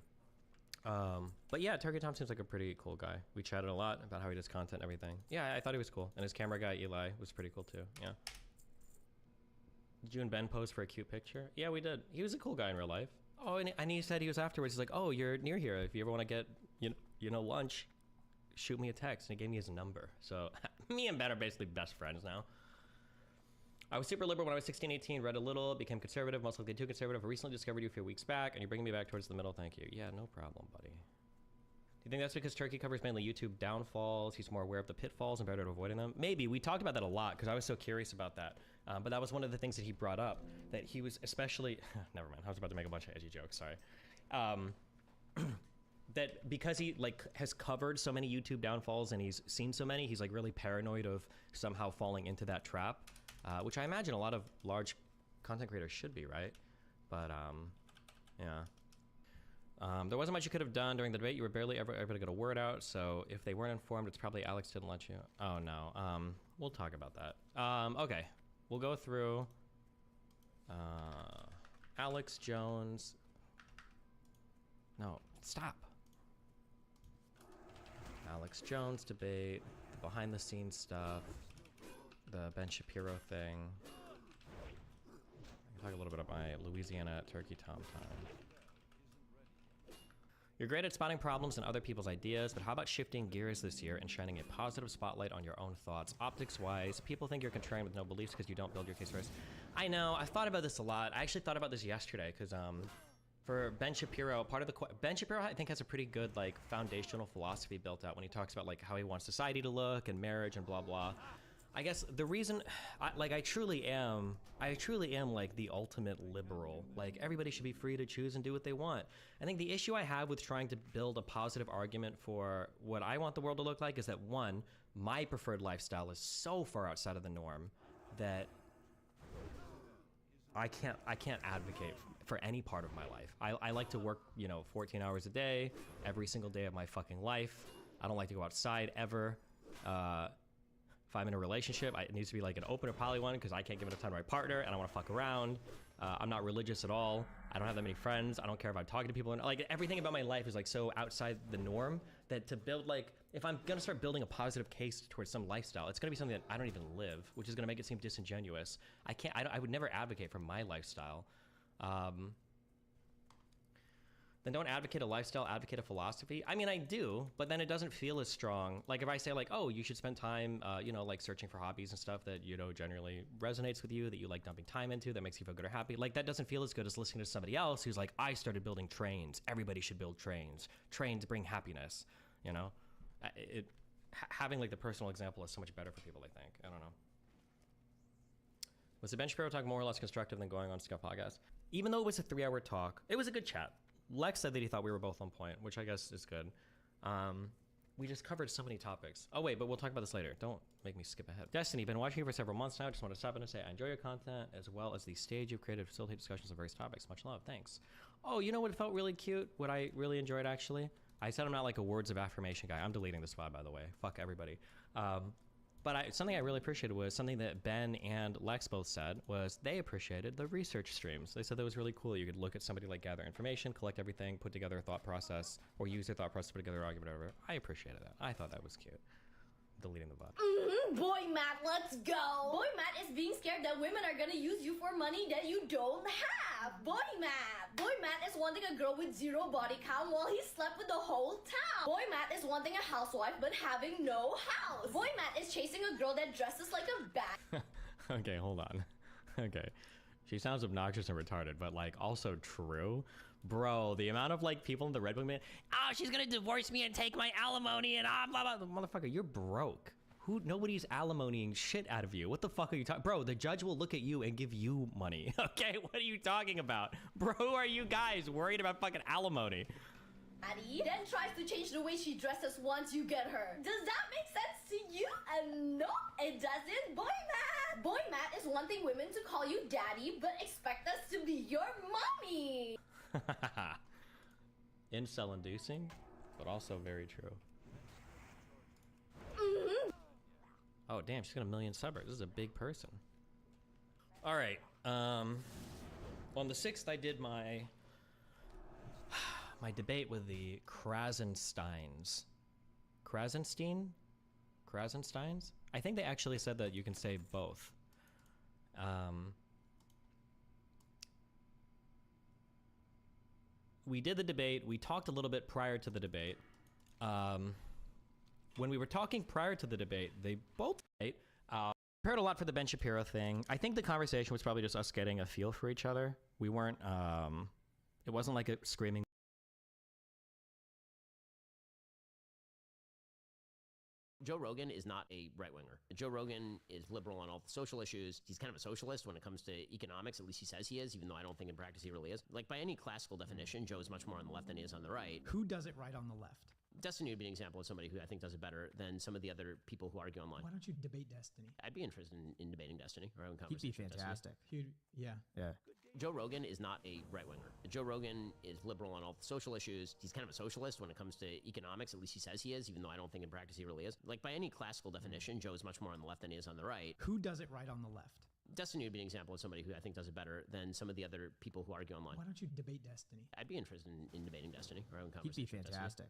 But yeah, Turkey Tom seems like a pretty cool guy. We chatted a lot about how he does content and everything. Yeah, I thought he was cool. And his camera guy, Eli, was pretty cool too. Yeah. Did you and Ben pose for a cute picture? Yeah, we did. He was a cool guy in real life. Oh, and he said he was afterwards. He's like, oh, you're near here. If you ever want to get, you know, lunch, shoot me a text. And he gave me his number. So me and Ben are basically best friends now. I was super liberal when I was 16, 18, read a little, became conservative, most likely too conservative. I recently discovered you a few weeks back, and you're bringing me back towards the middle. Thank you. Yeah, no problem, buddy. Do you think that's because Turkey covers mainly YouTube downfalls? He's more aware of the pitfalls and better at avoiding them? Maybe. We talked about that a lot because I was so curious about that. But that was one of the things that he brought up, that he was especially... Never mind. I was about to make a bunch of edgy jokes. Sorry. That because he has covered so many YouTube downfalls and he's seen so many, he's really paranoid of somehow falling into that trap. Which I imagine a lot of large content creators should be, right? But, yeah. There wasn't much you could have done during the debate. You were barely ever able to get a word out, so if they weren't informed, it's probably Alex didn't let you. Oh, no. We'll talk about that. Okay. We'll go through Alex Jones. No, stop. Alex Jones debate, the behind-the-scenes stuff. The Ben Shapiro thing. I can talk a little bit about my Louisiana Turkey Tom time. You're great at spotting problems in other people's ideas, but how about shifting gears this year and shining a positive spotlight on your own thoughts? Optics-wise, people think you're contrarian with no beliefs because you don't build your case first. I know, I've thought about this a lot. I actually thought about this yesterday because for Ben Shapiro, Ben Shapiro I think has a pretty good foundational philosophy built out when he talks about how he wants society to look and marriage and blah blah. I guess the reason, I truly am the ultimate liberal. Everybody should be free to choose and do what they want. I think the issue I have with trying to build a positive argument for what I want the world to look like is that, one, my preferred lifestyle is so far outside of the norm that I can't advocate for any part of my life. I like to work, 14 hours a day, every single day of my fucking life. I don't like to go outside ever. If I'm in a relationship, it needs to be an open or poly one because I can't give enough time to my partner and I want to fuck around. I'm not religious at all. I don't have that many friends. I don't care if I'm talking to people. Everything about my life is so outside the norm that to build if I'm going to start building a positive case towards some lifestyle, it's going to be something that I don't even live, which is going to make it seem disingenuous. I would never advocate for my lifestyle. Then don't advocate a lifestyle, advocate a philosophy. I mean, I do, but then it doesn't feel as strong. If I say oh, you should spend time, searching for hobbies and stuff that, generally resonates with you, that you like dumping time into, that makes you feel good or happy. That doesn't feel as good as listening to somebody else who's I started building trains. Everybody should build trains. Trains bring happiness, having the personal example is so much better for people, I think. I don't know. Was the Ben Shapiro talk more or less constructive than going on Scott podcast? Even though it was a 3-hour talk, it was a good chat. Lex said that he thought we were both on point, which I guess is good. We just covered so many topics. Oh, wait, but we'll talk about this later. Don't make me skip ahead. Destiny, been watching you for several months now. Just want to stop in and say I enjoy your content as well as the stage you've created to facilitate discussions on various topics. Much love. Thanks. Oh, you know what felt really cute? What I really enjoyed, actually? I said I'm not a words of affirmation guy. I'm deleting this VOD, by the way. Fuck everybody. But something I really appreciated was something that Ben and Lex both said was they appreciated the research streams. They said that was really cool. You could look at somebody gather information, collect everything, put together a thought process, or use their thought process to put together an argument or whatever. I appreciated that. I thought that was cute. deleting the bot. Boy Matt, let's go. Boy Matt is being scared that women are gonna use you for money that you don't have. Boy Matt is wanting a girl with 0 body count while he slept with the whole town. Boy Matt is wanting a housewife but having no house. Boy Matt is chasing a girl that dresses like a bat. Okay, hold on. Okay. She sounds obnoxious and retarded, but like also true. Bro, the amount of like people in the Red Wing man, oh, she's gonna divorce me and take my alimony and blah blah. Motherfucker, you're broke. Nobody's alimonying shit out of you. What the fuck are you talking? Bro, the judge will look at you and give you money. Okay, what are you talking about? Bro, who are you guys worried about fucking alimony? Addie then tries to change the way she dresses once you get her. Does that make sense to you? No, it doesn't. Boy Matt is wanting women to call you daddy, but expect us to be your mommy. Incel inducing, but also very true. Oh damn, she's got 1 million subbers. This is a big person. All right. On the 6th, I did my debate with the Krasensteins. Krasensteins? I think they actually said that you can say both. We did the debate. We talked a little bit prior to the debate. When we were talking prior to the debate, they both heard a lot for the Ben Shapiro thing. I think the conversation was probably just us getting a feel for each other. We weren't, it wasn't like a screaming. Joe Rogan is not a right-winger. Joe Rogan is liberal on all the social issues. He's kind of a socialist when it comes to economics, at least he says he is, even though I don't think in practice he really is. Like, by any classical definition, Joe is much more on the left than he is on the right. Who does it right on the left? Destiny would be an example of somebody who I think does it better than some of the other people who argue online. Why don't you debate Destiny? I'd be interested in debating Destiny or having He'd be conversation. fantastic. Yeah. Joe Rogan is not a right-winger. Joe Rogan is liberal on all the social issues. He's kind of a socialist when it comes to economics, at least he says he is, even though I don't think in practice he really is. Like, by any classical definition, Joe is much more on the left than he is on the right. Who does it right on the left? Destiny would be an example of somebody who I think does it better than some of the other people who argue online. Why don't you debate Destiny? I'd be interested in debating Destiny or having He'd be conversation. fantastic.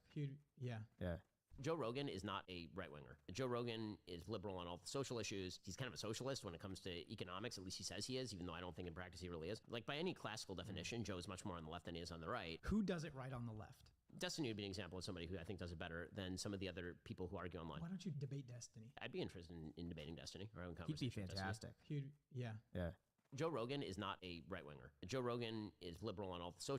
Yeah. Joe Rogan is not a right-winger. Joe Rogan is liberal on all the social issues. He's kind of a socialist when it comes to economics, at least he says he is, even though I don't think in practice he really is. Like, by any classical definition, Joe is much more on the left than he is on the right. Who does it right on the left? Destiny would be an example of somebody who I think does it better than some of the other people who argue online. Why don't you debate Destiny? I'd be interested in debating Destiny or having He'd be conversation. fantastic. Yeah. Joe Rogan is not a right-winger. Joe Rogan is liberal on all the social.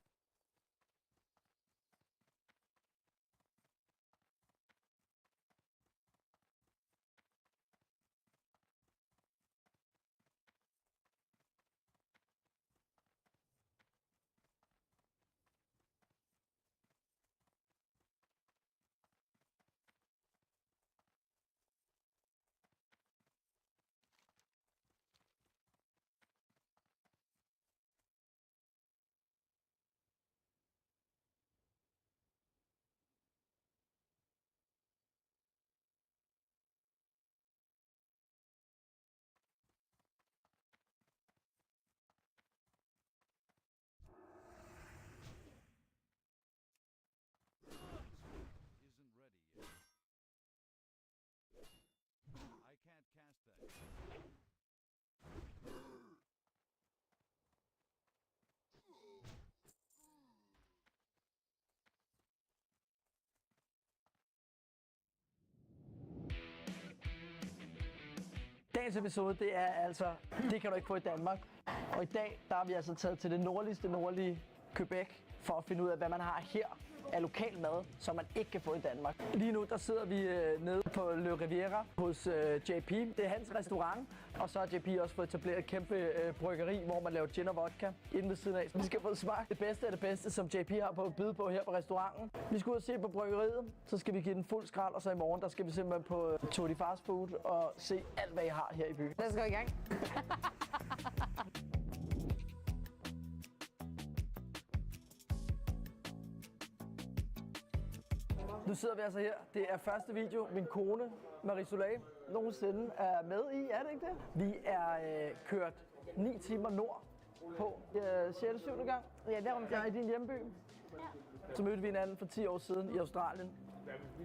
Dagens episode, det er altså, det kan du ikke få i Danmark. Og i dag, der er vi altså taget til det nordlige Quebec, for at finde ud af, hvad man har her af lokal mad, som man ikke kan få i Danmark. Lige nu, der sidder vi nede på Le Riviera hos JP. Det er hans restaurant, og så har JP også fået etableret et kæmpe bryggeri, hvor man laver gin og vodka inde ved siden af. Så vi skal få smagt det bedste af det bedste, som JP har på at byde på her på restauranten. Vi skal ud og se på bryggeriet, så skal vi give den fuld skrald, og så i morgen, der skal vi simpelthen på SoD Fast Food og se alt, hvad I har her i byen. Lad os gå i gang. Nu sidder vi altså her. Det er første video, min kone, Marie Soleil, nogensinde er med i. Er det ikke det? Vi er kørt 9 timer nord på 6. 7. gang. Ja, det er omkring. Jeg er i din hjemby. Så mødte vi hinanden for 10 år siden i Australien.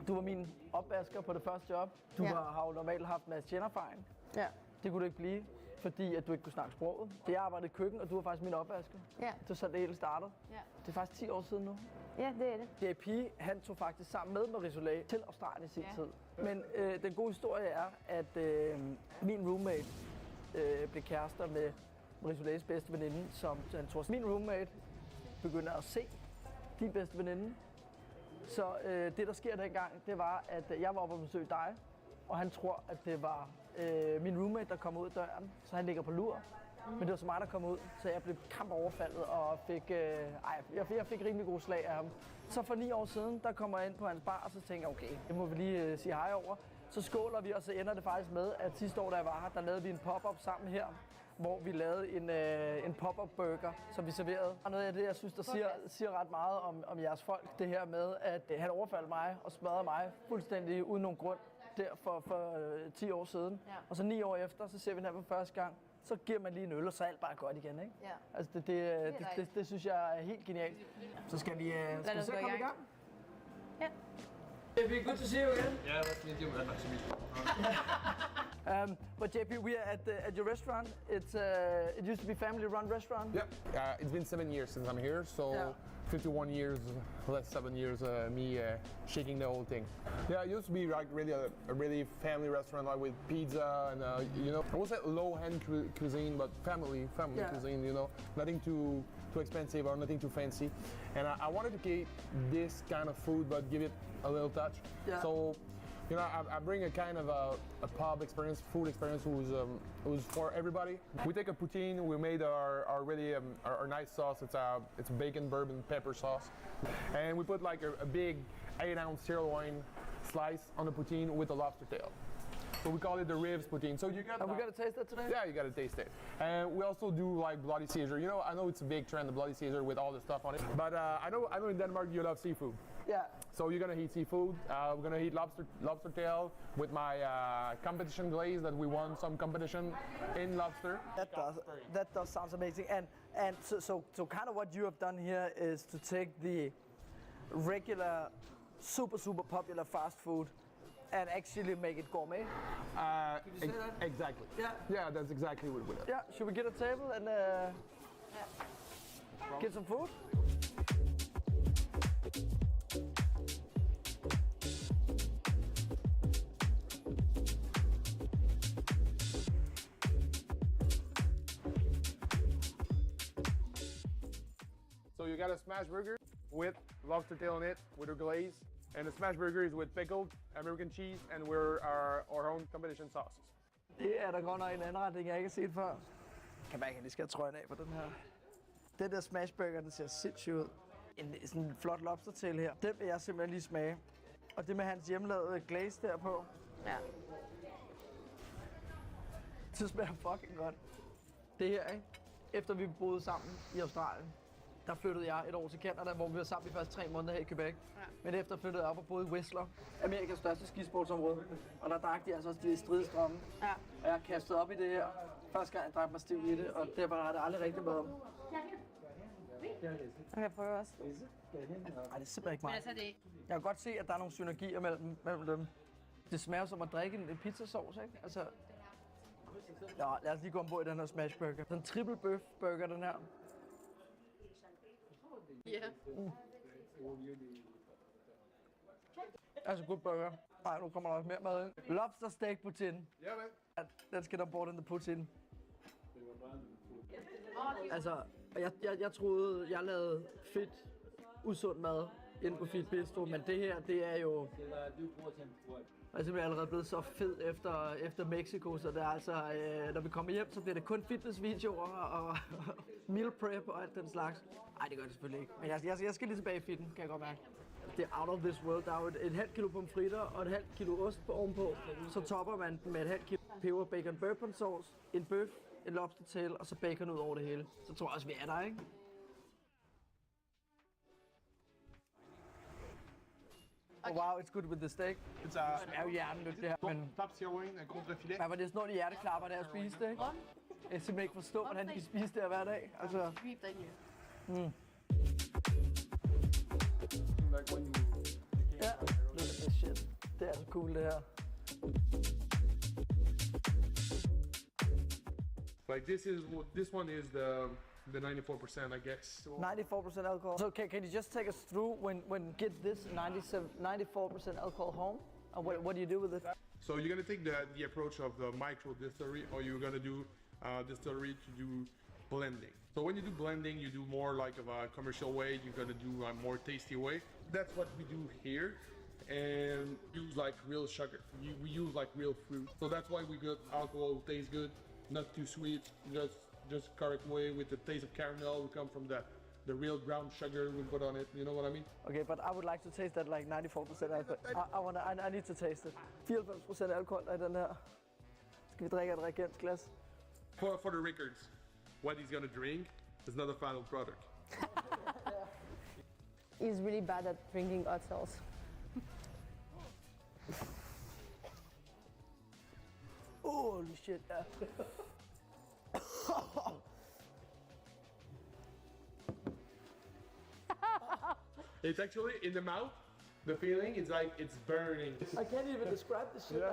Du var min opvasker på det første job. Du har jo normalt haft en masse tjenererfaring. Ja. Det kunne du ikke blive, fordi at du ikke kunne snakke sproget. Så jeg arbejdede i køkken, og du var faktisk min opvasker. Ja. Det var sådan, det hele startede. Ja. Det er faktisk 10 år siden nu. Ja, det er det. JP, han tog faktisk sammen med Marie til Australien i sin tid. Men den gode historie er, at min roommate blev kærester med Marie bedste veninde, som han tror. Min roommate begynder at se din bedste veninde. Så det, der sker dengang, det var, at jeg var oppe og besøge dig, og han tror, at det var min roommate, der kom ud af døren, så han ligger på lur. Men det var så mig, der kom ud, så jeg blev kamp overfaldet og fik, jeg fik rimelig gode slag af ham. Så for 9 år siden, der kommer jeg ind på hans bar, og så tænker jeg, okay, det må vi lige sige hej over. Så skåler vi, og så ender det faktisk med, at sidste år, da jeg var her, der lavede vi en pop-up sammen her, hvor vi lavede en pop-up burger, som vi serverede. Og noget af det, jeg synes, der siger ret meget om jeres folk, det her med, at han overfaldt mig og smadrede mig fuldstændig uden nogen grund der for 10 år siden. Ja. Og så 9 år efter, så ser vi den her for første gang. Så giver man lige en øl, og så er alt bare godt igen, ikke? Ja. Altså det synes jeg er helt genialt. Så skal vi så komme i gang? Ja. JP, good to see you again. Yeah, nice to meet you, man. Nice to meet you. But JP, we are at your restaurant. It used to be family-run restaurant. Yep. It's been 7 years since I'm here, so 51 years, less 7 years, me shaking the whole thing. Yeah, it used to be like really a really family restaurant, like with pizza and you know, I won't say low-end cuisine, but family cuisine. You know, nothing too expensive or nothing too fancy. And I wanted to keep this kind of food, but give it a little touch. Yeah. So, you know, I bring a kind of a pub experience, food experience, who's for everybody. We take a poutine. We made our really our nice sauce. It's a bacon bourbon pepper sauce, and we put like a big 8-ounce sirloin slice on the poutine with a lobster tail. So we call it the ribs poutine. So you got. We gotta taste that today. Yeah, you gotta taste it. And we also do like bloody Caesar. You know, I know it's a big trend, the bloody Caesar with all the stuff on it. But I know in Denmark you love seafood. Yeah. So you're gonna eat seafood. We're gonna eat lobster tail with my competition glaze that we won some competition in lobster. That does sounds amazing. And so kind of what you have done here is to take the regular, super popular fast food and actually make it gourmet. Could you say that? Exactly. Yeah. Yeah, that's exactly what we did. Yeah. Should we get a table and get some food? So you got a smash burger with lobster tail on it, with a glaze, and the smash burger is with pickled American cheese, and we're our own competition sauces. Det er der godt nok en anretning, jeg ikke har set før. Kan mærke, at jeg lige skal have trøjen af på den her. Den der smashburger, den ser sindssygt ud. Sådan en flot lobstertail her. Den vil jeg simpelthen lige smage. Og det med hans hjemmelavede glaze derpå. Ja. Det smager fucking godt. Det her, ikke? Efter vi boede sammen i Australien, der flyttede jeg et år til Canada, hvor vi var sammen de første 3 måneder her i Quebec. Ja. Men efter flyttede jeg op og boede i Whistler, Amerikas største skisportsområde. Og der drak de altså også de stridsstrømme. Ja. Og jeg kastede op i det her. Første gang jeg drak mig stiv i det, og derfor har det aldrig rigtig været om. Jeg prøver også. Nej, det er simpelthen ikke mig. Men altså det... Jeg kan godt se, at der er nogle synergier mellem dem. Det smager som at drikke en pizzasauce, ikke? Altså... Ja, lad os lige gå ombord i den her smashburger. Den triple bøf burger, den her. Ja. Altså, god burger. Nej, nu kommer der også mere mad ind. Lobster steak poutine. Ja, vel. Let's get on board in the poutine. Altså, jeg troede, jeg lavede fedt, usund mad inde på Fit Bistro, men det her, det er jo... Jeg er simpelthen allerede blevet så fed efter Mexico, så det er altså, når vi kommer hjem, så bliver det kun fitnessvideoer og meal prep og alt den slags. Nej, det gør det selvfølgelig ikke. Men jeg skal lige tilbage i fitten, kan jeg godt mærke. Det er out of this world. Der er jo et halvt kilo pomfritter og et halvt kilo ost på ovenpå. Så topper man den med et halvt kilo peber bacon bourbon sauce, en bøf, en lobster tail og så bacon ud over det hele. Så tror jeg også, vi er der, ikke? Okay. Oh, wow, it's good with the steak. Det er jo hjernen, det her, men... Men var det sådan nogle hjerteklapper, der at spise det, ikke? Jeg kan simpelthen ikke forstå, hvordan de kan spise det her hver dag. Altså... Ja, look at this. cool det her. Like this one is the 94%, I guess. 94% alcohol. So can you just take us through when get this 94% alcohol home? And what do you do with it? So you're gonna take the approach of the micro distillery, or you're gonna do distillery to do blending. So when you do blending, you do more like of a commercial way. You're gonna do a more tasty way. That's what we do here, and use like real sugar. We use like real fruit. So that's why we got alcohol tastes good, not too sweet, just correct way with the taste of caramel. We come from the real brown sugar we put on it. You know what I mean? Okay, but I would like to taste that like 94% alcohol. I need to taste it. 94% alkohol i den her. Skal vi drikke et reagensglas? For the records, what he's gonna drink is not a final product. He's really bad at drinking hot sauce. Holy shit, yeah. It's actually in the mouth. The feeling is like it's burning. I can't even describe this shit.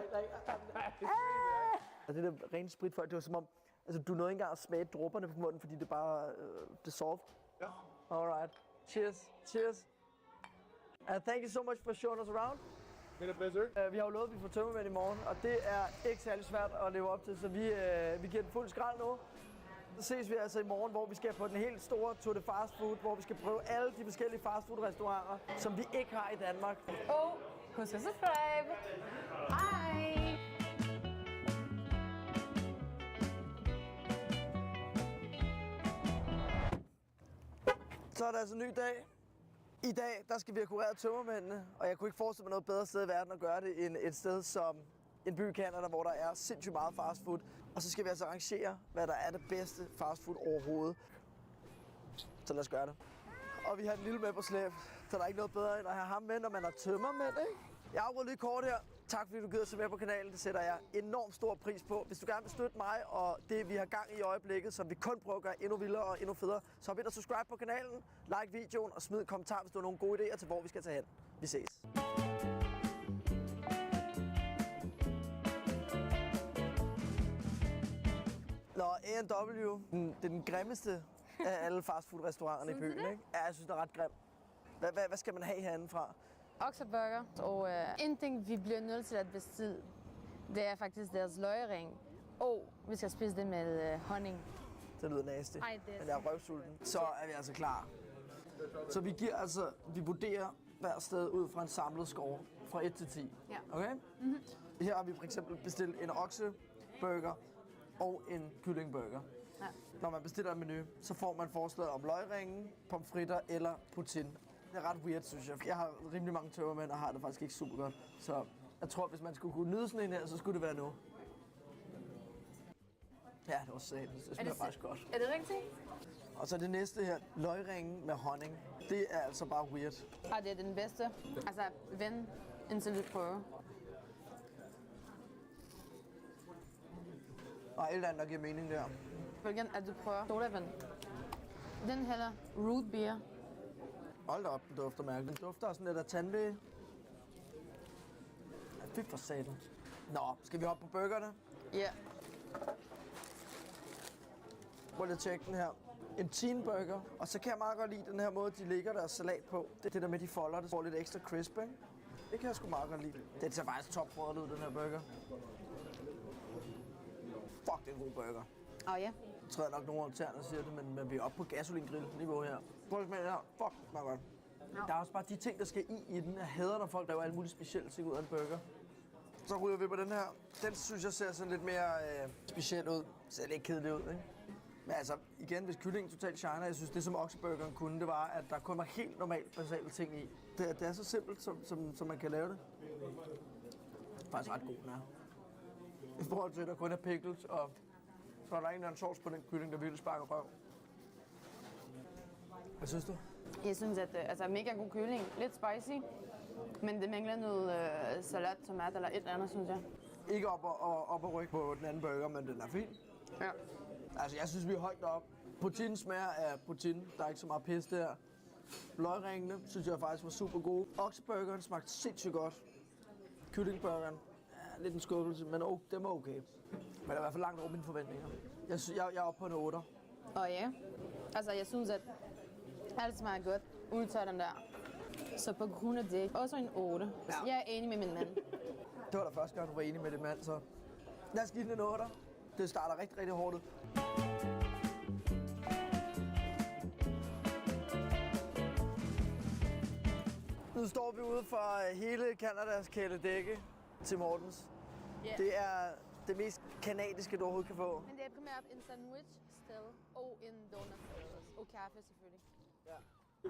Det der rene spritfolk, det var som om, altså du nåede ikke engang at smage dråberne på munden, fordi det bare dissolved. Ja. Alright. Cheers. Cheers. And thank you so much for showing us around. Been a pleasure. Vi har jo lovet, at vi får tømmermænd i morgen, og det er ikke særlig svært at leve op til, så vi giver den fuld skrald nu. Så ses vi altså i morgen, hvor vi skal på den helt store Tour de Fast Food, hvor vi skal prøve alle de forskellige fastfood-restauranter, som vi ikke har i Danmark. Og husk at subscribe. Hej! Så er det altså en ny dag. I dag, der skal vi have kureret tømmermændene, og jeg kunne ikke forestille mig noget bedre sted i verden at gøre det end et sted som en by i Canada, hvor der er sindssygt meget fastfood. Og så skal vi altså arrangere, hvad der er det bedste fastfood overhovedet. Så lad os gøre det. Og vi har en lille med på slæb, så der er ikke noget bedre end at have ham med, når man er tømmermænd, ikke? Jeg afbryder lige kort her. Tak fordi du gider at se med på kanalen. Det sætter jeg enormt stor pris på. Hvis du gerne vil støtte mig og det, vi har gang i øjeblikket, som vi kun prøver at gøre endnu vildere og endnu federe, så hop ind og subscribe på kanalen, like videoen og smid en kommentar, hvis du har nogle gode idéer til, hvor vi skal tage hen. Vi ses. Nå, A&W, det er den grimmeste af alle fastfood-restauranterne i byen, ikke? Ja, jeg synes, det er ret grimt. Hvad skal man have herinde fra? Okseburger, og en ting, vi bliver nødt til at bestille, det er faktisk deres løgring. Og vi skal spise det med honning. Det lyder nasty, Ej, det er men jeg er røvsulten. Så er vi altså klar. Så vi vurderer hver sted ud fra en samlet score fra 1 til 10. Ja. Okay? Mm-hmm. Her har vi for eksempel bestilt en okseburger og en kyllingburger. Ja. Når man bestiller en menu, så får man forslag om løgringen, pomfritter eller poutine. Det er ret weird, synes jeg. Jeg har rimelig mange tømmermænd og har det faktisk ikke super godt. Så jeg tror, hvis man skulle kunne nyde sådan en her, så skulle det være nu. Ja, det var satans. Det smager faktisk godt. Er det rigtigt? Og så det næste her, løgringen med honning. Det er altså bare weird. Og det er den bedste. Altså, vend indtil vi prøver. Og et eller andet, der giver mening der. Hvilken at du prøver sodavand. Den hedder root beer. Hold da op, den dufter mærkeligt. Den dufter sådan lidt af tandlæge. Ja, fy for satan. Nå, skal vi hoppe på burgerne? Ja. Prøv lige at tjekke den her. En teen burger. Og så kan jeg meget godt lide den her måde, de lægger deres salat på. Det er det der med, de folder. Det får lidt ekstra crisp, ikke? Det kan jeg sgu meget godt lide. Det ser faktisk topbrødet ud, den her burger. Fuck, det er en god burger. Ja. Jeg tror nok nogle alternativer siger det, men vi er oppe på gasolingrill-niveau her. Prøv at smage det her. Fuck, det smager godt. Ja. Der er også bare de ting, der skal i den. Jeg hader, når folk laver alle mulige specielle ting ud af en burger. Så ryger vi på den her. Den synes jeg ser sådan lidt mere speciel ud. Ser lidt kedelig ud, ikke? Men altså, igen, hvis kyllingen totalt shiner, jeg synes, det som okseburgeren kunne, det var, at der kun var helt normalt basale ting i. Det er så simpelt, som man kan lave det. Det er faktisk ret god, den er. I forhold til, at der kun er pickles, og så er der en sauce på den kylling, der virkelig sparker røv. Hvad synes du? Jeg synes, at altså, mega god kylling. Lidt spicy, men det mangler noget salat, tomat eller et eller andet, synes jeg. Ikke op og rykke på den anden burger, men den er fin. Ja. Altså, jeg synes, vi er højt op. Poutine smager af poutine. Der er ikke så meget pis der. Løgringene synes jeg faktisk var super gode. Okseburgeren smagte sindssygt godt. Kyllingburgeren er lidt en skuffelse, men den var okay. Men det er i hvert fald langt over mine forventninger. Jeg er oppe på en 8'er. Ja, altså jeg synes, at alt smager godt, udtager den der. Så på grund af det, også en 8. Ja. Jeg er enig med min mand. Det var da første gang, du var enig med din mand, så lad os give den en 8'er. Det starter rigtig, rigtig hårdt ud. Nu står vi ude for hele Canadas kæledække til Mortens. Yeah. Det er det mest kanadiske, du overhovedet kan få. Men det er primært en sandwich sted og en donut og kaffe selvfølgelig.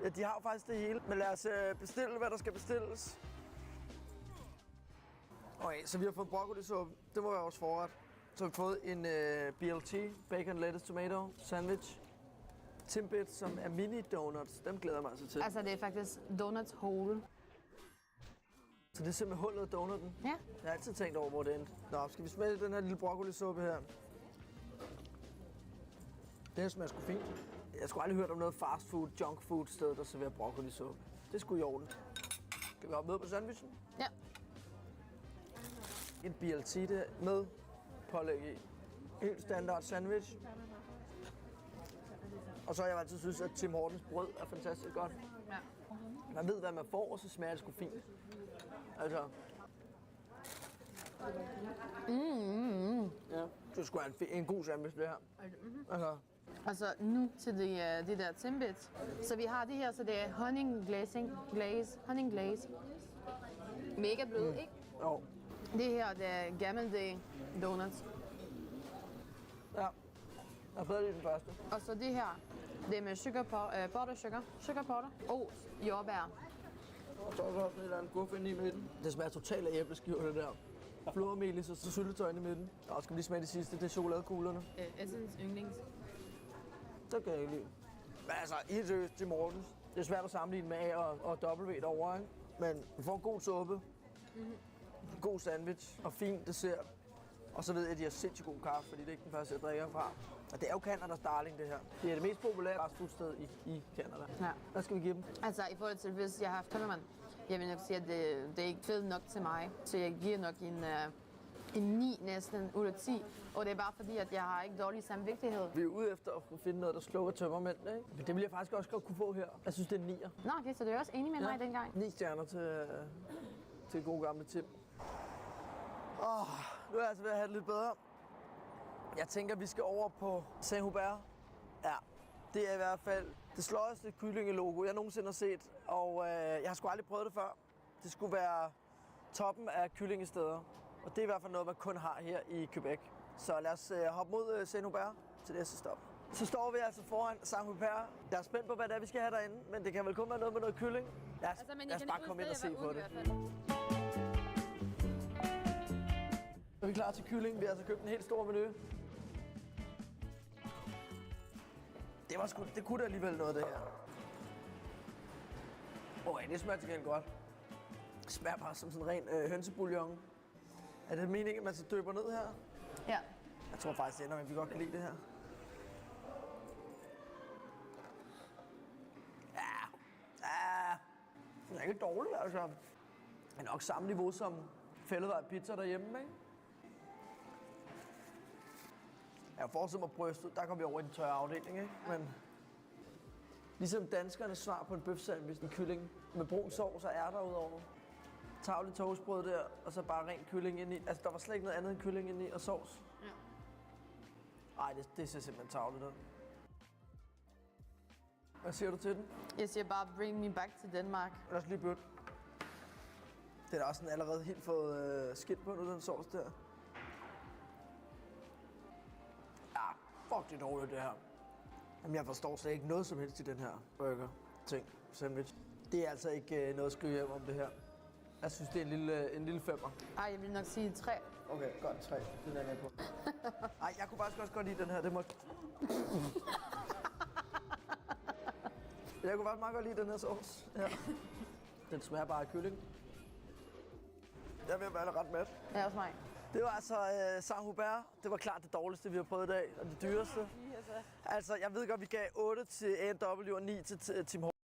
Ja, de har jo faktisk det hele, men lad os bestille, hvad der skal bestilles. Okay, så vi har fået broccolisuppe. Det må være vores forret. Så har vi fået en BLT, bacon, lettuce, tomato, sandwich. Timbits, som er mini donuts. Dem glæder jeg mig altså til. Altså, det er faktisk donuts hole. Så det er simpelthen hullet af donuten? Ja. Jeg har altid tænkt over, hvor det endte. Nå, skal vi smage den her lille broccolisuppe her? Det smager sgu fint. Jeg skulle aldrig hørt om noget fast food, junk food sted, der serverer broccolisuppe. Det skulle i orden. Skal vi hoppe med på sandwichen? Ja. En BLT der med pålæg i. Helt standard sandwich. Og så har jeg altid synes, at Tim Hortons brød er fantastisk godt. Ja. Man ved, hvad man får, og så smager det sgu fint. Altså. Ja, det skulle være en god sandwich, det her. Altså nu til de der Timbits. Så vi har det her, så det er honning glaze. Mega blød, ikke? Jo. Det her, det er gammeldag donuts. Ja, jeg har fået lige den første. Og så det her, det er med sugar powder og jordbær. Og så er der også lidt af en guf inde i midten. Det smager totalt af æbleskiver, det der. Flormelis og så syltetøj i midten. Og skal vi lige smage det sidste, det er chokoladekuglerne. Essens yndlings. Det kan jeg ikke lide. Men altså, helt seriøst til Mortens. Det er svært at sammenligne med A og W derovre, ikke? Men vi får en god suppe, god sandwich og fin dessert. Og så ved jeg, at de har sindssygt god kaffe, fordi det er ikke den første, jeg drikker fra. Og det er jo Canadas darling, det her. Det er det mest populære fastfoodsted i Canada. Ja. Hvad skal vi give dem? Altså, i forhold til, hvis jeg har haft tømmermand, jeg vil nok sige, at det er ikke fedt nok til mig. Så jeg giver nok en 9 næsten ud af 10. Og det er bare fordi, at jeg har ikke dårlig samvittighed. Vi er ude efter at finde noget, der slukker tømmermændene, ikke? Men det vil jeg faktisk også godt kunne få her. Jeg synes, det er 9'er. Nå, okay, så du er også enig med mig dengang? 9 stjerner til gode gamle Tim. Nu er jeg altså ved at have det lidt bedre. Jeg tænker, vi skal over på Saint-Hubert. Ja, det er i hvert fald det sløjeste kyllingelogo, jeg nogensinde har set. Og jeg har sgu aldrig prøvet det før. Det skulle være toppen af kyllingesteder. Og det er i hvert fald noget, man kun har her i Quebec. Så lad os hoppe mod Saint-Hubert til det næste stop. Så står vi altså foran Saint-Hubert. Jeg er spændt på, hvad det er, vi skal have derinde. Men det kan vel kun være noget med noget kylling. Lad os bare komme ind og se på det. Så er vi klar til kylling. Vi har altså købt en helt stor menu. Det kunne da alligevel noget, det her. Det smager til gengæld godt. Det smager bare som sådan en ren hønsebouillon. Er det meningen, at man så døber ned her? Ja. Jeg tror faktisk, det ender med, at vi godt kan lide det her. Ja. Det er ikke dårligt, altså. Det er nok samme niveau som fældevej pizza derhjemme, ikke? Jeg forestiller mig brystet, der kommer vi over i den tørre afdeling, ikke? Men ligesom danskernes svar på en bøfsandwich, en kylling med brun sovs og ærter udover. Tavligt toastbrød der, og så bare ren kylling ind i. Altså, der var slet ikke noget andet end kylling ind i og sovs. Ja. Ej, det ser simpelthen tavligt ud. Hvad siger du til den? Jeg siger bare, bring me back til Danmark. Lad os lige bytte. Det er da også sådan allerede helt fået skidt på den sovs der. Ja, fuck det er dårligt det her. Jamen, jeg forstår slet ikke noget som helst i den her burger-ting, sandwich. Det er altså ikke noget at skrive hjem om det her. Jeg synes, det er en lille 5'er. Ej, jeg vil nok sige 3. Okay, godt 3. Den er jeg med på. Ej, jeg kunne faktisk også godt lide den her. Det må... Jeg kunne faktisk meget godt lide den her sauce. Ja. Den smager bare af kylling. Jeg er ved at være ret mæt. Ja, også mig. Det var altså Saint-Hubert. Det var klart det dårligste, vi har prøvet i dag, og det dyreste. Altså, jeg ved godt, vi gav 8 til A&W og 9 til Tim Hortons.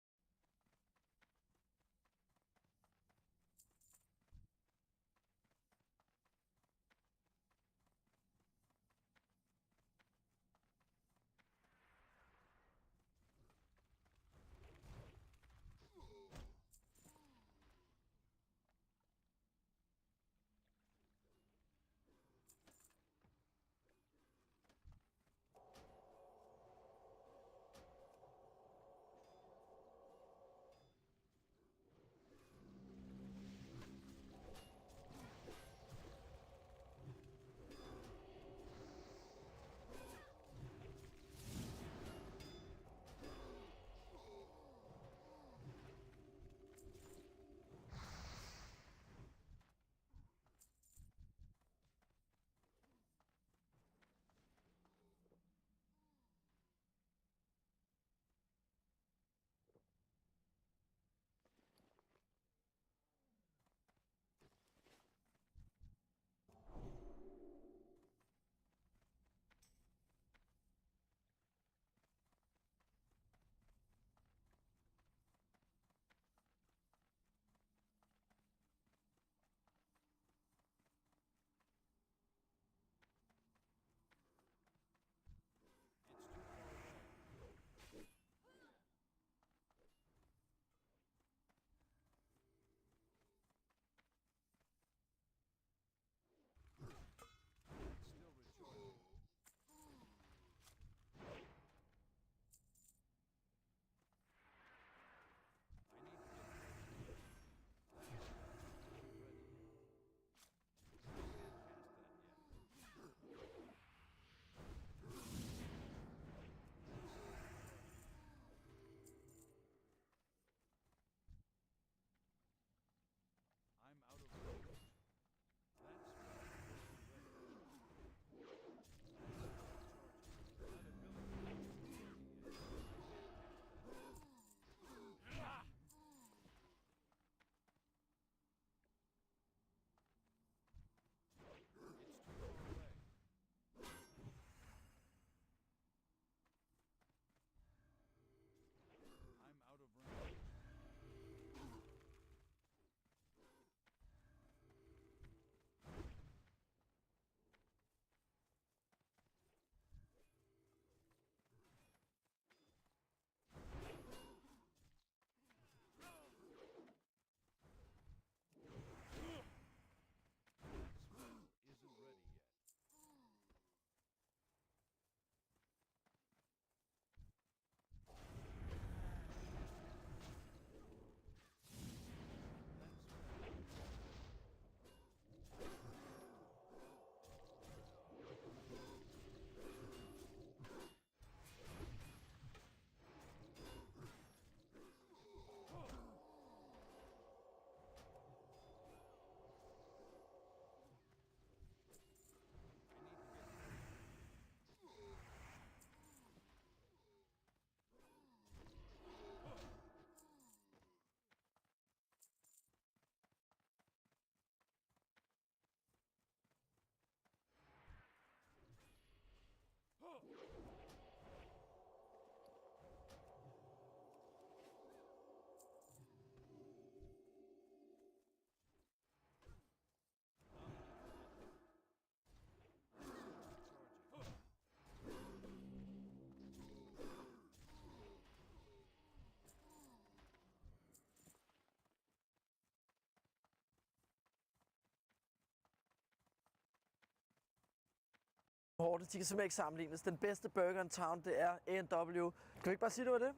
Hårdt, de kan simpelthen ikke sammenlignes. Den bedste burger in town, det er A&W. Kan vi ikke bare sige, det var det?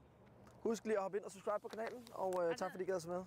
Husk lige at hoppe ind og subscribe på kanalen, og tak fordi I gad os med.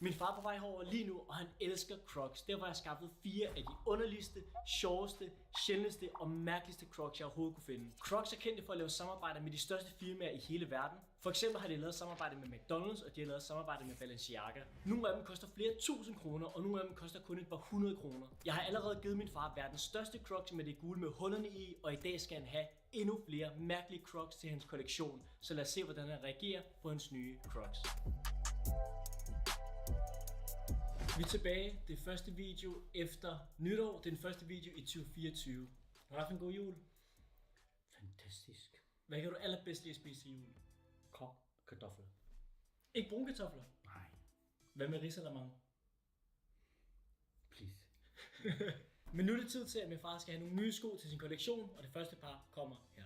Min far er på vej herover lige nu, og han elsker Crocs. Derfor har jeg skaffet 4 af de underligste, sjoveste, sjældneste og mærkeligste Crocs, jeg overhovedet kunne finde. Crocs er kendte for at lave samarbejder med de største firmaer i hele verden. For eksempel har de lavet samarbejde med McDonald's, og de har lavet samarbejde med Balenciaga. Nogle af dem koster flere tusind kroner, og nogle af dem koster kun et par 100 kroner. Jeg har allerede givet min far verdens største Crocs med det gule med hullerne i, og i dag skal han have endnu flere mærkelige Crocs til hans kollektion. Så lad os se, hvordan han reagerer på hans nye Crocs. Vi er tilbage. Det er første video efter nytår. Det er den første video i 2024. Har du haft en god jul? Fantastisk. Hvad kan du allerbedst lide at spise til jul? Kogt kartofler. Ikke brune kartofler? Nej. Hvad med risalamande? Please. Men nu er det tid til, at min far skal have nogle nye sko til sin kollektion, og det første par kommer her.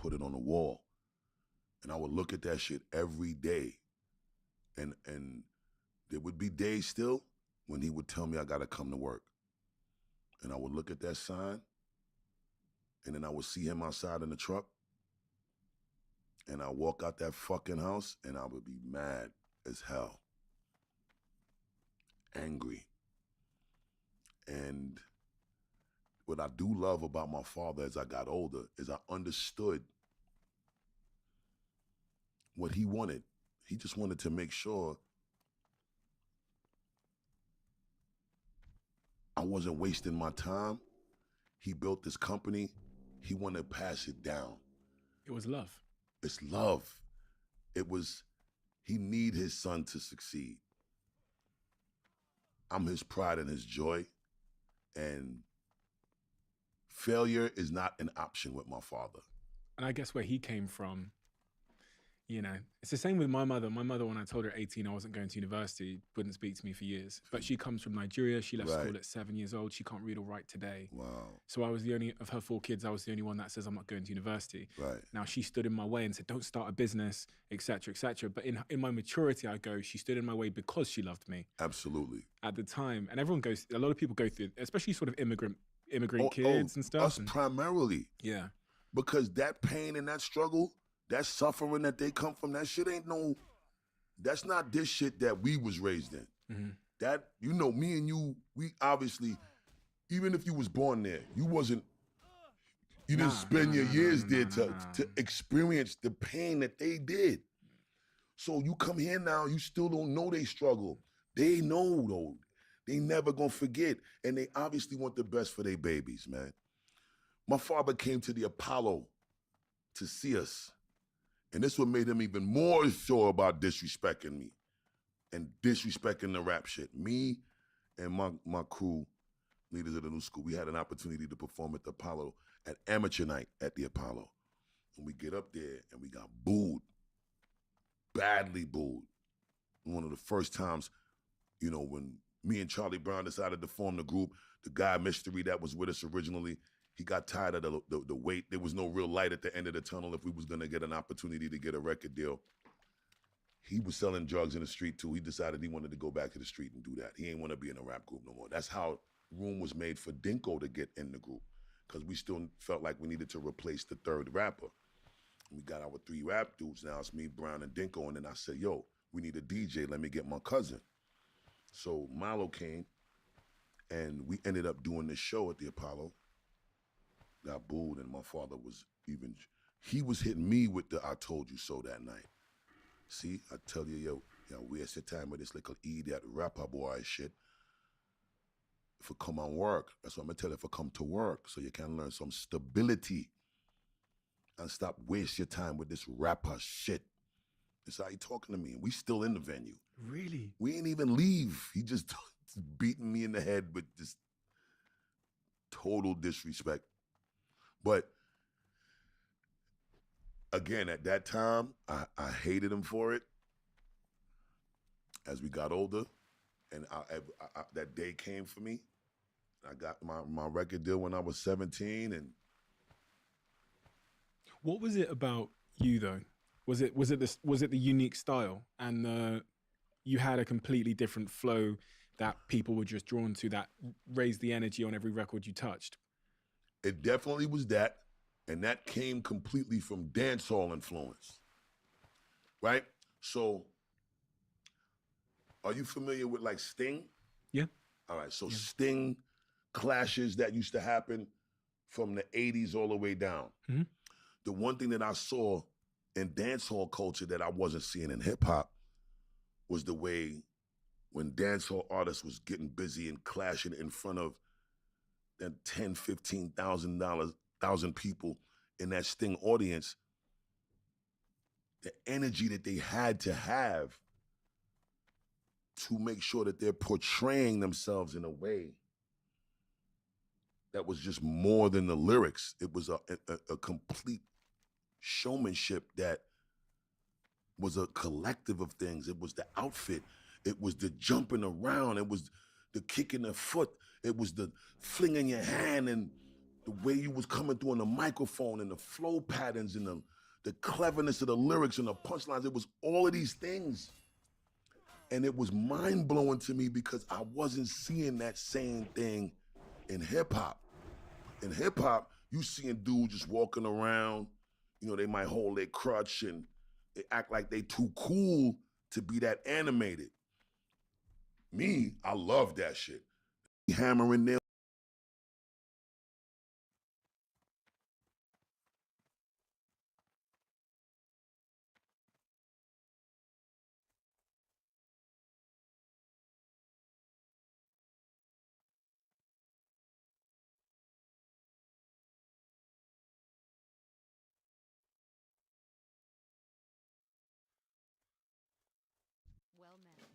put it on the wall. And I would look at that shit every day. And there would be days still when he would tell me I gotta come to work. And I would look at that sign, and then I would see him outside in the truck, and I'd walk out that fucking house, and I would be mad as hell. Angry. And what I do love about my father as I got older is I understood what he wanted. He just wanted to make sure I wasn't wasting my time. He built this company. He wanted to pass it down. It was love. It's love. It was, he need his son to succeed. I'm his pride and his joy. And failure is not an option with my father. And I guess where he came from, you know, it's the same with my mother. My mother, when I told her at 18 I wasn't going to university, wouldn't speak to me for years. But she comes from Nigeria. She left school at 7 years old. She can't read or write today. Wow. So I was the only, of her 4 kids, I was the only one that says I'm not going to university. Right. Now she stood in my way and said, don't start a business, et cetera, et cetera. But in my maturity, I go, she stood in my way because she loved me. Absolutely. At the time. And everyone goes, a lot of people go through, especially sort of immigrant kids and stuff. Us primarily. Yeah. Because that pain and that struggle, that suffering that they come from, that shit ain't no, that's not this shit that we was raised in. Mm-hmm. That, you know, me and you, we obviously, even if you was born there, you wasn't, you didn't spend your years there to experience the pain that they did. So you come here now, you still don't know they struggle. They know though. They never gonna forget. And they obviously want the best for their babies, man. My father came to the Apollo to see us. And this what made him even more sure about disrespecting me and disrespecting the rap shit. Me and my crew, leaders of the new school, we had an opportunity to perform at the Apollo at amateur night at the Apollo. And we get up there and we got booed, badly booed. One of the first times, you know, when me and Charlie Brown decided to form the group, the guy Mystery that was with us originally, he got tired of the wait. There was no real light at the end of the tunnel if we was gonna get an opportunity to get a record deal. He was selling drugs in the street too. He decided he wanted to go back to the street and do that. He ain't wanna be in a rap group no more. That's how room was made for Dinko to get in the group, because we still felt like we needed to replace the third rapper. We got our 3 rap dudes now. It's me, Brown, and Dinko. And then I said, yo, we need a DJ. Let me get my cousin. So Milo came, and we ended up doing this show at the Apollo. Got booed, and my father was even, he was hitting me with the I told you so that night. See, I tell you, yo, waste your time with this little idiot rapper boy shit. If it come on work, that's what I'm gonna tell you, if it come to work, so you can learn some stability and stop waste your time with this rapper shit. That's how he talking to me, and we still in the venue. Really? We ain't even leave. He just beating me in the head with this total disrespect. But again, at that time, I hated him for it. As we got older, and that day came for me. I got my record deal when I was 17, and what was it about you though? Was it the unique style, and you had a completely different flow that people were just drawn to, that raised the energy on every record you touched? It definitely was that, and that came completely from dancehall influence, right? So, are you familiar with like Sting? Yeah. All right, so Sting clashes that used to happen from the 80s all the way down. Mm-hmm. The one thing that I saw in dancehall culture that I wasn't seeing in hip hop was the way when dancehall artists was getting busy and clashing in front of then 10, 15,000 people in that Sting audience, the energy that they had to have to make sure that they're portraying themselves in a way that was just more than the lyrics. It was a complete showmanship that was a collective of things. It was the outfit. It was the jumping around. It was the kicking the foot. It was the flinging your hand and the way you was coming through on the microphone and the flow patterns and the cleverness of the lyrics and the punchlines. It was all of these things. And it was mind-blowing to me because I wasn't seeing that same thing in hip-hop. In hip-hop, you seeing dudes just walking around, you know, they might hold their crutch and they act like they too cool to be that animated. Me, I love that shit. Hammering nails. Well met.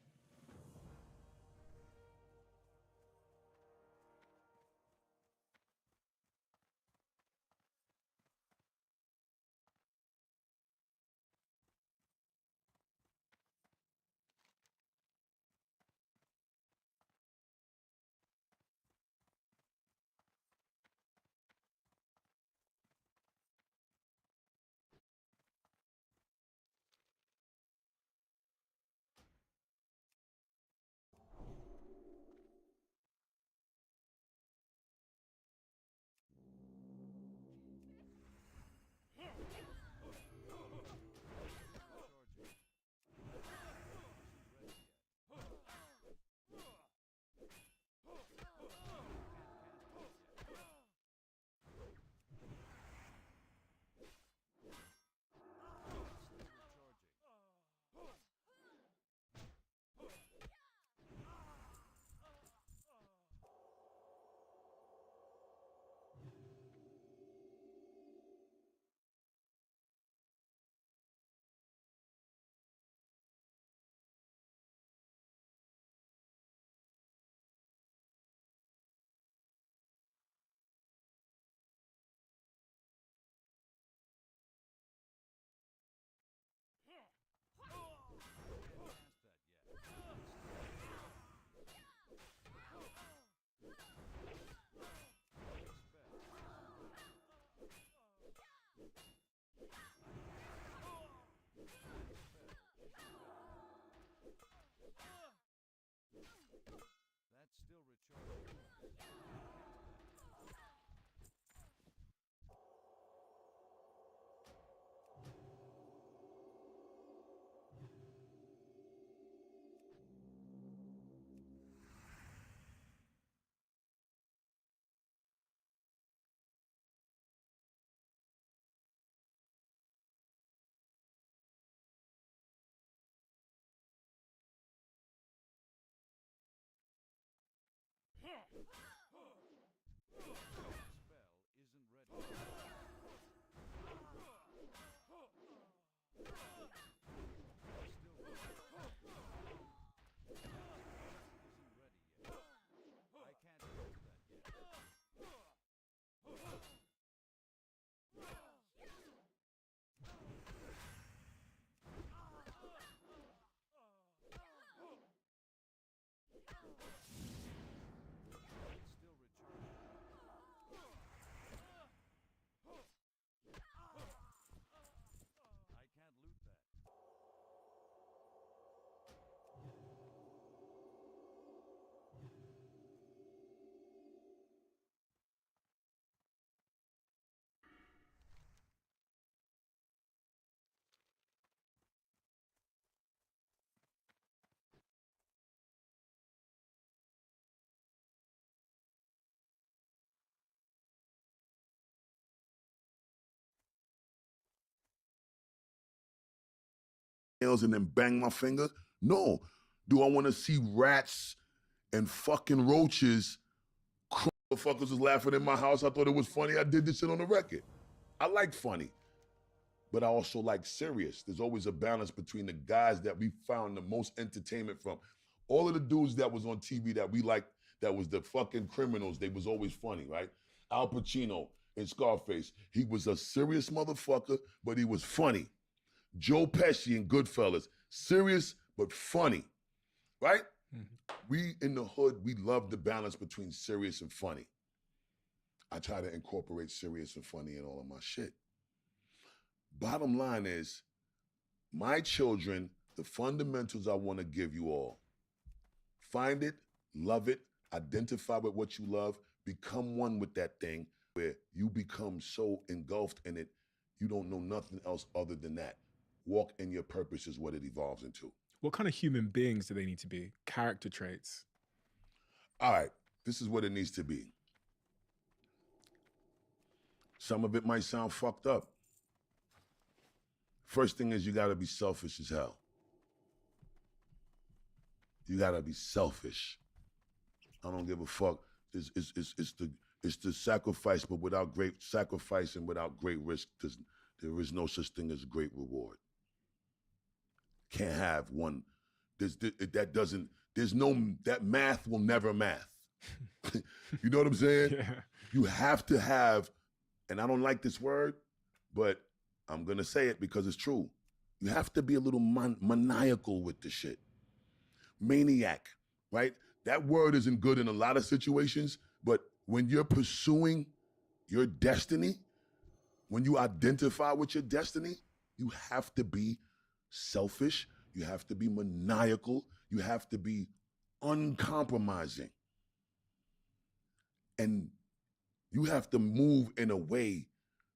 nails and then bang my finger? No. Do I want to see rats and fucking roaches? Motherfuckers was laughing in my house. I thought it was funny. I did this shit on the record. I like funny, but I also like serious. There's always a balance between the guys that we found the most entertainment from. All of the dudes that was on TV that we liked, that was the fucking criminals, they was always funny, right? Al Pacino in Scarface, he was a serious motherfucker, but he was funny. Joe Pesci in Goodfellas, serious but funny, right? We in the hood, we love the balance between serious and funny. I try to incorporate serious and funny in all of my shit. Bottom line is, my children, the fundamentals I want to give you all. Find it, love it, identify with what you love, become one with that thing where you become so engulfed in it, you don't know nothing else other than that. Walk in your purpose is what it evolves into. What kind of human beings do they need to be? Character traits. All right, this is what it needs to be. Some of it might sound fucked up. First thing is you gotta be selfish as hell. You gotta be selfish. I don't give a fuck. It's the sacrifice, but without great sacrifice and without great risk, there is no such thing as a great reward. Can't have one. That math will never math. You know what I'm saying? Yeah. You have to have, and I don't like this word, but I'm gonna say it because it's true. You have to be a little maniacal with the shit. Maniac, right? That word isn't good in a lot of situations, but when you're pursuing your destiny, when you identify with your destiny, you have to be selfish, you have to be maniacal, you have to be uncompromising. And you have to move in a way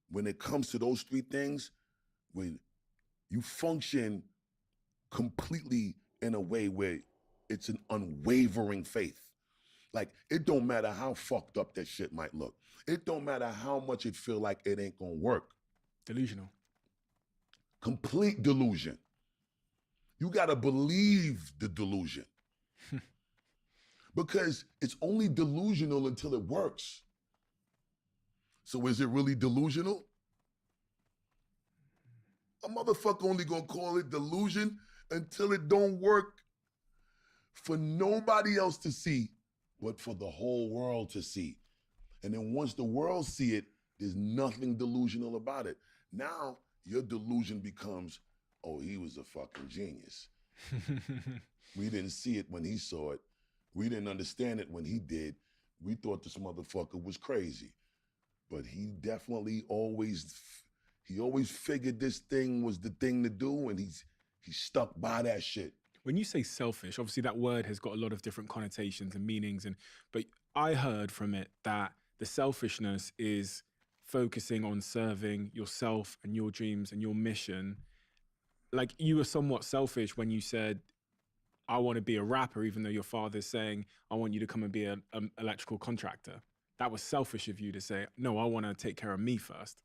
when it comes to those three things, when you function completely in a way where it's an unwavering faith. Like, it don't matter how fucked up that shit might look. It don't matter how much it feel like it ain't gonna work. Delusional. Complete delusion. You gotta believe the delusion. Because it's only delusional until it works. So is it really delusional? A motherfucker only gonna call it delusion until it don't work for nobody else to see, but for the whole world to see. And then once the world see it, there's nothing delusional about it. Now your delusion becomes, oh, he was a fucking genius. We didn't see it when he saw it. We didn't understand it when he did. We thought this motherfucker was crazy. But he definitely always figured this thing was the thing to do, and he's stuck by that shit. When you say selfish, obviously that word has got a lot of different connotations and meanings, but I heard from it that the selfishness is focusing on serving yourself and your dreams and your mission. Like, you were somewhat selfish when you said, I want to be a rapper, even though your father's saying, I want you to come and be an electrical contractor. That was selfish of you to say, no, I want to take care of me first.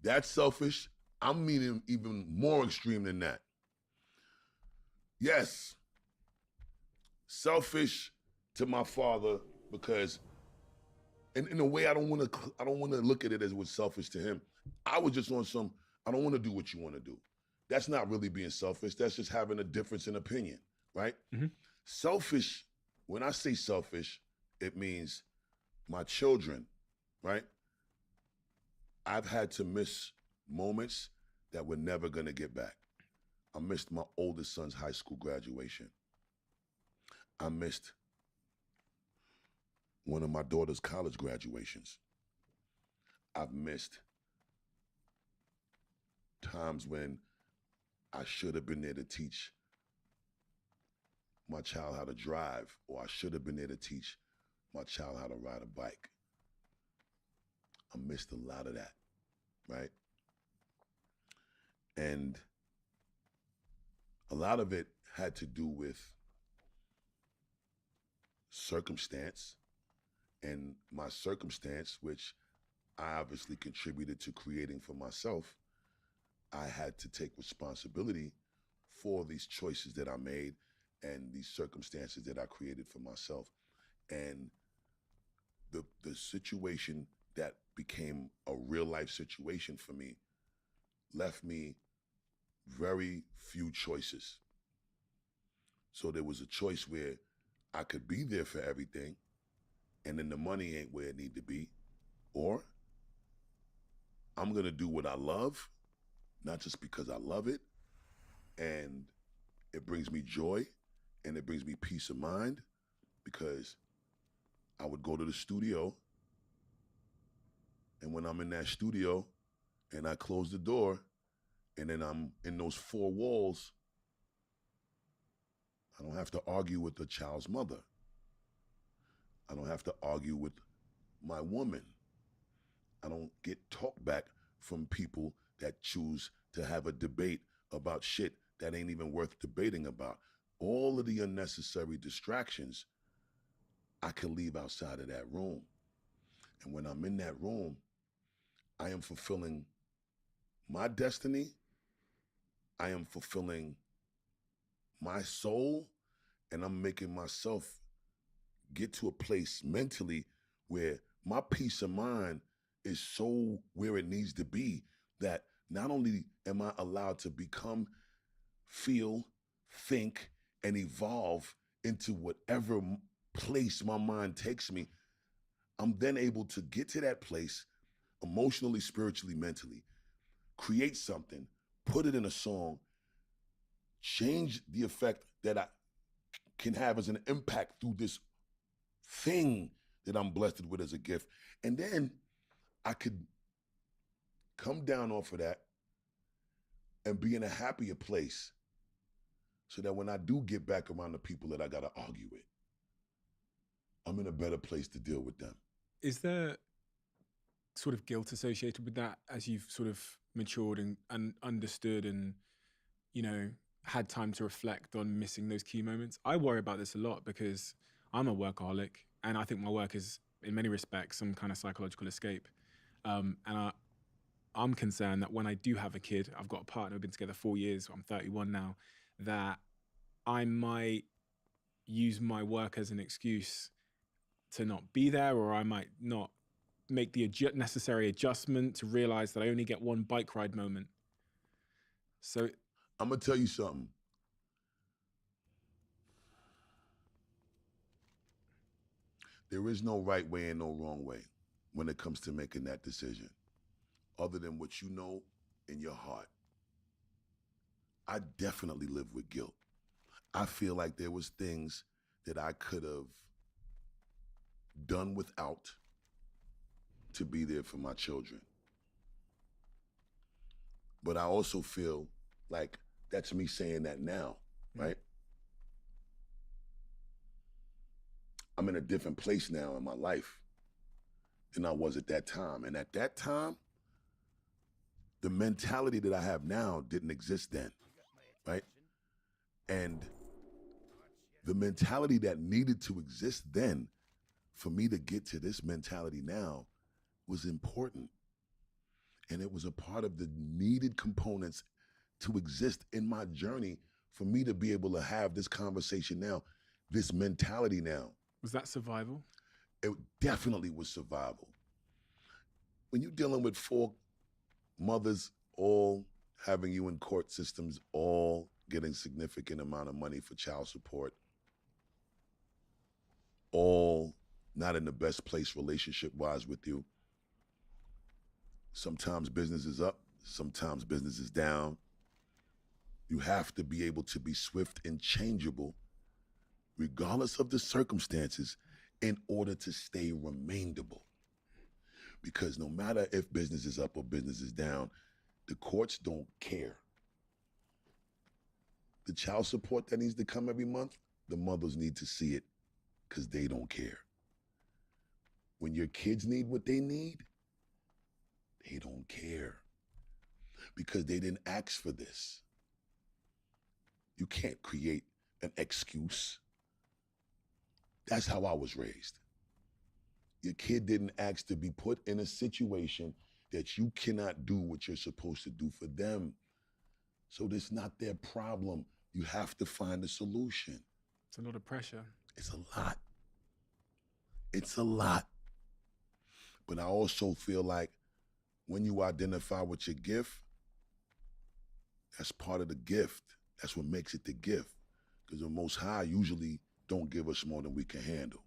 That's selfish. I'm meaning even more extreme than that. Yes, selfish to my father, because in a way I don't want to look at it as it was selfish to him. I was just on some, I don't want to do what you want to do. That's not really being selfish. That's just having a difference in opinion, right? Mm-hmm. Selfish, when I say selfish, it means my children, right? I've had to miss moments that we're never going to get back. I missed my oldest son's high school graduation. I missed one of my daughter's college graduations. I've missed times when I should have been there to teach my child how to drive, or I should have been there to teach my child how to ride a bike. I missed a lot of that, right? And a lot of it had to do with circumstance, and my circumstance, which I obviously contributed to creating for myself, I had to take responsibility for these choices that I made and these circumstances that I created for myself. And the situation that became a real life situation for me left me very few choices. So there was a choice where I could be there for everything, and then the money ain't where it need to be, or I'm gonna do what I love, not just because I love it, and it brings me joy, and it brings me peace of mind, because I would go to the studio And when I'm in that studio and I close the door and then I'm in those four walls, I don't have to argue with the child's mother. I don't have to argue with my woman. I don't get talk back from people that choose to have a debate about shit that ain't even worth debating about. All of the unnecessary distractions I can leave outside of that room. And when I'm in that room, I am fulfilling my destiny. I am fulfilling my soul, and I'm making myself get to a place mentally where my peace of mind is so where it needs to be that not only am I allowed to become, feel, think, and evolve into whatever place my mind takes me, I'm then able to get to that place emotionally, spiritually, mentally, create something, put it in a song, change the effect that I can have as an impact through this thing that I'm blessed with as a gift. And then I could come down off of that and be in a happier place so that when I do get back around the people that I got to argue with, I'm in a better place to deal with them. Is there sort of guilt associated with that as you've sort of matured and understood and, you know, had time to reflect on missing those key moments? I worry about this a lot because I'm a workaholic and I think my work is, in many respects, some kind of psychological escape. And I'm concerned that when I do have a kid, I've got a partner, we've been together 4 years, I'm 31 now, that I might use my work as an excuse to not be there, or I might not make the necessary adjustment to realize that I only get one bike ride moment. So I'm gonna tell you something. There is no right way and no wrong way when it comes to making that decision, other than what you know in your heart. I definitely live with guilt. I feel like there was things that I could have done without to be there for my children. But I also feel like that's me saying that now, right? I'm in a different place now in my life than I was at that time. And at that time, the mentality that I have now didn't exist then, right? And the mentality that needed to exist then for me to get to this mentality now was important. And it was a part of the needed components to exist in my journey for me to be able to have this conversation now, this mentality now. Was that survival? It definitely was survival. When you're dealing with 4 mothers all having you in court systems, all getting significant amount of money for child support, all not in the best place relationship-wise with you. Sometimes business is up, sometimes business is down. You have to be able to be swift and changeable, regardless of the circumstances, in order to stay remainable. Because no matter if business is up or business is down, the courts don't care. The child support that needs to come every month, the mothers need to see it because they don't care. When your kids need what they need, they don't care because they didn't ask for this. You can't create an excuse. That's how I was raised. Your kid didn't ask to be put in a situation that you cannot do what you're supposed to do for them. So that's not their problem. You have to find a solution. It's a lot of pressure. It's a lot. It's a lot. But I also feel like when you identify with your gift, that's part of the gift. That's what makes it the gift. Because the Most High usually don't give us more than we can handle.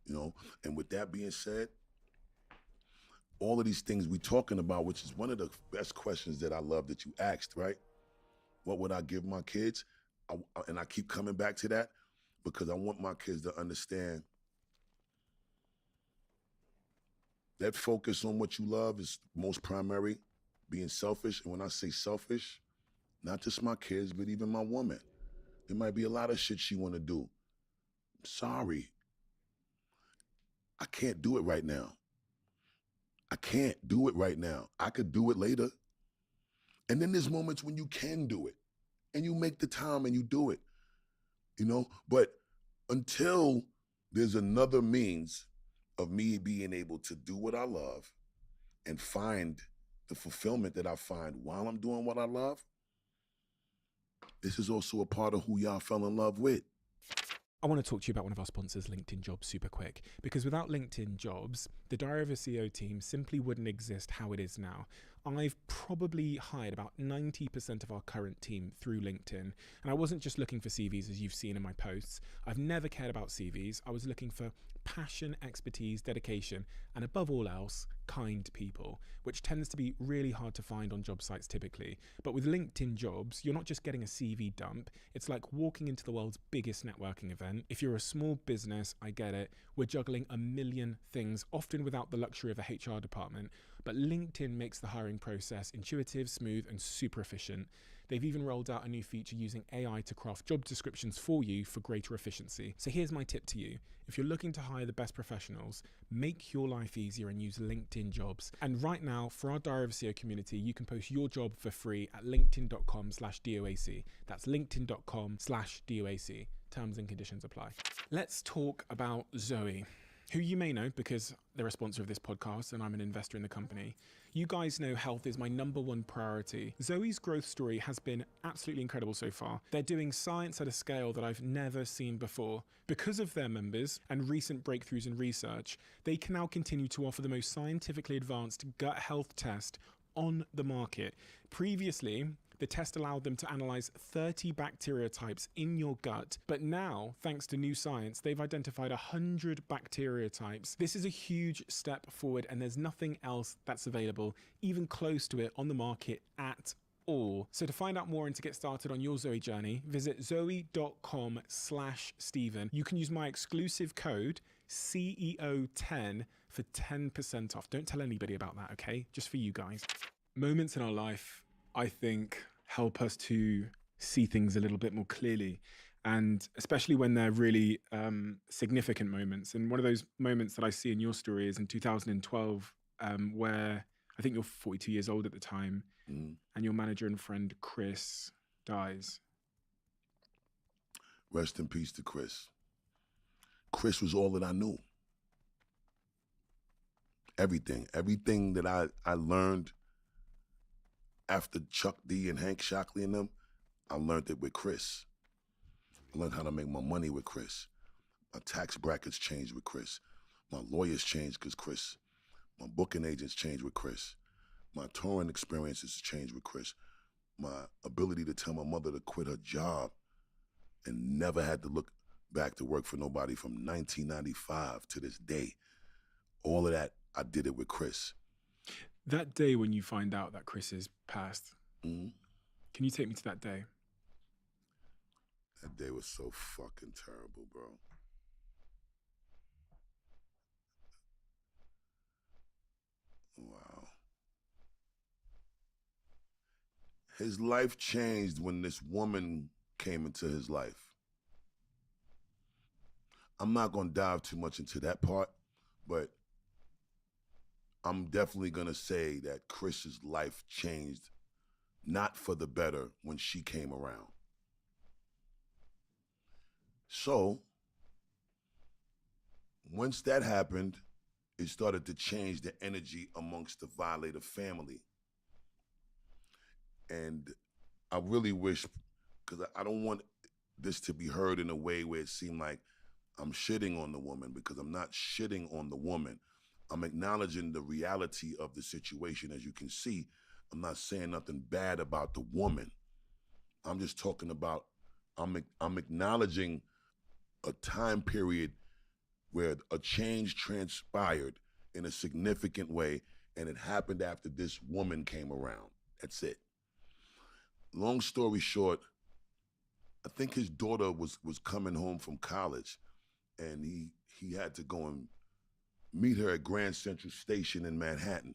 You know, and with that being said, all of these things we're talking about, which is one of the best questions that I love that you asked, right? What would I give my kids? And I keep coming back to that because I want my kids to understand that focus on what you love is most primary, being selfish. And when I say selfish, not just my kids, but even my woman. There might be a lot of shit she want to do. I'm sorry. I can't do it right now. I can't do it right now. I could do it later. And then there's moments when you can do it and you make the time and you do it, you know? But until there's another means of me being able to do what I love and find the fulfillment that I find while I'm doing what I love, this is also a part of who y'all fell in love with. I want to talk to you about one of our sponsors, LinkedIn Jobs, super quick. Because without LinkedIn Jobs, the Diary of a CEO team simply wouldn't exist how it is now. I've probably hired about 90% of our current team through LinkedIn. And I wasn't just looking for CVs, as you've seen in my posts. I've never cared about CVs. I was looking for passion, expertise, dedication, and above all else, kind people, which tends to be really hard to find on job sites typically. But with LinkedIn Jobs, you're not just getting a CV dump, it's like walking into the world's biggest networking event. If you're a small business, I get it, we're juggling a million things, often without the luxury of a HR department, but LinkedIn makes the hiring process intuitive, smooth, and super efficient. They've even rolled out a new feature using AI to craft job descriptions for you for greater efficiency. So here's my tip to you. If you're looking to hire the best professionals, make your life easier and use LinkedIn Jobs. And right now, for our Diary of a CEO community, you can post your job for free at linkedin.com/DOAC. That's linkedin.com/DOAC. Terms and conditions apply. Let's talk about Zoe, who you may know because they're a sponsor of this podcast and I'm an investor in the company. You guys know health is my #1 priority. Zoe's growth story has been absolutely incredible so far. They're doing science at a scale that I've never seen before. Because of their members and recent breakthroughs in research, they can now continue to offer the most scientifically advanced gut health test on the market. Previously, the test allowed them to analyze 30 bacteria types in your gut, but now, thanks to new science, they've identified 100 bacteria types. This is a huge step forward, and there's nothing else that's available, even close to it, on the market at all. So to find out more and to get started on your Zoe journey, visit zoe.com/Stephen. You can use my exclusive code CEO10 for 10% off. Don't tell anybody about that, okay? Just for you guys. Moments in our life, I think, help us to see things a little bit more clearly, and especially when they're really significant moments. And one of those moments that I see in your story is in 2012, where I think you're 42 years old at the time, and your manager and friend Chris dies. Rest in peace to Chris. Chris was all that I knew. Everything that I learned after Chuck D and Hank Shockley and them, I learned it with Chris. I learned how to make my money with Chris. My tax brackets changed with Chris. My lawyers changed because Chris. My booking agents changed with Chris. My touring experiences changed with Chris. My ability to tell my mother to quit her job and never had to look back to work for nobody from 1995 to this day. All of that, I did it with Chris. That day when you find out that Chris is passed, can you take me to that day? That day was so fucking terrible, bro. Wow. His life changed when this woman came into his life. I'm not gonna dive too much into that part, but I'm definitely gonna say that Chris's life changed, not for the better, when she came around. So, once that happened, it started to change the energy amongst the Violator family. And I really wish, because I don't want this to be heard in a way where it seemed like I'm shitting on the woman, because I'm not shitting on the woman. I'm acknowledging the reality of the situation. As you can see, I'm not saying nothing bad about the woman. I'm just talking about, I'm acknowledging a time period where a change transpired in a significant way, and it happened after this woman came around. That's it. Long story short, I think his daughter was coming home from college, and he had to go and meet her at Grand Central Station in Manhattan.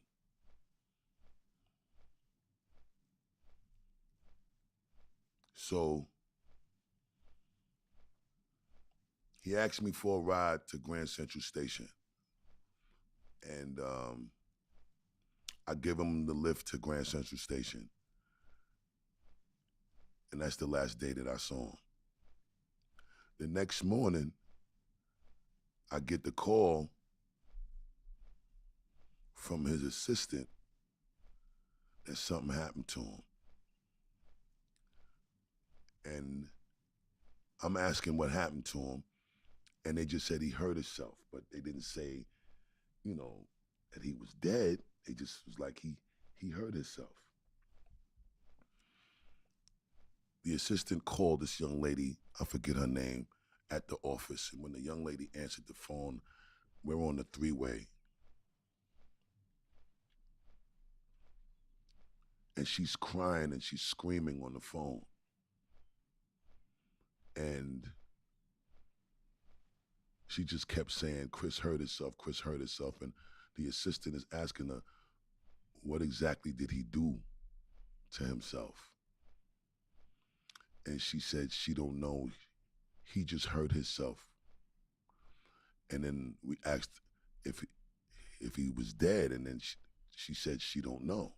So he asked me for a ride to Grand Central Station. And I give him the lift to Grand Central Station. And that's the last day that I saw him. The next morning, I get the call from his assistant that something happened to him. And I'm asking what happened to him, and they just said he hurt himself, but they didn't say, you know, that he was dead. They just was like he hurt himself. The assistant called this young lady, I forget her name, at the office, and when the young lady answered the phone, we're on the three-way. And she's crying and she's screaming on the phone. And she just kept saying, Chris hurt himself, Chris hurt himself. And the assistant is asking her, what exactly did he do to himself? And she said she don't know. He just hurt himself. And then we asked if he was dead, and then she said she don't know.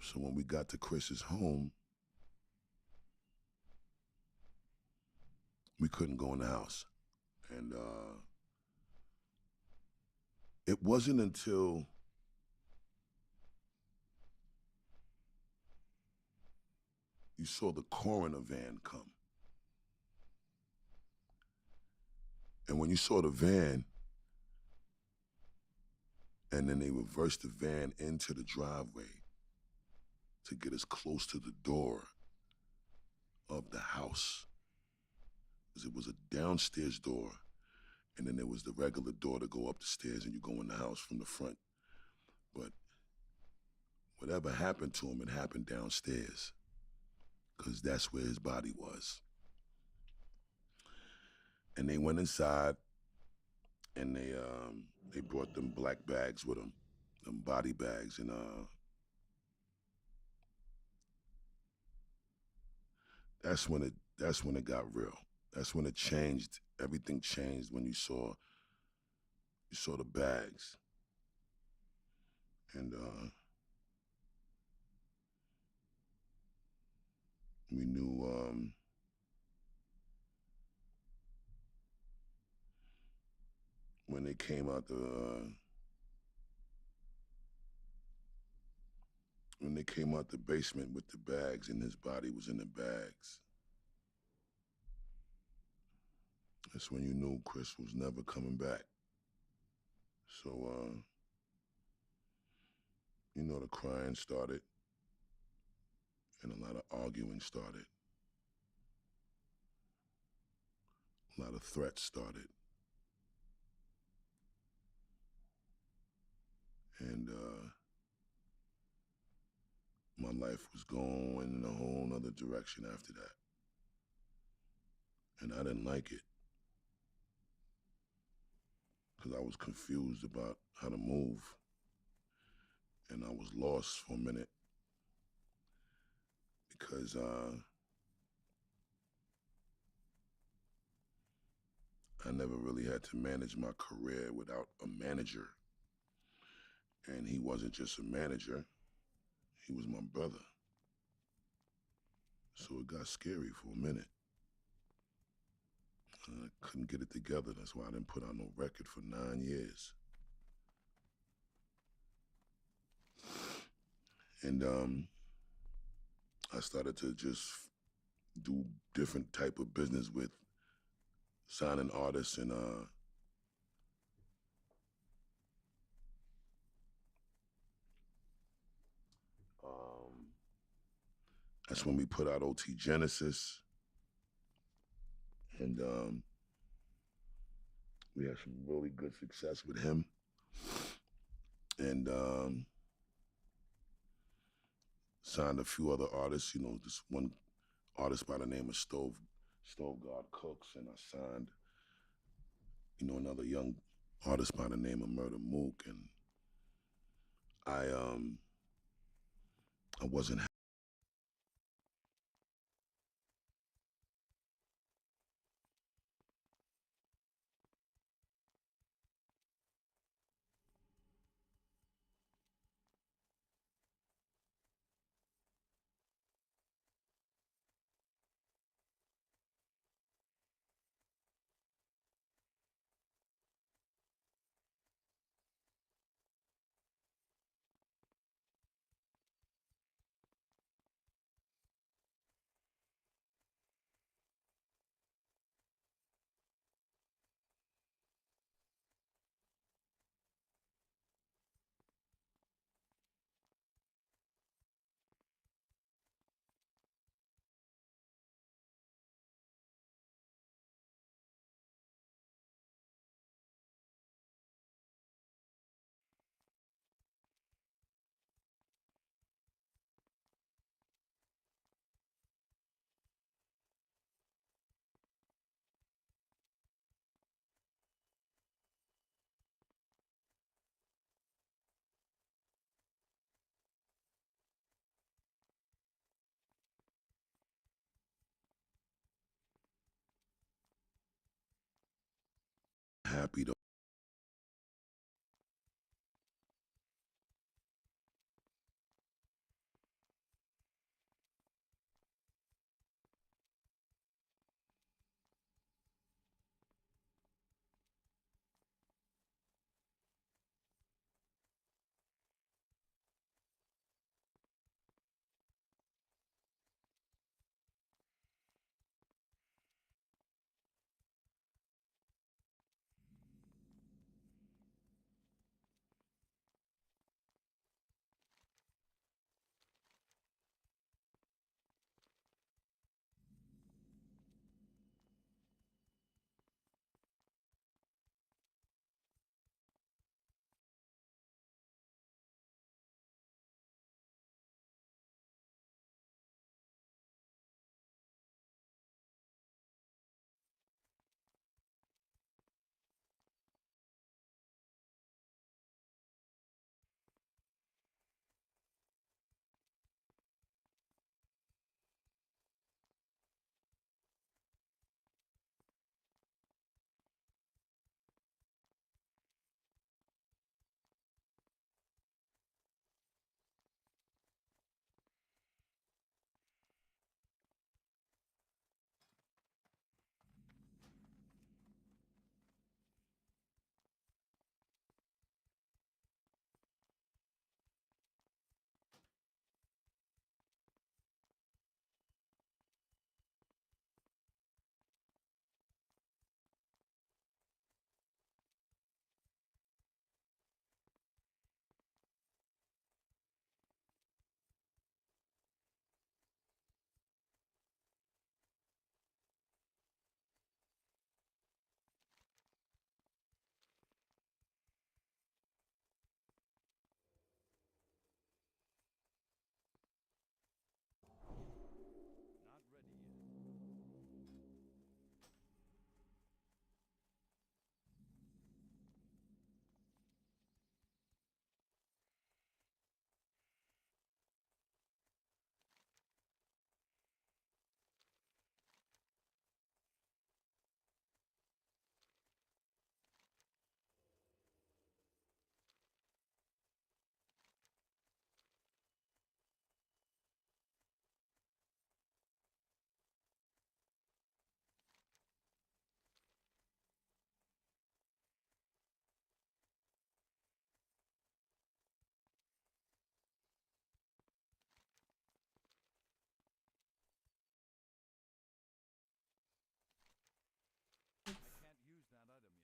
So when we got to Chris's home, we couldn't go in the house. And it wasn't until you saw the coroner van come. And when you saw the van, and then they reversed the van into the driveway to get us close to the door of the house. Because it was a downstairs door, and then there was the regular door to go up the stairs and you go in the house from the front. But whatever happened to him, it happened downstairs, because that's where his body was. And they went inside, and they brought them black bags with them, them body bags, and that's when it got real. That's when it changed. Everything changed when you saw the bags. And we knew when they came out the basement with the bags, and his body was in the bags. That's when you knew Chris was never coming back. So, the crying started, and a lot of arguing started. A lot of threats started. And my life was going in a whole nother direction after that. And I didn't like it, because I was confused about how to move. And I was lost for a minute, because I never really had to manage my career without a manager. And he wasn't just a manager, he was my brother. So it got scary for a minute. I couldn't get it together. That's why I didn't put out no record for 9 years. And I started to just do different type of business with signing artists, and that's when we put out OT Genesis. And we had some really good success with him. And signed a few other artists, this one artist by the name of Stove God Cooks, and I signed another young artist by the name of Murder Mook, and I wasn't happy to.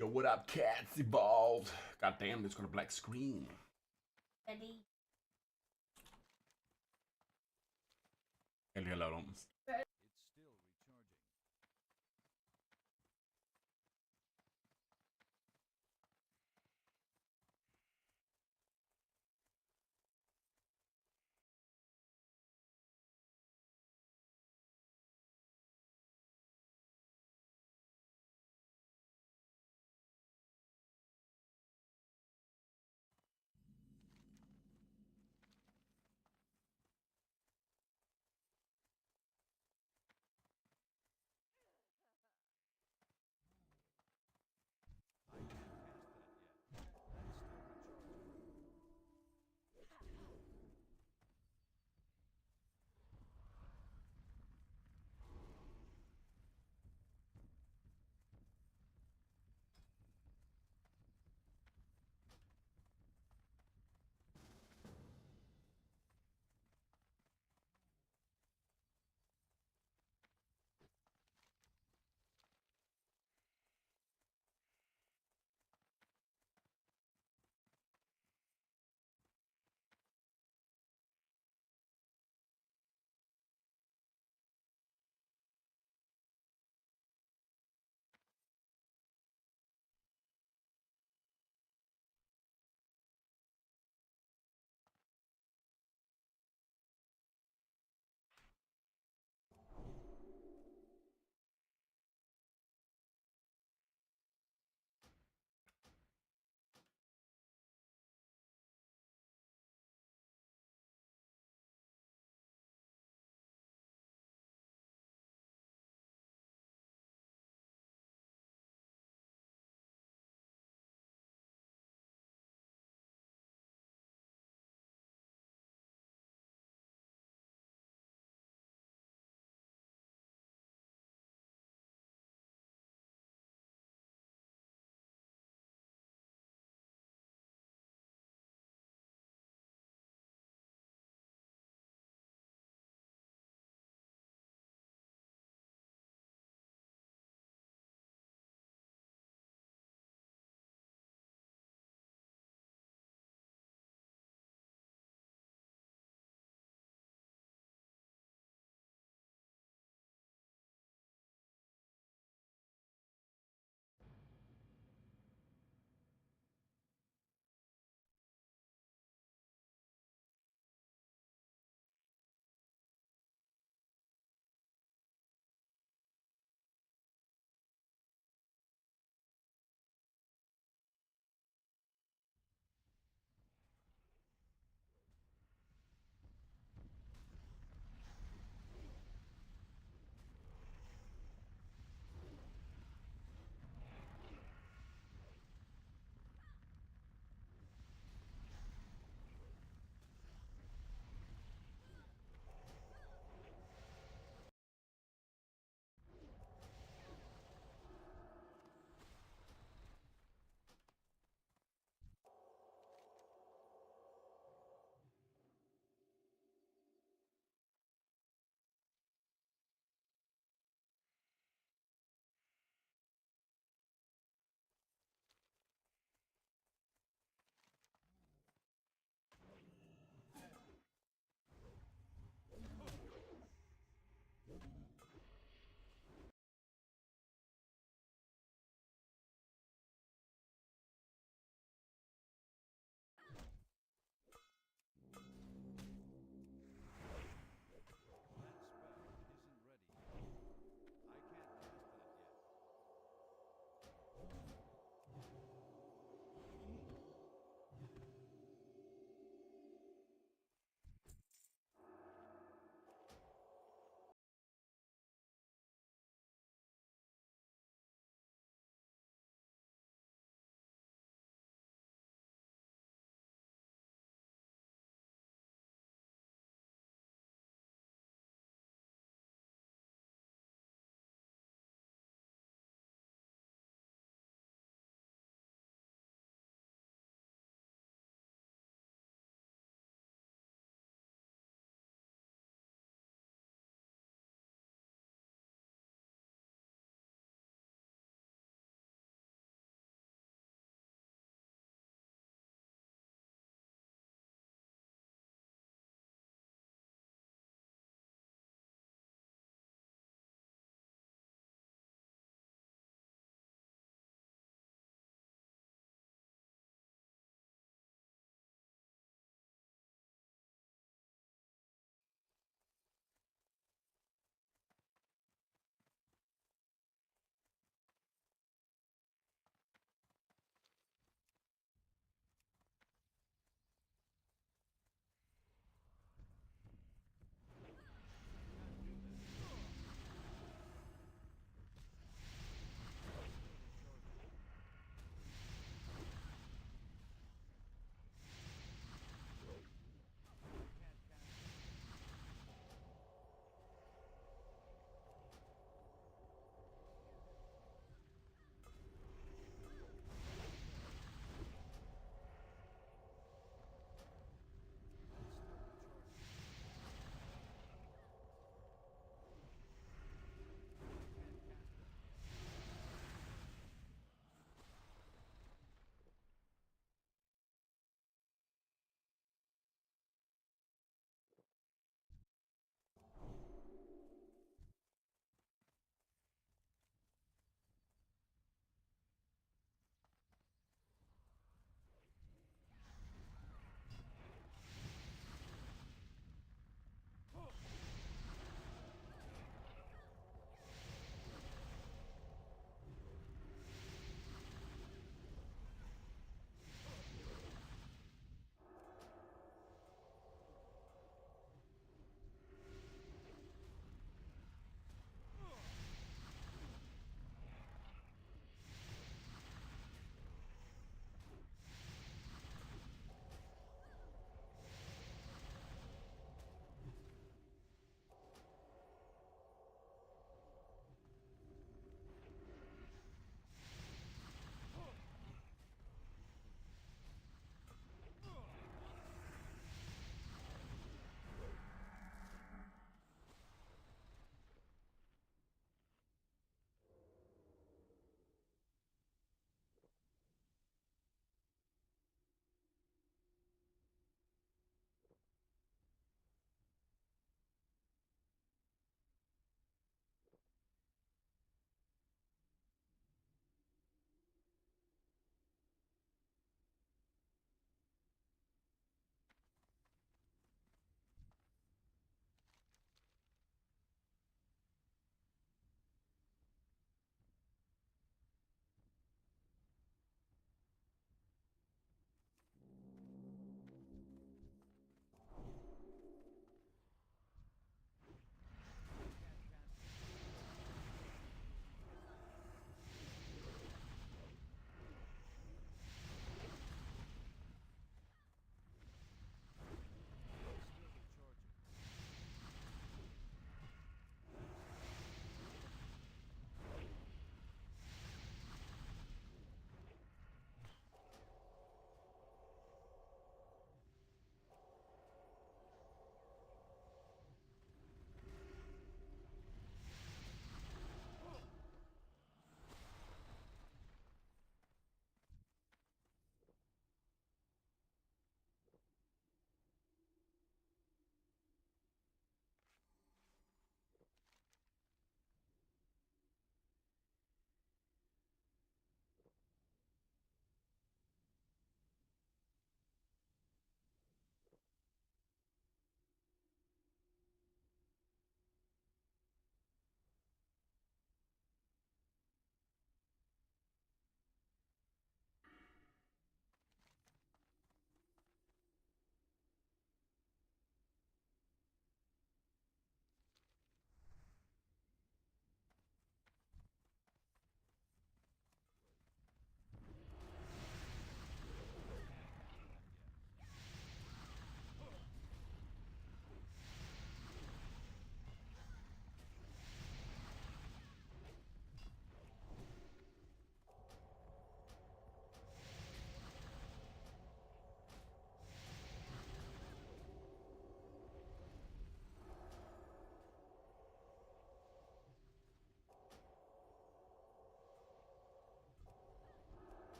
Yo, what up, cats? Evolved. God damn, it's got a black screen. Ready. Jeg lige har lavet om.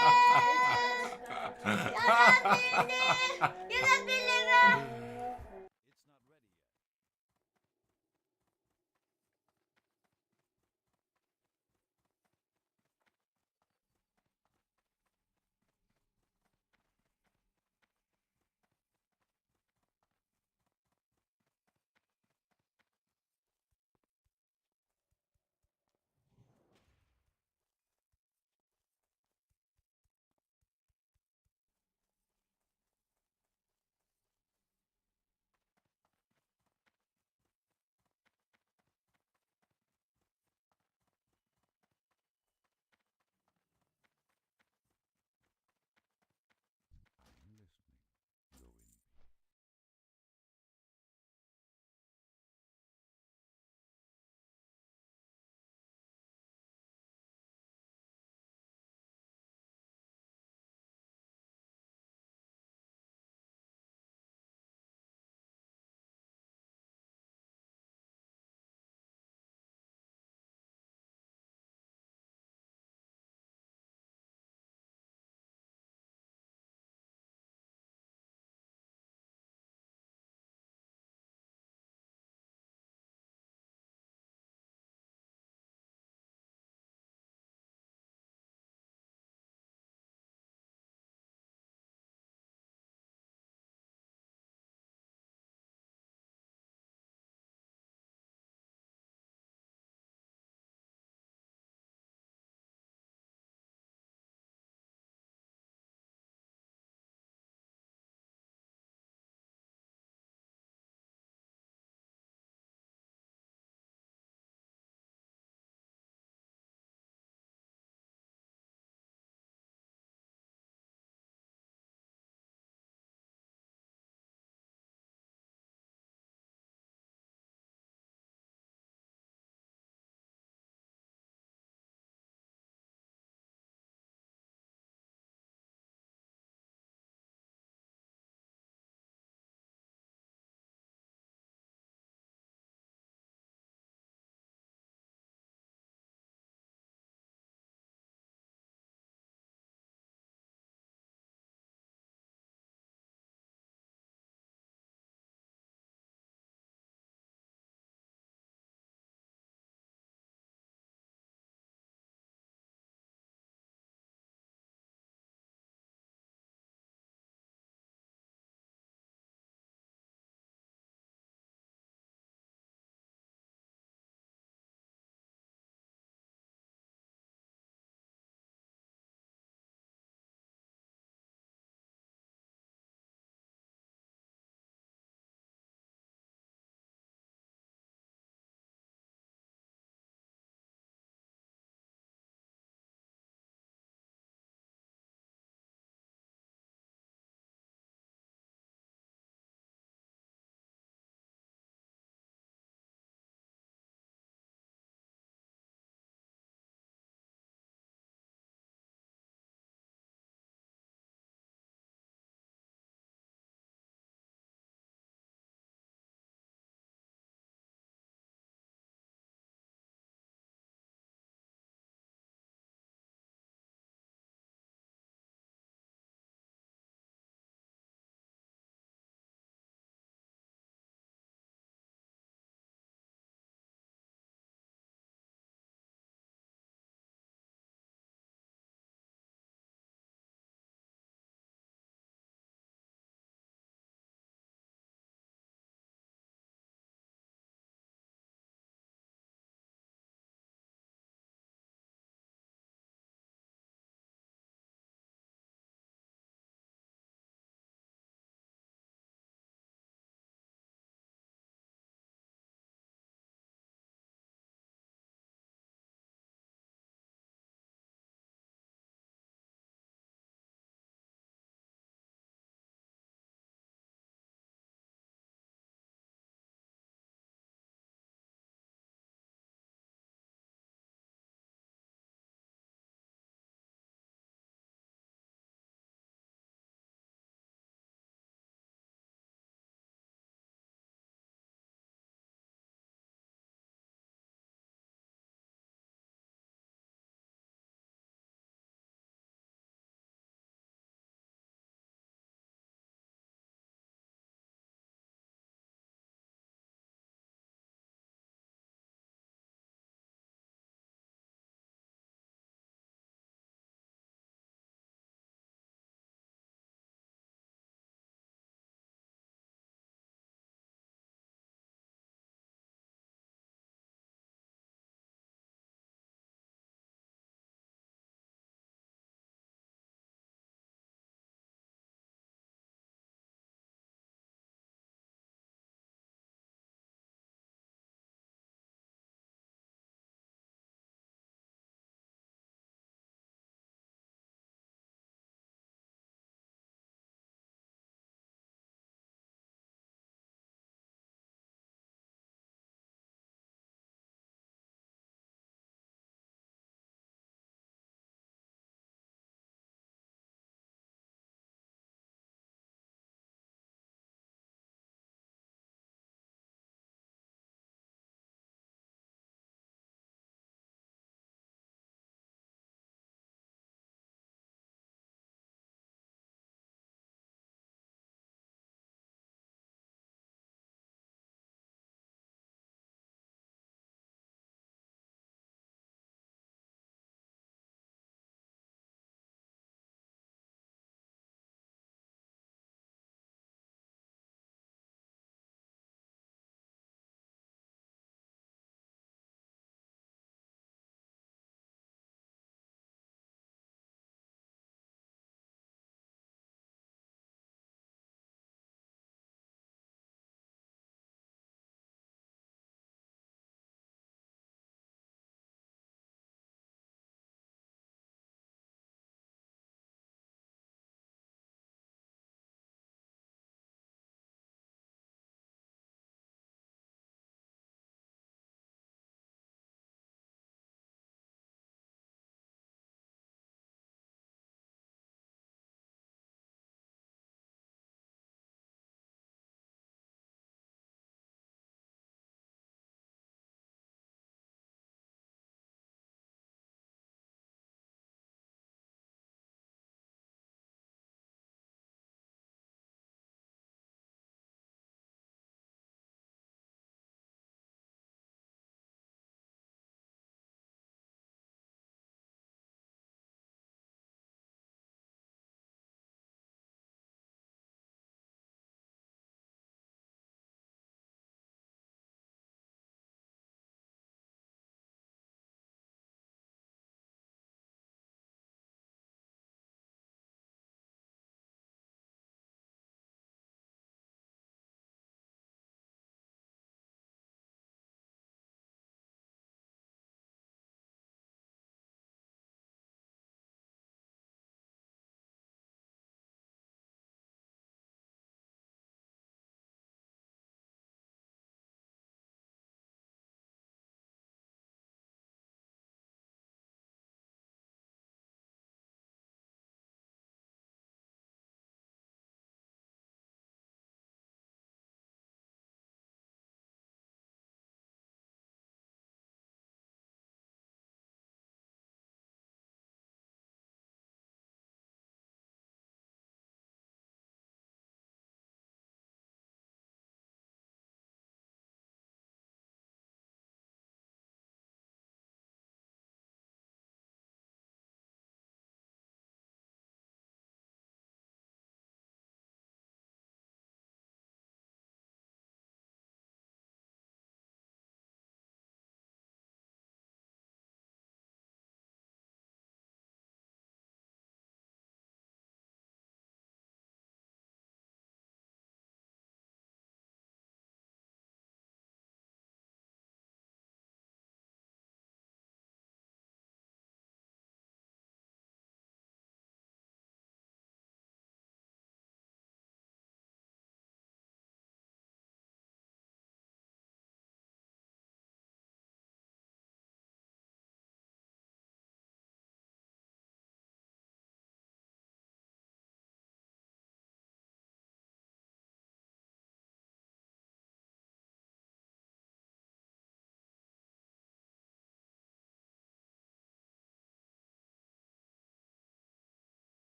You're not feeling